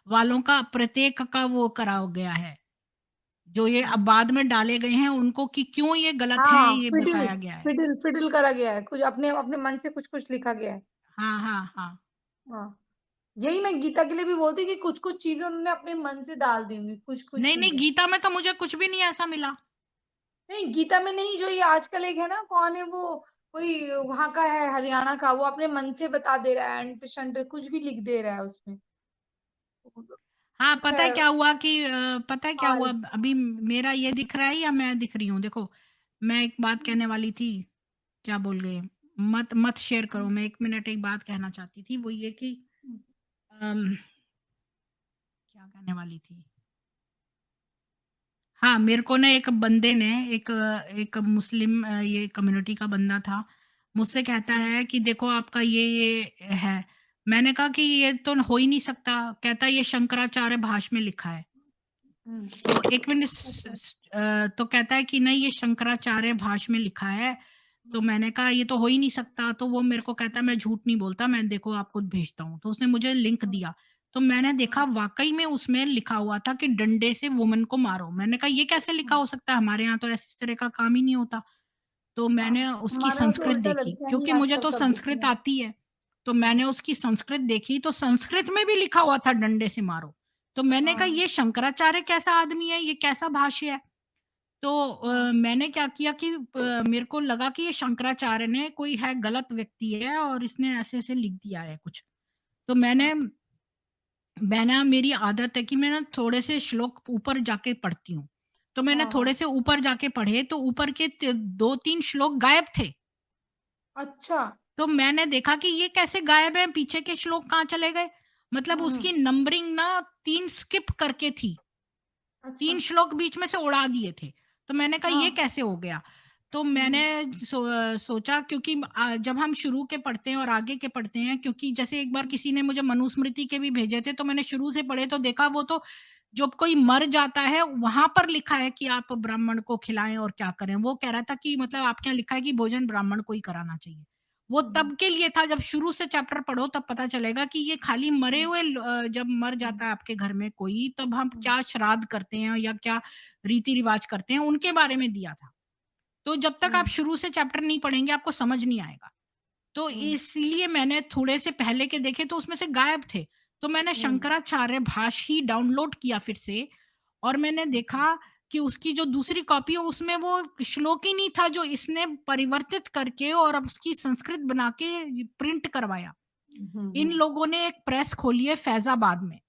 वालों का प्रत्येक का वो करा गया है। जो ये अब हुँ। बाद में डाले गए हैं उनको कि क्यों ये गलत है हाँ, ये फिडिल बताया गया है। फिडिल फिडिल करा गया है, कुछ अपने अपने मन से कुछ-कुछ लिखा गया है। हाँ, हाँ, हाँ। हाँ, यही मैं गीता के लिए भी बोलती हूँ कि कुछ-कुछ चीज़ें उन्होंने अपने मन से डाल दी होंगी, कुछ-कुछ नहीं, नहीं, चीज़ें। गीता में तो मुझे कुछ भी नहीं ऐसा मिला। नहीं, गीता में नहीं, जो ये आजकल एक है ना, कौन है वो, कोई वहाँ का है हरियाणा का, वो अपने मन से बता दे रहा है, अंट-शंट कुछ भी लिख दे रहा है उसमें। हाँ, कुछ पता है है। क्या हुआ कि पता है क्या हाँ, हुआ अभी मेरा ये दिख रहा है या मैं दिख रही हूँ? देखो, मैं एक बात कहने वाली थी, क्या बोल गए? मत मत शेयर करो, मैं 1 मिनट एक बात कहना चाहती थी, वो ये कि अम, क्या कहने वाली थी? हाँ, मेरे को ना एक बंदे ने एक मुस्लिम ये कम्युनिटी का बंदा था, मुझसे कहता है कि देखो आपका ये है। मैंने कहा कि ये तो हो ही नहीं सकता, कहता है ये शंकराचार्य भाष्य में लिखा है। हुँ, तो 1 मिनट अच्छा। तो कहता है कि नहीं ये शंकराचार्य भाष्य में लिखा है। तो मैंने कहा ये तो हो ही नहीं सकता, तो वो मेरे को कहता है मैं झूठ नहीं बोलता, मैं देखो आपको भेजता हूँ। तो उसने मुझे लिंक हाँ, दिया, तो मैंने देखा हाँ, वाक़ई में उसमें लिखा हुआ था कि डंडे से वुमन को मारो। मैंने कहा ये कैसे लिखा हाँ, हो सकता है? हमारे यहाँ तो इस तरह का काम ही नहीं होता। तो हाँ, मैंने उसकी हमारे यहाँ तो संस्कृत उल्टा देखी, लगता है, नहीं क्योंकि मुझे आजकल तो सब लिखते संस्कृत हैं। आती है, तो हाँ, मैंने उसकी संस्कृत देखी, तो संस्कृत में भी लिखा हुआ था डंडे से मारो। तो मैंने कहा हाँ, ये शंकराचार्य कैसा आदमी है, ये कैसा भाष्य है? तो हाँ, मैंने क्या किया कि मेरे को लगा कि ये शंकराचार्य ने कोई है गलत व्यक्ति है और इसने ऐसे-ऐसे लिख दिया है कुछ। तो हाँ, मैं ना मेरी आदत है कि मैं ना थोड़े से श्लोक ऊपर जाके पढ़ती हूँ। तो मैंने हाँ, थोड़े हाँ। से ऊपर जाके पढ़े तो ऊपर के 2-3 श्लोक गायब थे। अच्छा। तो मैंने देखा कि ये कैसे गायब हैं, पीछे के श्लोक कहाँ चले गए? मतलब हुँ, उसकी हुँ। नंबरिंग ना 3 स्किप करके थी। अच्छा, 3 श्लोक बीच में से उड़ा दिए थे। तो मैंने कहा ये हाँ। कैसे हो गया? तो हुँ, मैंने सोचा क्योंकि जब हम शुरू के पढ़ते हैं और आगे के पढ़ते हैं, क्योंकि जैसे एक बार हुँ, किसी ने मुझे मनुस्मृति के भी भेजे थे, तो मैंने शुरू से पढ़े तो देखा वो तो जब कोई मर जाता है वहाँ पर लिखा है कि आप ब्राह्मण को खिलाएँ और क्या करें। वो कह रहा था कि मतलब आपके यहाँ लिखा है कि भोजन ब्राह्मण को ही कराना चाहिए। वो हुँ, तब के लिए था, जब शुरू से चैप्टर पढ़ो तब पता चलेगा कि ये खाली मरे हुँ, हुए जब मर हुँ, जाता है आपके घर में कोई, तब हम हुँ, क्या श्राद्ध करते हैं या क्या रीति-रिवाज करते हैं, उनके बारे में दिया था। तो जब तक आप हुँ, शुरू से चैप्टर नहीं पढ़ेंगे, आपको समझ नहीं आएगा। तो हुँ, इसलिए मैंने थोड़े से पहले के देखे तो उसमें से गायब थे। तो मैंने हुँ, शंकराचार्य भाष्य ही डाउनलोड किया फिर से, और मैंने देखा कि उसकी जो दूसरी कॉपी है उसमें वो श्लोक ही नहीं था जो इसने परिवर्तित करके और अब उसकी संस्कृत बना के प्रिंट करवाया। हुँ, इन हुँ, लोगों ने एक प्रेस खोली है फैज़ाबाद में।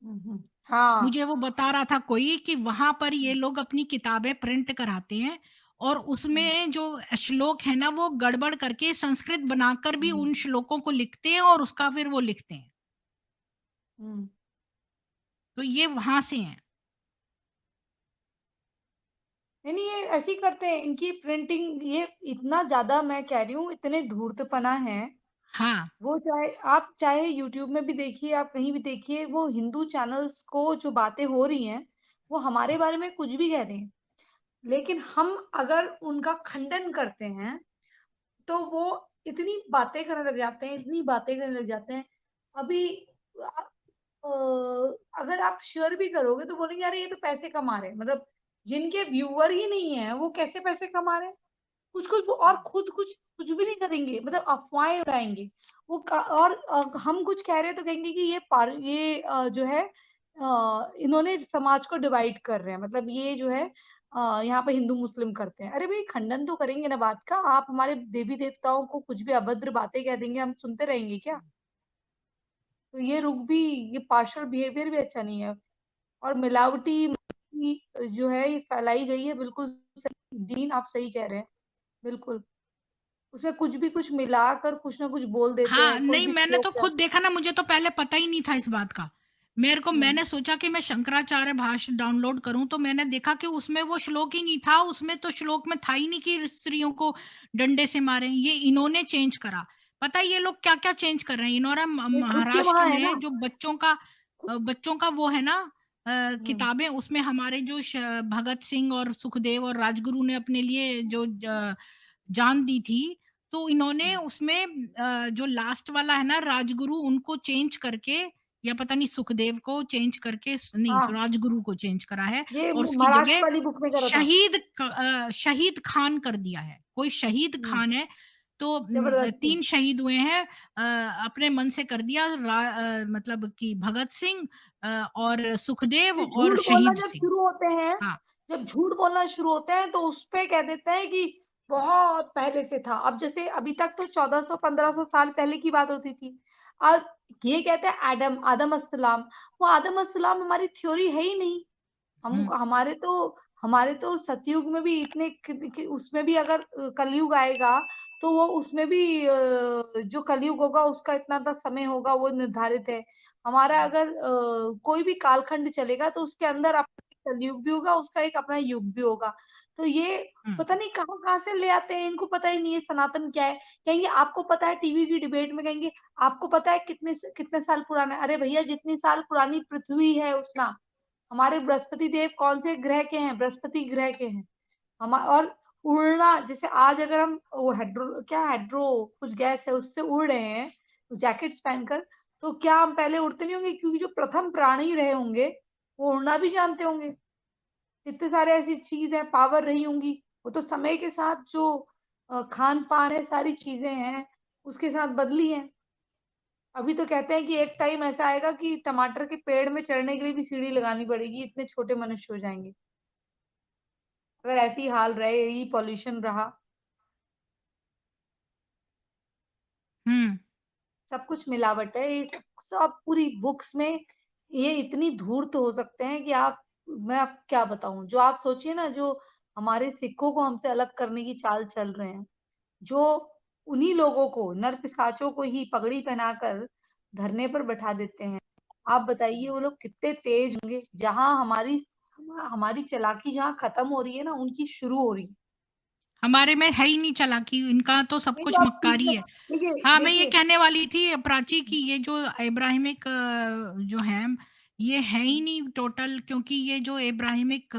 हुँ, हुँ। हाँ, मुझे वो बता रहा था कोई कि वहाँ पर ये लोग अपनी किताबें प्रिंट कराते हैं और हुँ, उसमें जो श्लोक है ना वो गड़बड़ करके संस्कृत बनाकर भी हुँ, उन श्लोकों को लिखते हैं और उसका फिर वो लिखते हैं। हुँ। तो ये वहाँ से हैं। नहीं, नहीं, ये ऐसे ही करते हैं, इनकी प्रिंटिंग ये इतना ज़्यादा मैं कह रही हूँ, इतने धूर्तपना है, हाँ, वो चाहे यूट्यूब में भी देखिए, आप कहीं भी देखिए, वो हिंदू चैनल्स को जो बातें हो रही हैं, वो हमारे बारे में कुछ भी कह रहे हैं। लेकिन हम अगर उनका खंडन करते हैं, तो वो इतनी बातें करने लग जाते हैं, इतनी बातें करने लग जाते हैं। अभी अ अ, अगर आप शेयर भी करोगे तो बोलेंगे अरे ये तो पैसे कमा रहे हैं। मतलब जिनके व्यूअर ही नहीं है, वो कैसे पैसे कमा रहे हैं? कुछ-कुछ और खुद कुछ भी नहीं करेंगे, मतलब अफ़वाहें उड़ाएँगे। वो क और हम कुछ कह रहे हैं तो कहेंगे कि ये जो है इन्होंने समाज को डिवाइड कर रहे हैं। मतलब ये जो है यहाँ पे हिंदू-मुस्लिम करते हैं। अरे भई खंडन तो करेंगे ना बात का। आप हमारे देवी-देवताओं को कुछ भी अभद्र बातें कह देंगे, हम सुनते रहेंगे क्या? तो ये रुख भी ये पार्शियल बिहेवियर भी अच्छा नहीं है। और मिलावटी जो है ये फैलाई गई है बिल्कुल सही दीन आप सही कह रहे हैं, बिल्कुल। उसमें कुछ भी कुछ मिलाकर कुछ ना कुछ बोल देते हाँ, हैं, कोई नहीं भी मैंने श्लोक तो है खुद देखा ना, मुझे तो पहले पता ही नहीं था इस बात का। हुँ, मैंने सोचा कि मैं शंकराचार्य भाष्य डाउनलोड करूँ तो मैंने देखा कि उसमें वो श्लोक ही नहीं था, उसमें तो श्लोक में था ही नहीं कि स्त्रियों को डंडे से मारें, ये इन्होंने चेंज करा। पता है ये लोग क्या-क्या चेंज कर रहे हैं? इन्होंने ये कृत्य महाराष्ट्र वहाँ है ना। में जो बच्चों का वो है ना हुँ, किताबें, उसमें हमारे जो भगत सिंह और सुखदेव और राजगुरु ने अपने लिए जो जान दी थी, तो इन्होंने हुँ। उसमें जो लास्ट वाला है ना राजगुरु, उनको चेंज करके, या पता नहीं सुखदेव को चेंज करके नहीं हाँ, राजगुरु को चेंज करा है ये और उसकी महाराष्ट्र जगह वाली बुक में करा था, शहीद खान कर दिया है। कोई शहीद हुँ, खान है तो ज़बरदस्ती। 3 शहीद हुए हैं, अपने मन से कर दिया, मतलब कि भगत सिंह और सुखदेव ये और झूठ बोलना शहीद जब सिंह। शुरू होते हैं हाँ, जब झूठ बोलना शुरू होते हैं, तो उसपे कह देते हैं कि बहुत पहले से था। अब जैसे अभी तक तो 1400-1500 साल पहले की बात होती थी। अब ये कहते हैं आदम अस्सलाम, वो आदम अस्सलाम हमारी थ्योरी है ही नहीं। हम हुँ, हमारे तो सतयुग में भी इतने कि उसमें भी अगर कलयुग आएगा, तो वो उसमें भी जो कलयुग होगा उसका इतना समय होगा वो निर्धारित है। हमारा अगर कोई भी कालखंड चलेगा तो उसके अंदर अपना कलयुग भी होगा, उसका एक अपना युग भी होगा। तो ये हुँ। पता नहीं कहाँ-कहाँ से ले आते हैं, इनको पता ही नहीं है सनातन क्या है। कहेंगे आपको पता है टीवी की डिबेट में कहेंगे, आपको पता है कितने साल पुराना है? अरे भैया जितनी साल पुरानी पृथ्वी है उतना। हमारे बृहस्पति देव कौन से ग्रह के हैं? बृहस्पति ग्रह के हैं। और उड़ना जैसे आज अगर हम वो हाइड्रो कुछ गैस है उससे उड़ रहे हैं, जैकेट्स पहनकर, तो क्या हम पहले उड़ते नहीं होंगे? क्योंकि जो प्रथम प्राणी रहे होंगे, वो उड़ना भी जानते होंगे। इतने सारे ऐसी चीज़ है, पावर रही होंगी। वो तो समय के साथ जो खान-पान है, सारी चीज़ें हैं, उसके साथ बदली हैं। अभी तो कहते हैं कि एक टाइम ऐसा आएगा कि टमाटर के पेड़ में चढ़ने के लिए भी सीढ़ी लगानी पड़ेगी, इतने छोटे मनुष्य हो जाएँगे। अगर ऐसे ही हाल रहे, यही पॉल्यूशन रहा, हुँ। सब कुछ मिलावट है, ये सब पूरी बुक्स में ये इतनी धूर्त हो सकते हैं कि मैं अब क्या बताऊँ? जो आप सोचिए ना जो हमारे सिखों को हमसे अलग करने की चाल चल रहे हैं, जो उन्हीं लोगों को, नर-पिशाचों को ही पगड़ी पहनाकर धरने पर बैठा देते हैं। आप बताइए वो लोग कितने तेज होंगे, जहाँ हमारी चालाकी जहाँ खत्म हो रही है ना, उनकी शुरू हो रही है। हमारे में है ही नहीं चालाकी, इनका तो सब नहीं कुछ तो आप ठीक मक्कारी है है। देखिए हाँ, मैं ये देखिए कहने वाली थी प्राची कि ये जो इब्राहिमिक जो है, ये है ही नहीं टोटल, क्योंकि ये जो इब्राहिमिक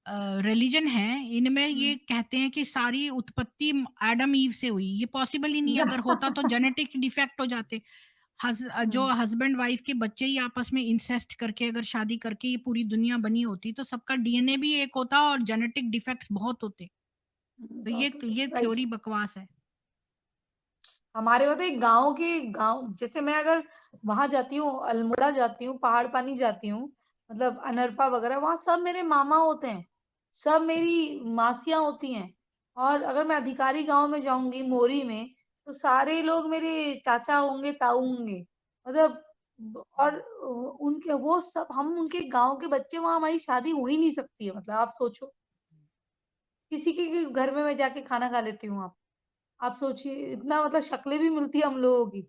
रिलीजन है, इनमें ये हुँ। कहते हैं कि सारी उत्पत्ति एडम ईव से हुई। ये पॉसिबल ही नहीं है, अगर होता तो जेनेटिक डिफेक्ट हो जाते। जो हुँ, हस्बैंड वाइफ के बच्चे ही आपस में इंसेस्ट करके अगर शादी करके ये पूरी दुनिया बनी होती, तो सबका डीएनए भी एक होता और जेनेटिक डिफेक्ट्स बहुत होते। हुँ, तो बहुत होते ये हैं, थ्योरी राइट। बकवास है। हमारे वहाँ तो एक गाँव जैसे मैं अगर वहाँ जाती हूँ, अल्मोड़ा जाती हूँ, पहाड़ पानी जाती हूँ, मतलब अनरपा वगैरह, वहाँ सब मेरे मामा होते हैं, सब मेरी मासियाँ होती हैं। और अगर मैं अधिकारी गाँव में जाऊँगी, मोरी में, तो सारे लोग मेरे चाचा होंगे, ताऊ होंगे। मतलब और उनके वो सब हम उनके गाँव के बच्चे, वहाँ हमारी शादी हो ही नहीं सकती है, मतलब आप सोचो। किसी के घर में मैं जाके खाना खा लेती हूँ आप सोचिए, इतना मतलब शक्लें भी मिलती है हम लोगों की।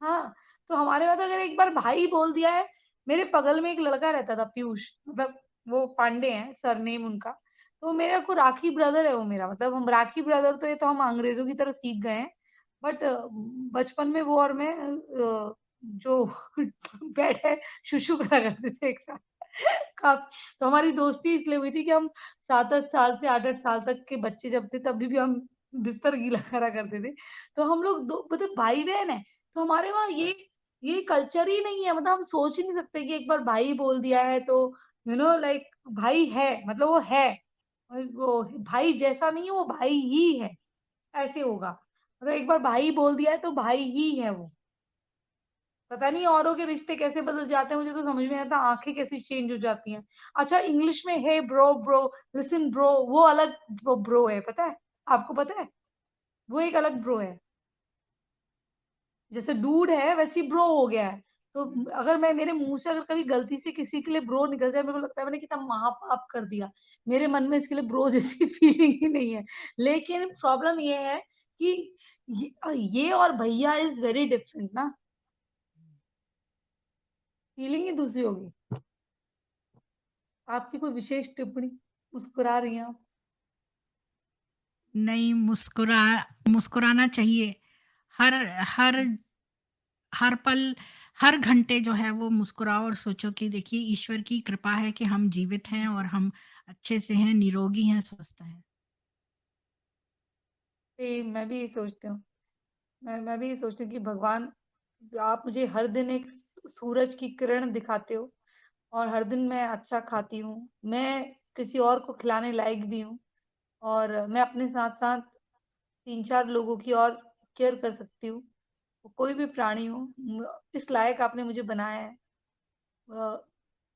हाँ, तो हमारे वहाँ तो अगर एक बार भाई बोल दिया है, मेरे बगल में एक लड़का रहता था पीयूष, मतलब वो पांडे हैं सरनेम उनका। तो मेरा को राखी ब्रदर है वो मेरा, मतलब हम राखी ब्रदर, तो ये तो हम अंग्रेज़ों की तरह सीख गए हैं। बट बचपन में वो और मैं जो बेड है शुशु करा करते थे एक साथ। काफ़ी, तो हमारी दोस्ती इसलिए हुई थी कि हम 7-8 साल से 8-8 साल तक के बच्चे जब थे तभी भी हम बिस्तर गीला करा करते थे। तो हम लोग दो मतलब भाई-बहन हैं। तो हमारे वहाँ ये कल्चर ही नहीं है, मतलब हम सोच ही नहीं सकते कि एक बार भाई बोल दिया है तो लाइक भाई है, मतलब वो है। वो भाई जैसा नहीं है, वो भाई ही है, ऐसे होगा। मतलब एक बार भाई बोल दिया है तो भाई ही है वो। पता नहीं औरों के रिश्ते कैसे बदल जाते हैं, मुझे तो समझ में नहीं आता, आँखें कैसे चेंज हो जाती हैं। अच्छा, इंग्लिश में hey bro, bro, listen bro, वो अलग ब्रो है, पता है? आपको पता है? वो एक अलग ब्रो है। जैसे डूड है वैसे ही ब्रो हो गया है। तो अगर मैं मेरे मुँह से अगर कभी गलती से किसी के लिए ब्रो निकल जाए, मेरे को लगता है मैंने कितना महापाप कर दिया। मेरे मन में इसके लिए ब्रो जैसी फीलिंग ही नहीं है। लेकिन प्रॉब्लम ये है कि ये और भैया इज़ वेरी डिफरेंट ना, फीलिंग ही दूसरी होगी। आपकी कोई विशेष टिप्पणी? मुस्कुरा रही हैं आप। नहीं, मुस्कुराना चाहिए। हर हर हर पल, हर घंटे जो है वो मुस्कुराओ और सोचो कि देखिए ईश्वर की कृपा है कि हम जीवित हैं और हम अच्छे से हैं, निरोगी हैं, स्वस्थ हैं। सेम, मैं भी यही सोचती हूँ। मैं भी यही सोचती हूँ कि भगवान, आप मुझे हर दिन एक सूरज की किरण दिखाते हो और हर दिन मैं अच्छा खाती हूँ। मैं किसी और को खिलाने लायक भी हूँ और मैं अपने साथ-साथ 3-4 लोगों की और केयर कर सकती हूँ। वो कोई भी प्राणी हो, इस लायक आपने मुझे बनाया है।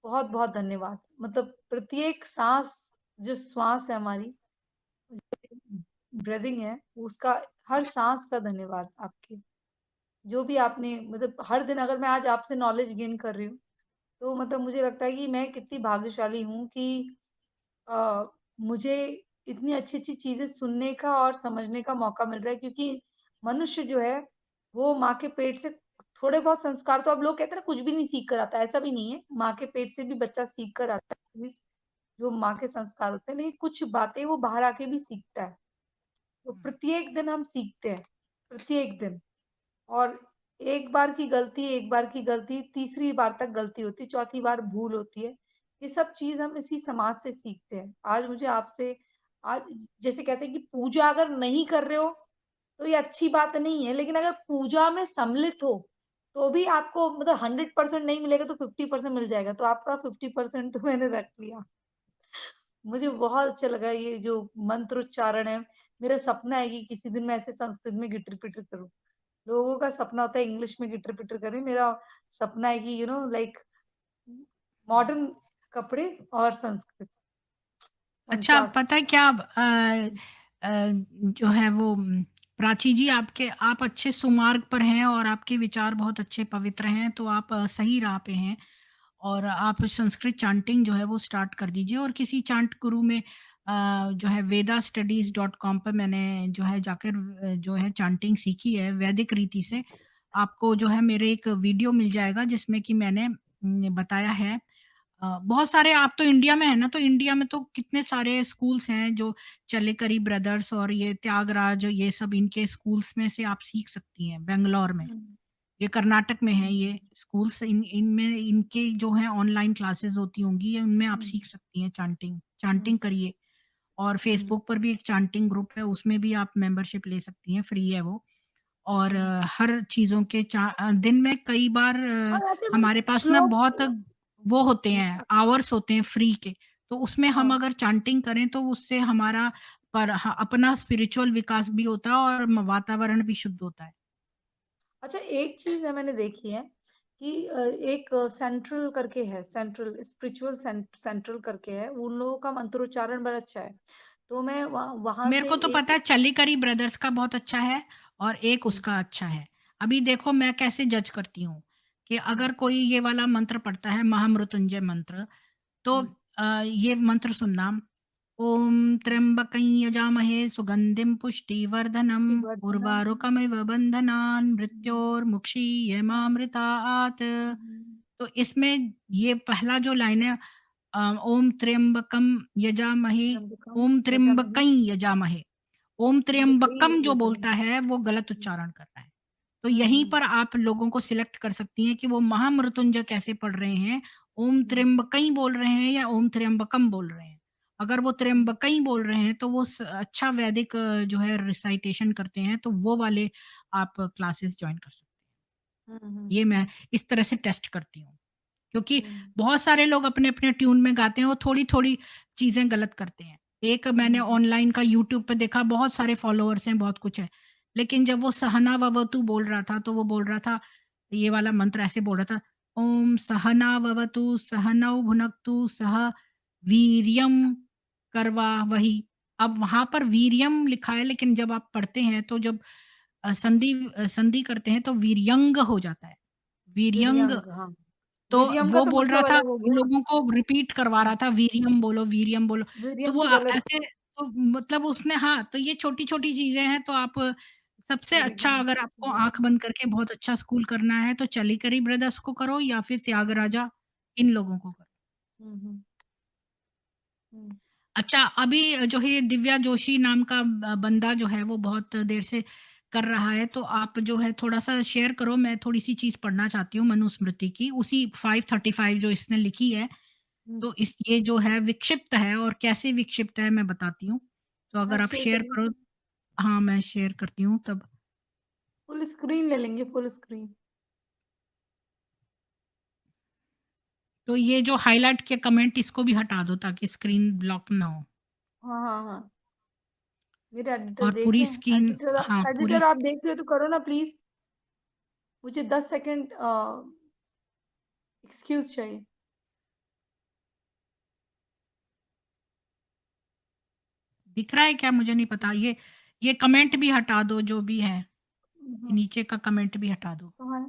बहुत-बहुत धन्यवाद। मतलब प्रत्येक साँस, जो श्वास है हमारी, ब्रीथिंग है, उसका हर साँस का धन्यवाद आपके। जो भी आपने मतलब हर दिन अगर मैं आज आपसे नॉलेज गेन कर रही हूँ, तो मतलब मुझे लगता है कि मैं कितनी भाग्यशाली हूँ कि अ, मुझे इतनी अच्छी-अच्छी चीज़ें सुनने का और समझने का मौका मिल रहा है, क्योंकि मनुष्य जो है, वो माँ के पेट से थोड़े बहुत संस्कार, तो अब लोग कहते हैं ना कुछ भी नहीं सीख कर आता है, ऐसा भी नहीं है। माँ के पेट से भी बच्चा सीख कर आता है, जो माँ के संस्कार होते हैं, लेकिन कुछ बातें वो बाहर आके भी सीखता है। तो प्रत्येक दिन हम सीखते हैं, प्रत्येक दिन। और एक बार की गलती, तीसरी बार तक गलती होती है, चौथी बार भूल होती है। ये सब चीज़ हम इसी समाज से सीखते हैं। आज मुझे आपसे, आज जैसे कहते हैं कि पूजा अगर नहीं कर रहे हो, तो ये अच्छी बात नहीं है, लेकिन अगर पूजा में सम्मिलित हो, तो भी आपको मतलब 100% नहीं मिलेगा तो 50% मिल जाएगा। तो आपका 50% तो मैंने रख लिया। मुझे बहुत अच्छा लगा ये जो मंत्रोच्चारण है। मेरा सपना है कि किसी दिन मैं ऐसे संस्कृत में गिटर-पिटर करूँ। लोगों का सपना होता है इंग्लिश में गिटर-पिटर करें, मेरा सपना है कि लाइक मॉडर्न कपड़े और संस्कृत, अच्छा, कंट्रास्ट। पता है क्या, जो है वो प्राची जी, आप अच्छे सुमार्ग पर हैं और आपके विचार बहुत अच्छे पवित्र हैं, तो आप सही राह पे हैं। और आप संस्कृत चैंटिंग जो है वो स्टार्ट कर दीजिए और किसी चैंट गुरु में जो है vedastudies.com पे मैंने जो है जाकर जो है चैंटिंग सीखी है वैदिक रीति से। आपको जो है मेरे एक वीडियो मिल जाएगा जिसमें कि मैंने बताया है। बहुत सारे, आप तो इंडिया में हैं ना, तो इंडिया में तो कितने सारे स्कूल्स हैं जो चलेकरी ब्रदर्स और ये त्यागराज, ये सब इनके स्कूल्स में से आप सीख सकती हैं, बैंगलोर में। हुँ। ये कर्नाटक में है हुँ, ये स्कूल्स इनमें इनके जो हैं ऑनलाइन क्लासेस होती होंगी या उनमें आप हुँ, सीख सकती हैं चैंटिंग। हुँ, चैंटिंग करिए और हुँ, फ़ेसबुक पर भी एक चैंटिंग ग्रुप है उसमें भी आप मेंबरशिप ले सकती हैं, फ्री है वो। और हुँ। हर चीज़ों के दिन में कई बार और ऐसे में हमारे पास ना श्लोक बहुत वो होते हुँ, हैं, आवर्स होते हैं फ्री के, तो उसमें हम हाँ। अगर चैंटिंग करें तो उससे हमारा अपना स्पिरिचुअल विकास भी होता है और वातावरण भी शुद्ध होता है। अच्छा एक चीज़ है मैंने देखी है कि एक सेंट्रल करके है, सेंट्रल स्पिरिचुअल सेंट्रल करके है, उन लोगों का मंत्रोच्चारण बड़ा अच्छा है। तो मैं वहाँ वहाँ मेरे से को तो एक पता है चल्लीकरी ब्रदर्स का बहुत अच्छा है और एक हुँ, उसका अच्छा है। अभी देखो मैं कैसे जज करती हूँ, कि हुँ, अगर कोई ये वाला मंत्र पढ़ता है महामृत्युंजय मंत्र, तो हुँ, ये मंत्र सुनना, ओम त्र्यंबकं यजामहे सुगंधिं पुष्टिवर्धनम् पुष्टिवर्धनम् उर्वारुकमिव बन्धनान् हुँ, मृत्योर्मुक्षीयमामृतात्। हुँ, तो इसमें ये पहला जो लाइन है, ओम त्र्यंबकं यजामहे, त्र्यंबकम् ओम यजामहे त्र्यंबकं यजामहे, ओम त्र्यंबकै त्र्यंबकम जो यजामहे बोलता है वो गलत हुँ, उच्चारण कर रहा है। तो हुँ, यहीं हुँ, पर आप लोगों को सिलेक्ट कर सकती हैं कि वो महामृत्युंजय कैसे पढ़ रहे हैं, ओम हुँ, त्र्यंबकई बोल रहे हैं या ओम त्र्यंबकम बोल रहे हैं। अगर वो हुँ, त्र्यंबकई बोल रहे हैं तो वो अच्छा वैदिक जो है रिसाइटेशन करते हैं, तो वो वाले आप क्लासेस जॉइन कर सकते हैं। हुँ, हुँ, ये मैं इस तरह से टेस्ट करती हूँ। क्योंकि हुँ, बहुत सारे लोग अपने-अपने ट्यून में गाते हैं, वो थोड़ी-थोड़ी चीज़ें गलत करते हैं। एक हुँ, मैंने हुँ, ऑनलाइन का यूट्यूब पे देखा, बहुत सारे फॉलोअर्स हैं, बहुत कुछ है। लेकिन जब वो सहना ववतु बोल रहा था, तो वो बोल रहा था, ये वाला मंत्र ऐसे बोल रहा था, ओम सहना ववतु सहनौ भुनक्तु सह वीर्यम करवावहि। अब वहाँ पर वीर्यम लिखा है, लेकिन जब आप पढ़ते हैं, तो जब संधि करते हैं, तो वीर्यंग हो जाता है। वीर्यंग। वीर्यंग हाँ, तो वीर्यम का वो तो बोल रहा मतलब था, अलग हो गया। लोगों को रिपीट करवा हुँ, रहा था, वीरियम बोलो, तो वीर्यम वो तो गलत ऐसे तो मतलब उसने हाँ, तो ये छोटी-छोटी चीज़ें हैं, तो आप सबसे वेरी अच्छा गुड, अगर आपको वेरी आँख गुड। बंद करके बहुत अच्छा स्कूल करना है, तो चलीकरी ब्रदर्स को करो या फिर हुँ, त्यागराजा, इन लोगों को करो। हुँ, हुँ, हुँ। अच्छा, अभी जो है दिव्या जोशी नाम का बंदा जो है वो बहुत देर से कर रहा है, तो आप जो है थोड़ा-सा शेयर करो, मैं थोड़ी-सी चीज़ पढ़ना चाहती हूँ मनुस्मृति की, उसी 535 जो इसने लिखी है। हुँ, तो इस ये जो है विक्षिप्त है और कैसे विक्षिप्त है मैं बताती हूँ। तो हाँ, अगर आप शेयर शेयर करिए। करो। हाँ, मैं शेयर करती हूँ तब। फुल स्क्रीन ले लेंगे, फुल स्क्रीन। तो ये जो हाइलाइट के कमेंट इसको भी हटा दो ताकि स्क्रीन ब्लॉक ना हो। हाँ, हाँ, हाँ। मेरे एडिटर और देख पूरी रहे हैं। स्क्रीन एडिटर हाँ, पूरी एडिटर आप देख रहे हो तो करो ना प्लीज़। मुझे 10 सेकंड एक्सक्यूज़ चाहिए। दिख रहा है क्या मुझे नहीं पता। ये कमेंट भी हटा दो जो भी है। ये हाँ, नीचे का कमेंट भी हटा दो। कहाँ है?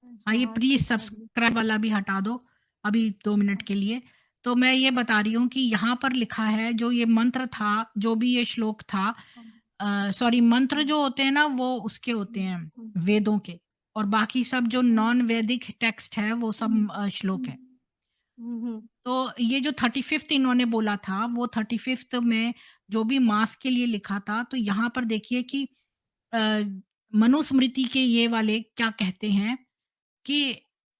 हाँ, अच्छा, ये हाँ, प्लीज़ ठीक है, अभी सब्सक्राइब वाला भी हटा दो, अभी 2 मिनट हाँ, के लिए। तो मैं ये बता रही हूँ कि यहाँ पर लिखा है जो ये मंत्र था, जो भी ये श्लोक था, हाँ, सॉरी, मंत्र हुँ, जो होते हैं ना वो उसके होते हुँ, हैं हुँ, वेदों के, और बाकी सब जो हुँ, नॉन वैदिक टेक्स्ट है वो हुँ, सब श्लोक हुँ, है। हुँ, हुँ, तो ये जो 35th इन्होंने बोला था, वो 35th में जो भी मास के लिए लिखा था, तो यहाँ पर देखिए कि अ, मनुस्मृति के ये वाले क्या कहते हैं कि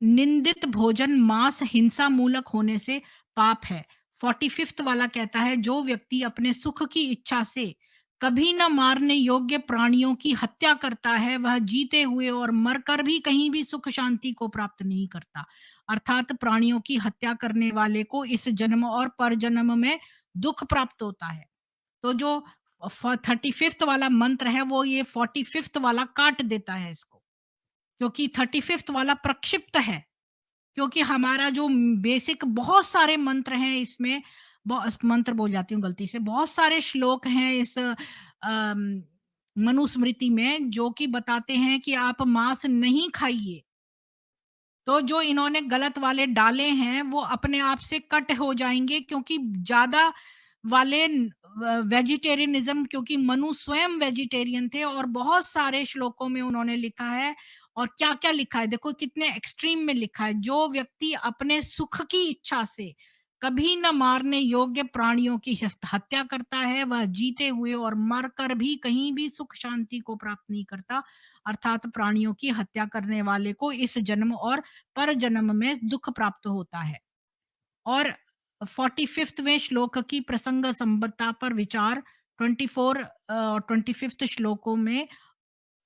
निंदित भोजन मांस हिंसा मूलक होने से पाप है। 45th वाला कहता है जो व्यक्ति अपने सुख की इच्छा से कभी न मारने योग्य प्राणियों की हत्या करता है, वह जीते हुए और मरकर भी कहीं भी सुख शांति को प्राप्त नहीं करता। अर्थात प्राणियों की हत्या करने वाले को इस जन्म और परजन्म में दुख प्राप्त होता है। तो जो 35th वाला मंत्र है वो ये 45th वाला काट देता है इसको। क्योंकि 35th वाला प्रक्षिप्त है, क्योंकि हमारा जो बेसिक बहुत सारे मंत्र हैं इसमें, मंत्र बोल जाती हूँ गलती से, बहुत सारे श्लोक हैं इस मनुस्मृति में जो कि बताते हैं कि आप मांस नहीं खाइए। तो जो इन्होंने गलत वाले डाले हैं वो अपने आप से कट हो जाएँगे, क्योंकि ज़्यादा वाले वेजिटेरियनिज़्म, क्योंकि मनु स्वयं वेजिटेरियन थे और बहुत सारे श्लोकों में उन्होंने लिखा है, और क्या-क्या लिखा है, देखो कितने एक्सट्रीम में लिखा है, जो व्यक्ति अपने सुख की इच्छा से कभी न मारने योग्य प्राणियों की हत्या करता है, वह जीते हुए और मरकर भी कहीं भी सुख शांति को प्राप्त नहीं करता। अर्थात प्राणियों की हत्या करने वाले को इस जन्म और परजन्म में दुःख प्राप्त होता है। और 45वें श्लोक की प्रसंग संबद्धता पर विचार 24 और 25 श्लोकों में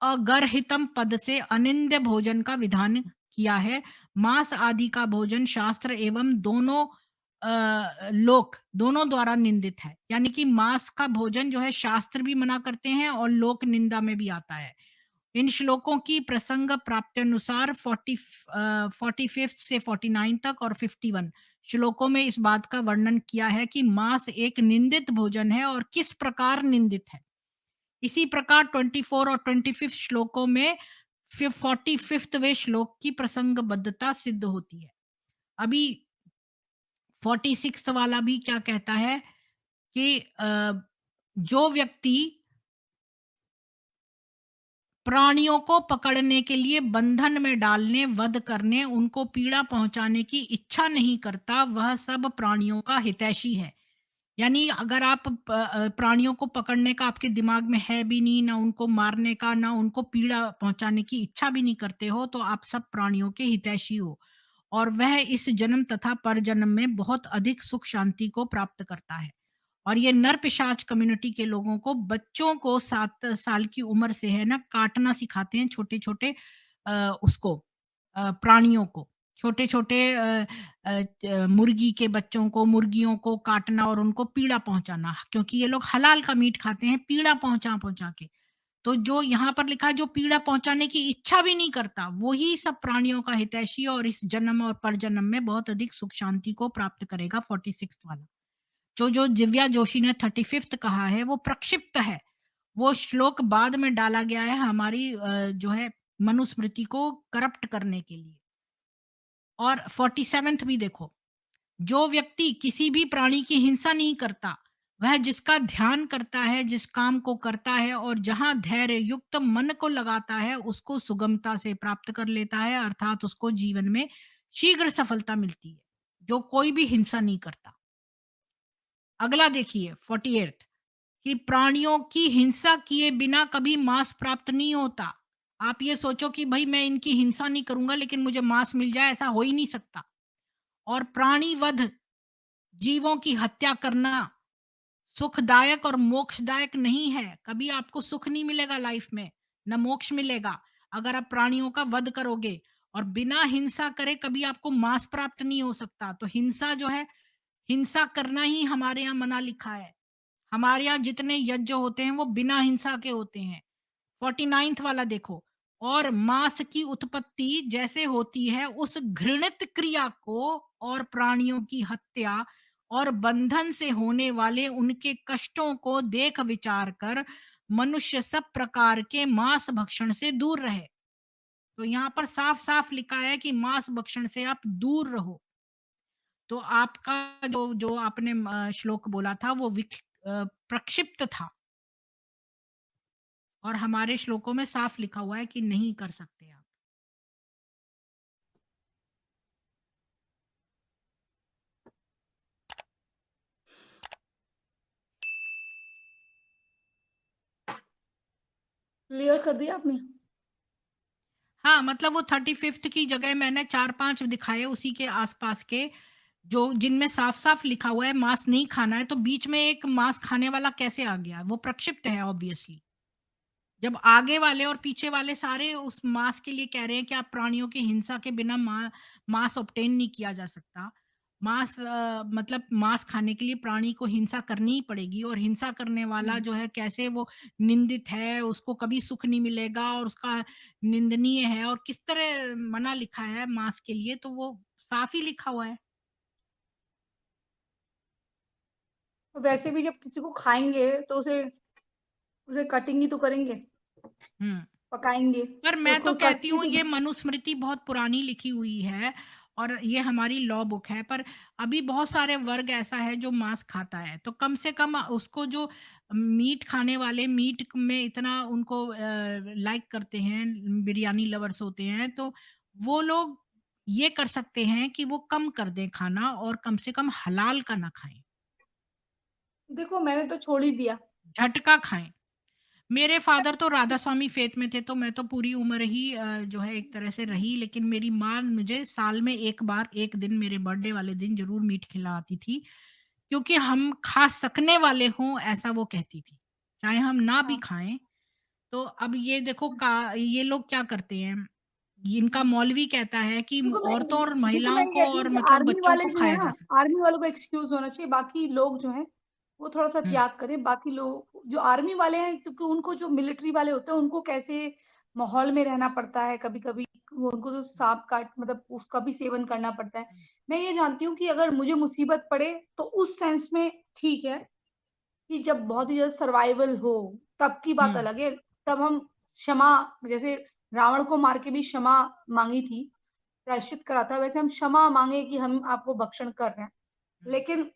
अगर्हितम पद से अनिंद्य भोजन का विधान किया है। मांस आदि का भोजन शास्त्र एवं दोनों लोक दोनों द्वारा निंदित है। यानी कि मांस का भोजन जो है शास्त्र भी मना करते हैं और लोक निंदा में भी आता है। इन श्लोकों की प्रसंग प्राप्त्यनुसार 45 से 49 तक और 51 श्लोकों में इस बात का वर्णन किया है कि मांस एक निंदित भोजन है और किस प्रकार निंदित है। इसी प्रकार 24 और 25 श्लोकों में 45वें श्लोक की प्रसंगबद्धता सिद्ध होती है। अभी 46 वाला भी क्या कहता है कि जो व्यक्ति प्राणियों को पकड़ने के लिए बंधन में डालने, वध करने, उनको पीड़ा पहुंचाने की इच्छा नहीं करता, वह सब प्राणियों का हितैषी है। यानी अगर आप प्राणियों को पकड़ने का आपके दिमाग में है भी नहीं, ना उनको मारने का, ना उनको पीड़ा पहुंचाने की इच्छा भी नहीं करते हो, तो आप सब प्राणियों के हितैषी हो। और वह इस जन्म तथा परजन्म में बहुत अधिक सुख शांति को प्राप्त करता है। और ये नर पिशाच कम्युनिटी के लोगों को, बच्चों को 7 साल की उम्र से है ना काटना सिखाते हैं, छोटे-छोटे उसको प्राणियों को। छोटे-छोटे मुर्गी के बच्चों को, मुर्गियों को काटना और उनको पीड़ा पहुँचाना, क्योंकि ये लोग हलाल का मीट खाते हैं, पीड़ा पहुँचा-पहुँचा के। तो जो यहाँ पर लिखा है, जो पीड़ा पहुँचाने की इच्छा भी नहीं करता, वही सब प्राणियों का हितैषी है और इस जन्म और परजन्म में बहुत अधिक सुख शांति को प्राप्त करेगा। 46 वाला। जो दिव्या जोशी ने 35th कहा है, वो प्रक्षिप्त है। वो श्लोक बाद में डाला गया है हमारी जो है मनुस्मृति को करप्ट करने के लिए। और 47th भी देखो, जो व्यक्ति किसी भी प्राणी की हिंसा नहीं करता, वह जिसका ध्यान करता है, जिस काम को करता है और जहाँ धैर्य युक्त मन को लगाता है, उसको सुगमता से प्राप्त कर लेता है, अर्थात उसको जीवन में शीघ्र सफलता मिलती है, जो कोई भी हिंसा नहीं करता। अगला देखिए 48th कि प्राणियों की हिंसा किए बिना कभी मांस प्राप्त नहीं होता। आप ये सोचो कि भई मैं इनकी हिंसा नहीं करूँगा लेकिन मुझे मांस मिल जाए, ऐसा हो ही नहीं सकता। और प्राणी वध, जीवों की हत्या करना सुखदायक और मोक्षदायक नहीं है। कभी आपको सुख नहीं मिलेगा लाइफ में, ना मोक्ष मिलेगा। अगर आप प्राणियों का वध करोगे और बिना हिंसा करे कभी आपको मांस प्राप्त नहीं हो सकता। तो हिंसा जो है, हिंसा करना ही हमारे यहाँ मना लिखा है। हमारे यहाँ जितने यज्ञ होते हैं वो बिना हिंसा के होते हैं। 49th वाला देखो, और मांस की उत्पत्ति जैसे होती है उस घृणित क्रिया को और प्राणियों की हत्या और बंधन से होने वाले उनके कष्टों को देख विचार कर मनुष्य सब प्रकार के मांस भक्षण से दूर रहे। तो यहाँ पर साफ-साफ लिखा है कि मांस भक्षण से आप दूर रहो। तो आपका जो जो आपने श्लोक बोला था वो प्रक्षिप्त था और हमारे श्लोकों में साफ लिखा हुआ है कि नहीं कर सकते आप। क्लियर कर दिया आपने? हाँ, मतलब वो 35th की जगह मैंने 4-5 दिखाए उसी के आस-पास के, जो जिनमें साफ-साफ लिखा हुआ है मांस नहीं खाना है, तो बीच में एक मांस खाने वाला कैसे आ गया? वो प्रक्षिप्त है ऑब्वियसली। जब आगे वाले और पीछे वाले सारे उस मांस के लिए कह रहे हैं कि आप प्राणियों की हिंसा के बिना मांस ऑब्टेन नहीं किया जा सकता। मांस मतलब मांस खाने के लिए प्राणी को हिंसा करनी ही पड़ेगी और हिंसा करने वाला हुँ। जो है कैसे वो निंदित है, उसको कभी सुख नहीं मिलेगा और उसका निंदनीय है और किस तरह मना लिखा है मांस के लिए, तो वो साफ ही लिखा हुआ है। तो वैसे भी जब किसी को खाएँगे तो उसे उसे कटिंग ही तो करेंगे, हुँ। पकाएँगे। पर तो मैं तो कट कहती के हूँ तो ये मनुस्मृति बहुत पुरानी लिखी हुई है और ये हमारी लॉ बुक है, पर अभी बहुत सारे वर्ग ऐसा है जो मांस खाता है, तो कम से कम उसको जो मीट खाने वाले मीट में इतना उनको लाइक करते हैं, बिरयानी लवर्स होते हैं, तो वो लोग ये कर सकते हैं कि वो कम कर दें खाना और कम से कम हलाल का ना खाएँ, देखो मैंने तो छोड़ ही दिया। झटका खाएँ। मेरे फादर तो राधा स्वामी फेथ में थे, तो मैं तो पूरी उम्र ही जो है एक तरह से रही, लेकिन मेरी माँ मुझे साल में 1 बार, 1 दिन मेरे बर्थडे वाले दिन ज़रूर मीट खिलाती थी, क्योंकि हम खा सकने वाले हों ऐसा वो कहती थी। चाहे हम ना भी हाँ, खाएँ, तो अब ये देखो ये लोग क्या करते हैं, इनका मौलवी कहता है कि औरतों और देखो मैं महिलाओं ये को कहती हूँ और कि मतलब आर्मी बच्चों वाले को जो है खाया ना, जा सकता आर्मी वालों को एक्सक्यूज होना चाहिए, बाकी लोग जो हैं वो थोड़ा सा है। हुँ, त्याग करें। बाकी लोग जो आर्मी वाले हैं, क्योंकि उनको जो मिलिट्री वाले होते हैं उनको कैसे माहौल में रहना पड़ता है, कभी कभी उनको तो सांप काट मतलब उसका भी सेवन करना पड़ता है। हुँ, मैं ये जानती हूँ कि अगर मुझे मुसीबत पड़े तो उस सेंस में ठीक है, कि जब बहुत ही ज़्यादा सर्वाइवल हो, तब की हुँ, बात अलग है। तब हम क्षमा, जैसे रावण को मार के भी क्षमा माँगी थी, प्रायश्चित करा था, वैसे हम क्षमा माँगे कि हम आपको भक्षण कर रहे हैं। हुँ। लेकिन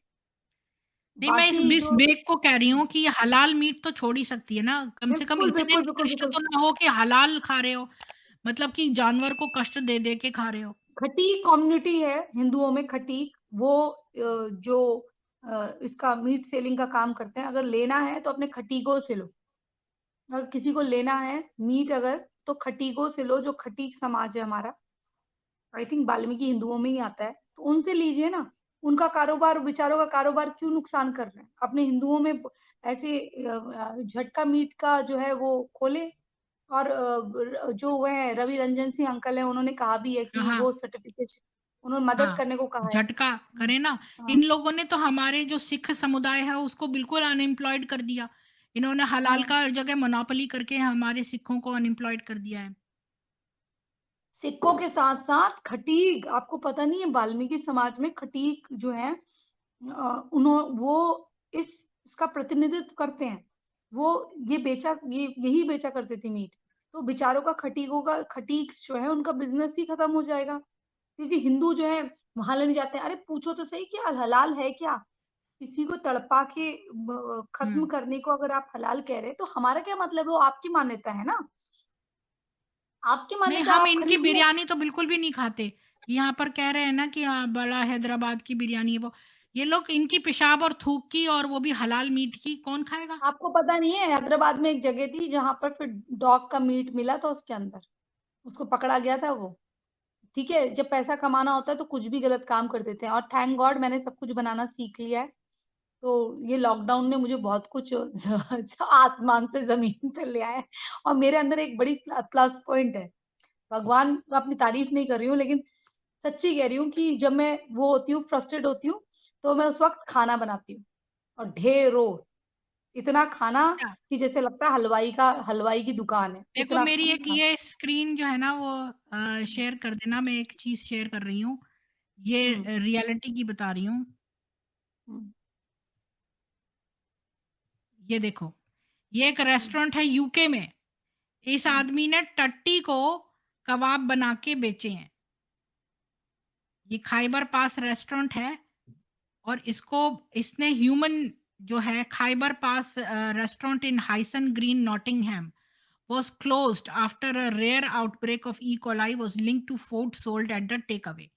नहीं, मैं बाकी इस जो बेक को कह रही हूँ कि ये हलाल मीट तो छोड़ ही सकती है ना, कम से कम बिल्कुल, इतने बिल्कुल, भी बिल्कुल, कष्ट बिल्कुल। तो ना हो कि हलाल खा रहे हो, मतलब कि जानवर को कष्ट दे-दे के खा रहे हो। खटीक कम्युनिटी है हिंदुओं में, खटीक वो जो इसका मीट सेलिंग का काम करते हैं। अगर लेना है तो अपने खटीकों से लो। अगर किसी को लेना है मीट अगर, तो खटीकों से लो, जो खटीक समाज है हमारा। आई थिंक वाल्मीकि हिंदुओं में ही आता है, तो उनसे लीजिए ना। उनका कारोबार, बेचारों का कारोबार क्यों नुकसान कर रहे हैं? अपने हिंदुओं में ऐसे झटका मीट का जो है वो खोले। और जो वह रवि रंजन सिंह अंकल हैं, उन्होंने कहा भी है कि हाँ, वो सर्टिफिकेट उन्होंने मदद हाँ, करने को कहा है। झटका हुँ, करें ना, हाँ, इन लोगों ने तो हमारे जो सिख समुदाय है उसको बिल्कुल अनएम्प्लॉयड कर दिया। इन्होंने हलाल हाँ। का जगह मोनोपोली करके हमारे सिखों को अनएम्प्लॉयड कर दिया है। सिक्कों के साथ-साथ खटीक, आपको पता नहीं है वाल्मीकि समाज में खटीक जो है वो इस इसका प्रतिनिधित्व करते हैं। वो ये यही बेचा करते थे मीट। तो बेचारों का खटीकों का खटीक्स जो है उनका बिज़नेस ही खत्म हो जाएगा। क्योंकि हिंदू जो है वहाँ लेने जाते हैं। अरे पूछो तो सही, क्या हलाल है क्या? किसी को तड़पा के खत्म हुँ। करने को अगर आप हलाल कह रहे हैं, तो हमारा क्या मतलब है? वो आपकी मान्यता है ना। आपकी नहीं, मान्यता हम आप इनकी खरीदिए। बिरयानी तो बिल्कुल भी नहीं खाते। यहाँ पर कह रहे हैं ना कि बड़ा हैदराबाद की बिरयानी है वो। ये लोग इनकी पेशाब और थूक की और वो भी हलाल मीट की कौन खाएगा? आपको पता नहीं है, हैदराबाद में एक जगह थी जहाँ पर फिर डॉग का मीट मिला था उसके अंदर। उसको पकड़ा गया था वो। ठीक है? जब पैसा कमाना होता है तो कुछ भी गलत काम कर देते हैं, और थैंक गॉड मैंने सब कुछ बनाना सीख लिया है। तो ये लॉकडाउन ने मुझे बहुत कुछ आसमान से ज़मीन पे ले आया है, और मेरे अंदर एक बड़ी प्लस पॉइंट है। भगवान का अपनी तारीफ़ नहीं कर रही हूँ, लेकिन सच्ची कह रही हूँ कि जब मैं वो होती हूँ, फ्रस्ट्रेट होती हूँ, तो मैं उस वक़्त खाना बनाती हूँ, और ढेरों, इतना खाना क्या? कि जैसे लगता है हलवाई की दुकान है, देखो इतना मेरी एक खाना। ये स्क्रीन जो है ना वो हुँ, शेयर कर देना, मैं एक चीज़ शेयर कर रही हूँ। ये हुँ, रियलिटी की बता रही हूँ। हुँ, ये देखो, ये एक हुँ, रेस्टोरेंट है यूके में। इस हुँ, आदमी ने टट्टी को कबाब बना के बेचे हैं। ये खाइबर पास रेस्टोरेंट है और इसने ह्यूमन जो है Khyber Pass restaurant in Hyson Green Nottingham was closed after a rare outbreak of E. coli was linked to food sold at the takeaway.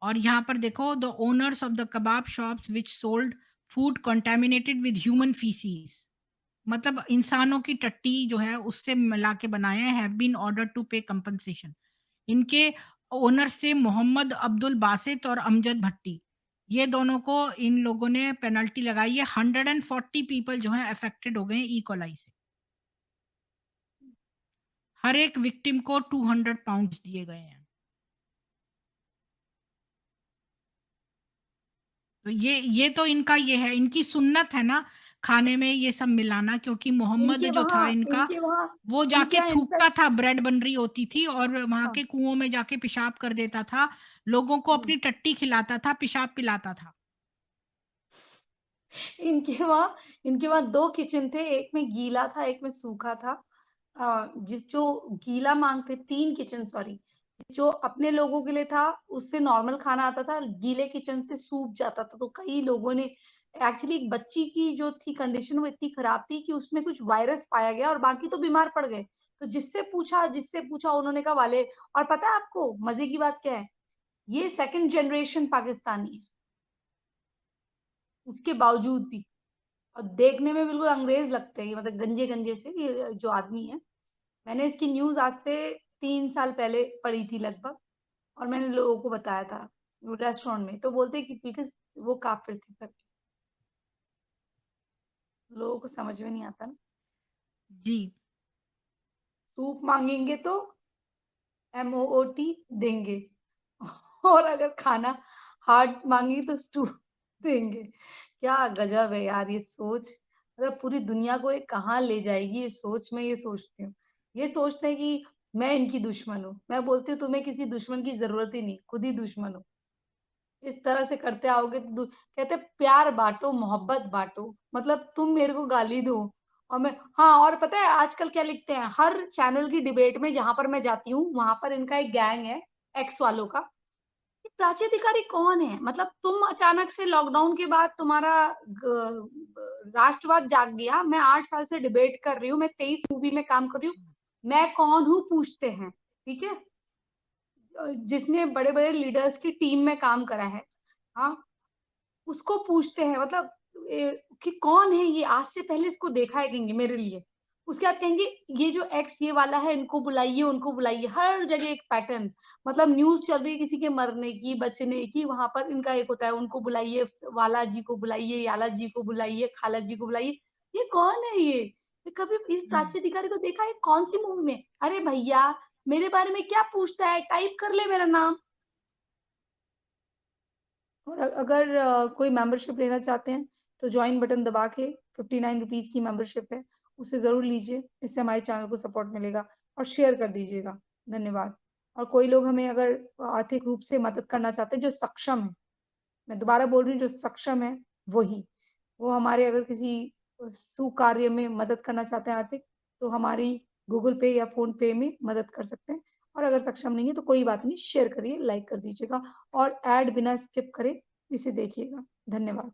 और यहाँ पर देखो the owners of the kebab shops which sold food contaminated with human feces, मतलब इंसानों की टट्टी जो है उससे मिला के बनाए हैं, हैव बीन ऑर्डर्ड टू पे कंपनसेशन। इनके ओनर से मोहम्मद अब्दुल बासित और अमजद भट्टी, ये दोनों को इन लोगों ने पेनल्टी लगाई है। 140 पीपल जो हैं अफेक्टेड हो गए हैं ई कोलाई से। हर एक विक्टिम को 200 पाउंड्स दिए गए हैं। तो ये तो इनका ये है, इनकी सुन्नत है ना खाने में ये सब मिलाना, क्योंकि मोहम्मद जो था इनका, इनके वहाँ वो इनके जाके यहाँ थूकता इनफैक्ट था, ब्रेड बन रही होती थी और वहाँ हाँ, के कुओं में जाके पेशाब कर देता था, लोगों को हुँ। अपनी टट्टी खिलाता था, पेशाब पिलाता था। इनके वहाँ 2 किचन थे, एक में गीला था, एक में सूखा था। जो गीला माँगते 3 किचन सॉरी, जो अपने लोगों के लिए था, उससे नॉर्मल खाना आता था, गीले किचन से सूप जाता था। तो कई लोगों ने एक्चुअली, एक बच्ची की जो थी कंडीशन वो इतनी खराब थी कि उसमें कुछ वायरस पाया गया और बाकी तो बीमार पड़ गए। तो जिससे पूछा उन्होंने कहा वाले, और पता है आपको मज़े की बात क्या है? ये सेकंड जनरेशन पाकिस्तानी है, उसके बावजूद भी। और देखने में बिल्कुल अंग्रेज़ लगते हैं, ये मतलब गंजे-गंजे से ये जो आदमी है। मैंने इसकी न्यूज़ आज से 3 साल पहले पढ़ी थी लगभग और मैंने लोगों को बताया था, वो रेस्टोरेंट में, तो बोलते हैं कि बिकॉज़ वो काफ़िर थे करके। लोगों को समझ में नहीं आता ना। जी। सूप माँगेंगे तो MOOT देंगे और अगर खाना हार्ड माँगी तो स्टू देंगे। क्या गज़ब है यार ये सोच, मतलब पूरी दुनिया को ये कहाँ ले जाएगी ये सोच, मैं ये सोचती हूँ। ये सोचते हैं कि मैं इनकी दुश्मन हूँ। मैं बोलती हूँ तुम्हें किसी दुश्मन की ज़रूरत ही नहीं, खुद ही दुश्मन हो। इस तरह से करते आओगे तो कहते हैं प्यार बाँटो, मोहब्बत बाँटो। मतलब तुम मेरे को गाली दो और मैं हाँ, और पता है आजकल क्या लिखते हैं, हर चैनल की डिबेट में जहाँ पर मैं जाती हूँ, वहाँ पर इनका एक गैंग है, एक्स वालों का। ये प्राची अधिकारी कौन है? मतलब तुम अचानक से लॉकडाउन के बाद तुम्हारा राष्ट्रवाद जाग गया। मैं 8 साल से डिबेट कर रही हूँ, मैं 23 मूवी में काम कर रही हूँ। मैं कौन हूँ पूछते हैं, ठीक है? जिसने बड़े-बड़े लीडर्स की टीम में काम करा है। हाँ, उसको पूछते हैं मतलब कि कौन है ये? आज से पहले इसको देखा है कहेंगे मेरे लिए। उसके बाद कहेंगे ये जो एक्स ये वाला है इनको बुलाइए, उनको बुलाइए। हर जगह एक पैटर्न, मतलब न्यूज़ चल रही है किसी के मरने की, बचने की, वहाँ पर इनका एक होता है उनको बुलाइए, वाला जी को बुलाइए, याला जी को बुलाइए, खाला जी को बुलाइए। ये कौन है ये? ये कभी इस हुँ। प्राची अधिकारी को देखा है कौन-सी मूवी में? अरे भैया, मेरे बारे में क्या पूछता है? टाइप कर ले मेरा नाम। और अगर कोई मेंबरशिप लेना चाहते हैं, तो जॉइन बटन दबा के ₹59 की मेंबरशिप है, उसे ज़रूर लीजिए। इससे हमारे चैनल को सपोर्ट मिलेगा और शेयर कर दीजिएगा। धन्यवाद। और कोई लोग हमें अगर आर्थिक रूप से मदद करना चाहते हैं, जो सक्षम हैं, मैं दोबारा बोल रही हूँ, जो सक्षम है, वही। वो हमारे अगर किसी सुकार्य में मदद करना चाहते हैं आर्थिक, तो हमारी गूगल पे या फ़ोन पे में मदद कर सकते हैं। और अगर सक्षम नहीं है, तो कोई बात नहीं, शेयर करिए, लाइक कर दीजिएगा और ऐड बिना स्किप करे इसे देखिएगा। धन्यवाद।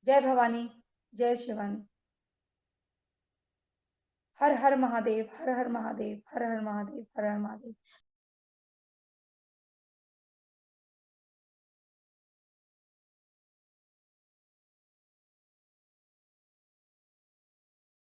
जय भवानी, जय शिवानी। हर हर महादेव, हर हर महादेव, हर हर महादेव, हर हर महादेव।